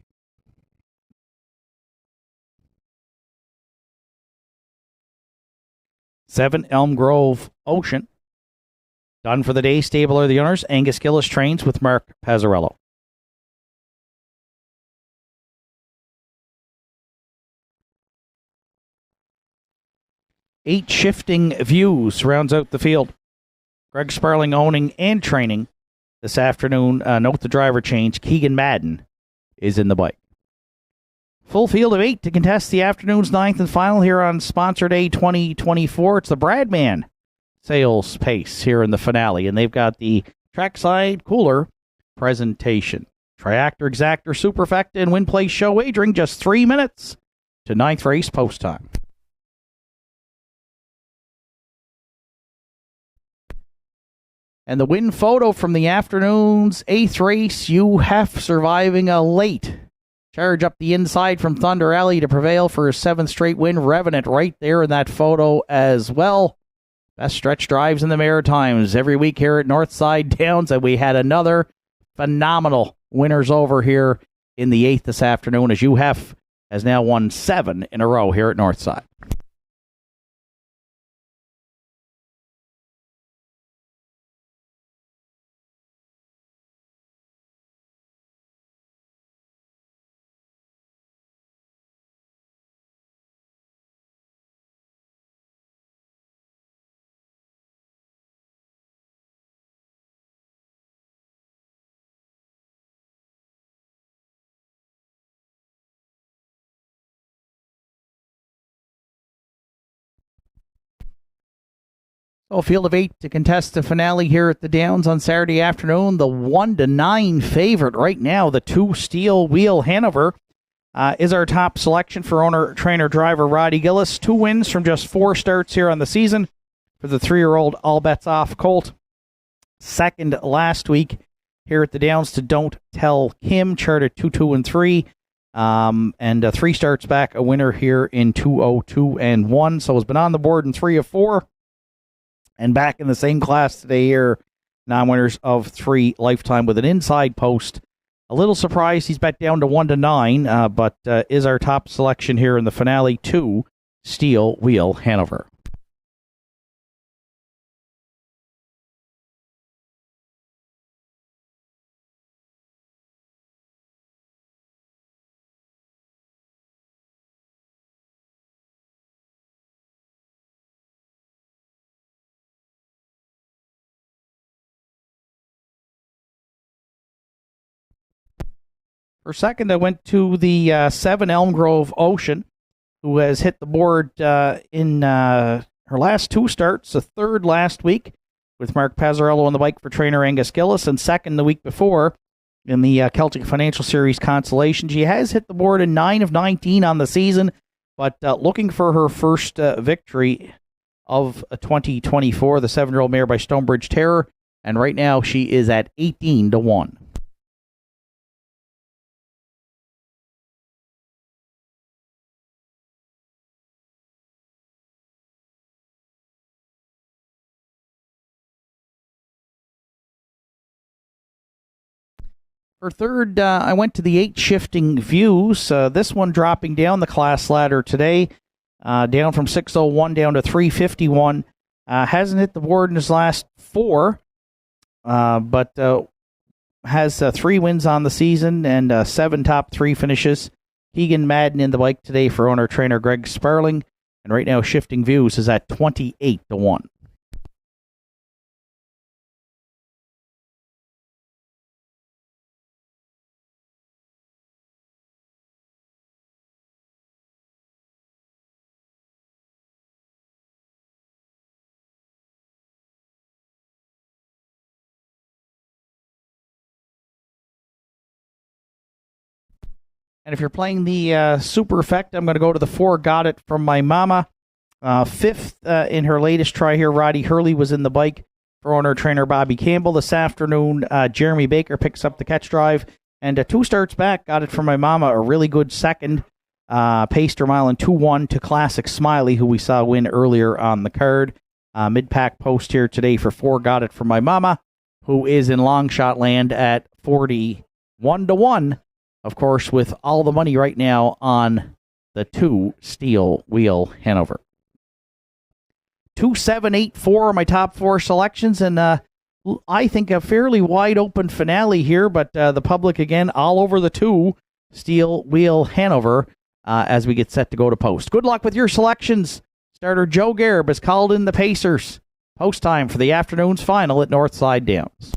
Seven Elm Grove Ocean. Done for the day. Stable are the owners. Angus Gillis trains with Mark Pazzarello. Eight Shifting Views rounds out the field. Greg Sparling owning and training this afternoon. Note the driver change. Keegan Madden is in the bike. Full field of 8 to contest the afternoon's 9th and final here on Sponsor Day 2024. It's the Bradman sales pace here in the finale, and they've got the trackside cooler presentation. Triactor, Exactor, Superfecta, and Win Place show wagering just 3 minutes to 9th race post time. And the win photo from the afternoon's 8th race, UHEF surviving a late charge up the inside from Thunder Alley to prevail for his 7th straight win. Revenant right there in that photo as well. Best stretch drives in the Maritimes every week here at Northside Downs, and we had another phenomenal winners over here in the 8th this afternoon, as UHEF has now won 7 in a row here at Northside. So a field of 8 to contest the finale here at the Downs on Saturday afternoon. The 1-9 favorite right now, the 2 Steel Wheel Hanover, is our top selection for owner, trainer, driver Roddy Gillis. 2 wins from just 4 starts here on the season for the 3-year-old All Bets Off colt. Second last week here at the Downs to Don't Tell Kim, charted 2-2-3. And 3 starts back, a winner here in 2-0-2-1. So has been on the board in 3 of 4. And back in the same class today here, non-winners of 3 lifetime with an inside post. A little surprised he's bet down to 1-9, but is our top selection here in the finale, 2 Steel Wheel Hanover. For second, I went to the 7 Elm Grove Ocean, who has hit the board in her last 2 starts, a third last week with Mark Pazzarello on the bike for trainer Angus Gillis, and second the week before in the Celtic Financial Series Consolation. She has hit the board in 9 of 19 on the season, but looking for her first victory of 2024, the 7-year-old mare by Stonebridge Terror, and right now she is at 18-1. For third, I went to the 8 Shifting Views. This one dropping down the class ladder today, down from 601 down to 351. Hasn't hit the board in his last 4, but has 3 wins on the season and 7 top 3 finishes. Keegan Madden in the bike today for owner-trainer Greg Sparling. And right now, Shifting Views is at 28-1. And if you're playing the Super Effect, I'm going to go to the 4 Got It from my mama. 5th in her latest try here, Roddy Hurley was in the bike for owner-trainer Bobby Campbell. This afternoon, Jeremy Baker picks up the catch drive. And 2 starts back, Got It from my mama, a really good second. Paced her mile in 2-1 to Classic Smiley, who we saw win earlier on the card. Mid-pack post here today for 4 Got It from my mama, who is in long shot land at 41-1. Of course, with all the money right now on the 2 Steel Wheel Hanover. 2, 7, 8, 4 are my top 4 selections, and I think a fairly wide open finale here, but the public again all over the 2 Steel Wheel Hanover as we get set to go to post. Good luck with your selections. Starter Joe Garib has called in the Pacers. Post time for the afternoon's final at Northside Downs.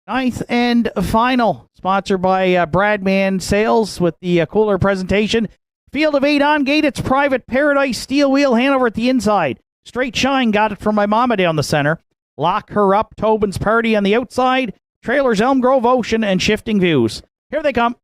Ninth and final, sponsored by Bradman Sales with the cooler presentation. Field of 8 on gate. It's Private Paradise Steel Wheel Hanover at the inside. Straight Shine Got It from my mama down the center. Lock Her Up, Tobin's Party on the outside. Trailers Elm Grove Ocean and Shifting Views. Here they come.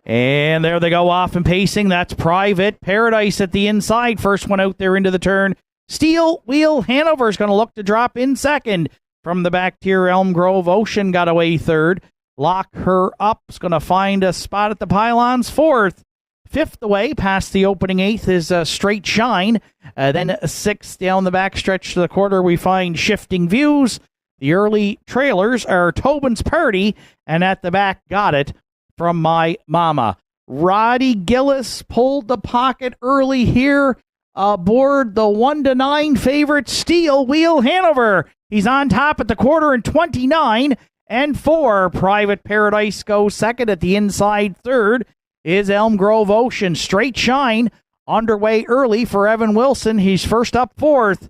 And there they go off and pacing. That's Private Paradise at the inside. First one out there into the turn. Steel Wheel Hanover is going to look to drop in second. From the back tier, Elm Grove Ocean got away third. Lock Her Up is going to find a spot at the pylons fourth. 5th away, past the opening 8th, is Straight Shine. Then 6th down the back stretch to the quarter, we find Shifting Views. The early trailers are Tobin's Party, and at the back, Got It from my mama. Roddy Gillis pulled the pocket early here aboard the 1-9 favorite Steel Wheel Hanover. He's on top at the quarter in 29-4. Private Paradise goes second. At the inside third is Elm Grove Ocean. Straight Shine underway early for Evan Wilson. He's first up fourth.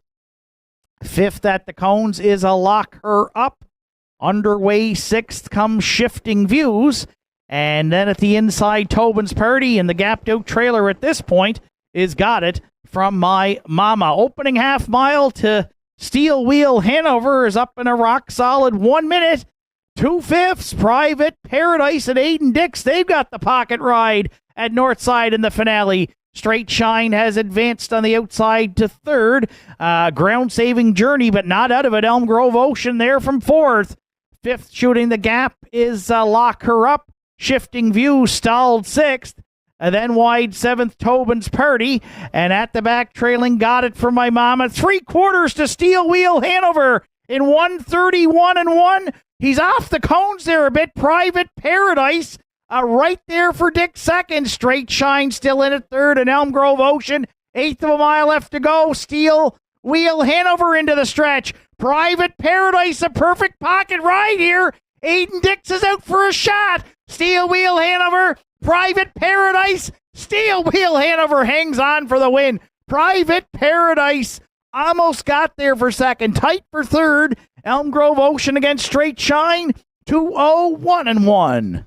5th at the cones is a Lock Her Up. Underway 6th comes Shifting Views. And then at the inside, Tobin's Party, and the gapped out trailer at this point is Got It from my mama. Opening half mile to Steel Wheel Hanover is up in a rock solid 1 minute. 2/5. Private Paradise and Aiden Dix. They've got the pocket ride at Northside in the finale. Straight Shine has advanced on the outside to third. Ground-saving journey, but not out of it. Elm Grove Ocean there from 4th. 5th shooting the gap is Lock Her Up. Shifting View stalled 6th. And then wide 7th, Tobin's Party. And at the back, trailing Got It from my mama. 3/4 to Steel Wheel Hanover in 1:31-1. He's off the cones there a bit. Private Paradise right there for Dick second. Straight Shine still in at third. And Elm Grove Ocean, 1/8 of a mile left to go. Steel Wheel Hanover into the stretch. Private Paradise, a perfect pocket ride here. Aiden Dix is out for a shot. Steel Wheel Hanover, Private Paradise, Steel Wheel Hanover hangs on for the win. Private Paradise almost got there for second. Tight for third. Elm Grove Ocean against Straight Shine, 2-0-1-1.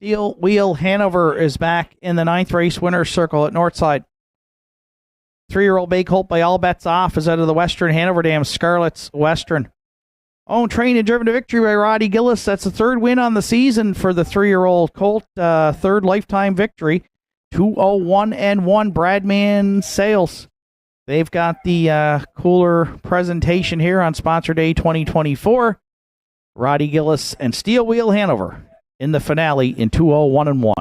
Steel Wheel Hanover is back in the 9th race winner's circle at Northside. 3-year-old Bay Colt by all bets off is out of the Western Hanover Dam Scarlet's Western. Owned, trained, and driven to victory by Roddy Gillis. That's the 3rd win on the season for the 3-year-old Colt. 3rd lifetime victory. 201-1 Bradman Sales. They've got the cooler presentation here on Sponsor Day 2024. Roddy Gillis and Steel Wheel Hanover in the finale in 201-1.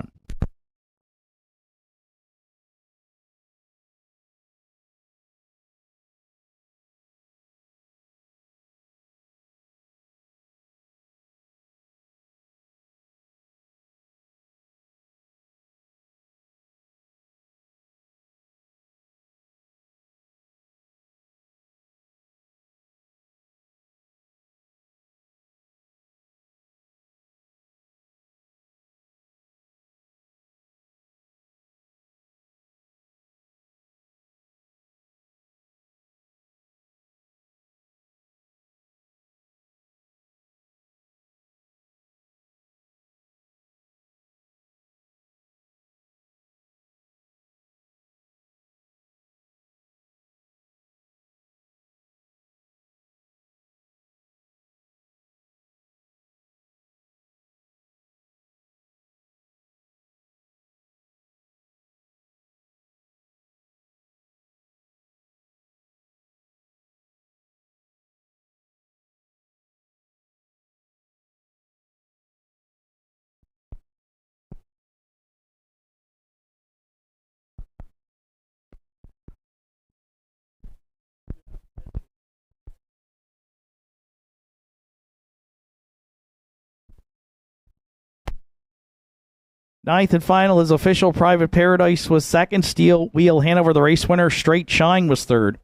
Ninth and final is official. Private Paradise was second. Steel Wheel Hanover, the race winner. Straight Shine was third.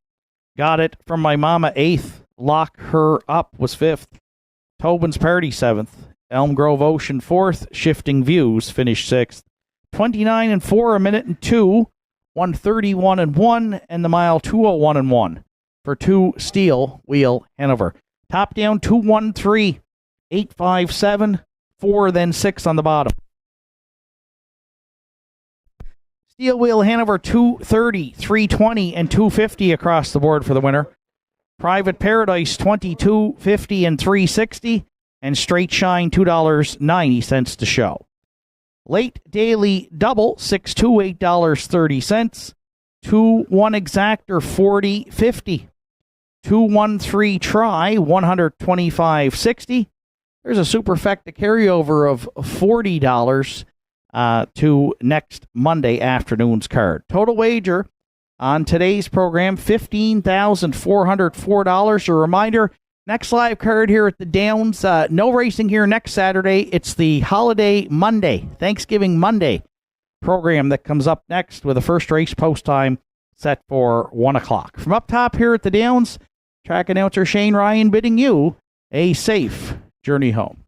Got It From My Mama, eighth. Lock Her Up was fifth. Tobin's Party, seventh. Elm Grove Ocean, fourth. Shifting Views finished sixth. 29-4, a minute and 2. 131-1, and the mile 201-1 for 2 Steel Wheel Hanover. Top down 213, 857, 4, then 6 on the bottom. Steel Wheel Hanover 230, 320, and 250 across the board for the winner. Private Paradise 22.50 and 360, and Straight Shine $2.90 to show. Late Daily Double 6-2, $8.30. 2-1 Exactor 40.50. 2-1-3 Try 125.60. There's a Superfecta carryover of $40 to next Monday afternoon's card. Total wager on today's program, $15,404. A reminder, next live card here at the Downs, no racing here next Saturday. It's the holiday Monday, Thanksgiving Monday program that comes up next with the first race post time set for 1 o'clock. From up top here at the Downs, track announcer Shane Ryan bidding you a safe journey home.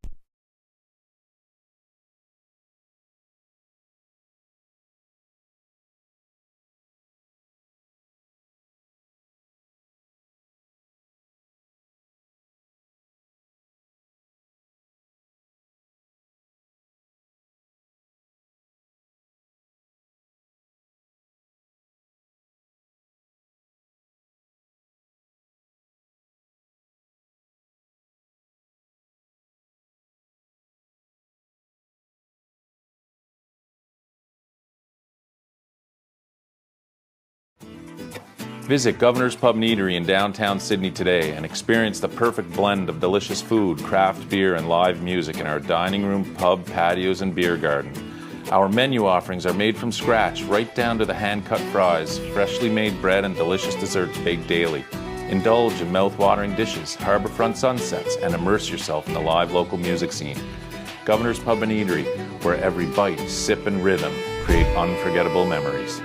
Visit Governor's Pub and Eatery in downtown Sydney today and experience the perfect blend of delicious food, craft beer, and live music in our dining room, pub, patios, and beer garden. Our menu offerings are made from scratch, right down to the hand-cut fries, freshly made bread, and delicious desserts baked daily. Indulge in mouth-watering dishes, harborfront sunsets, and immerse yourself in the live local music scene. Governor's Pub and Eatery, where every bite, sip, and rhythm create unforgettable memories.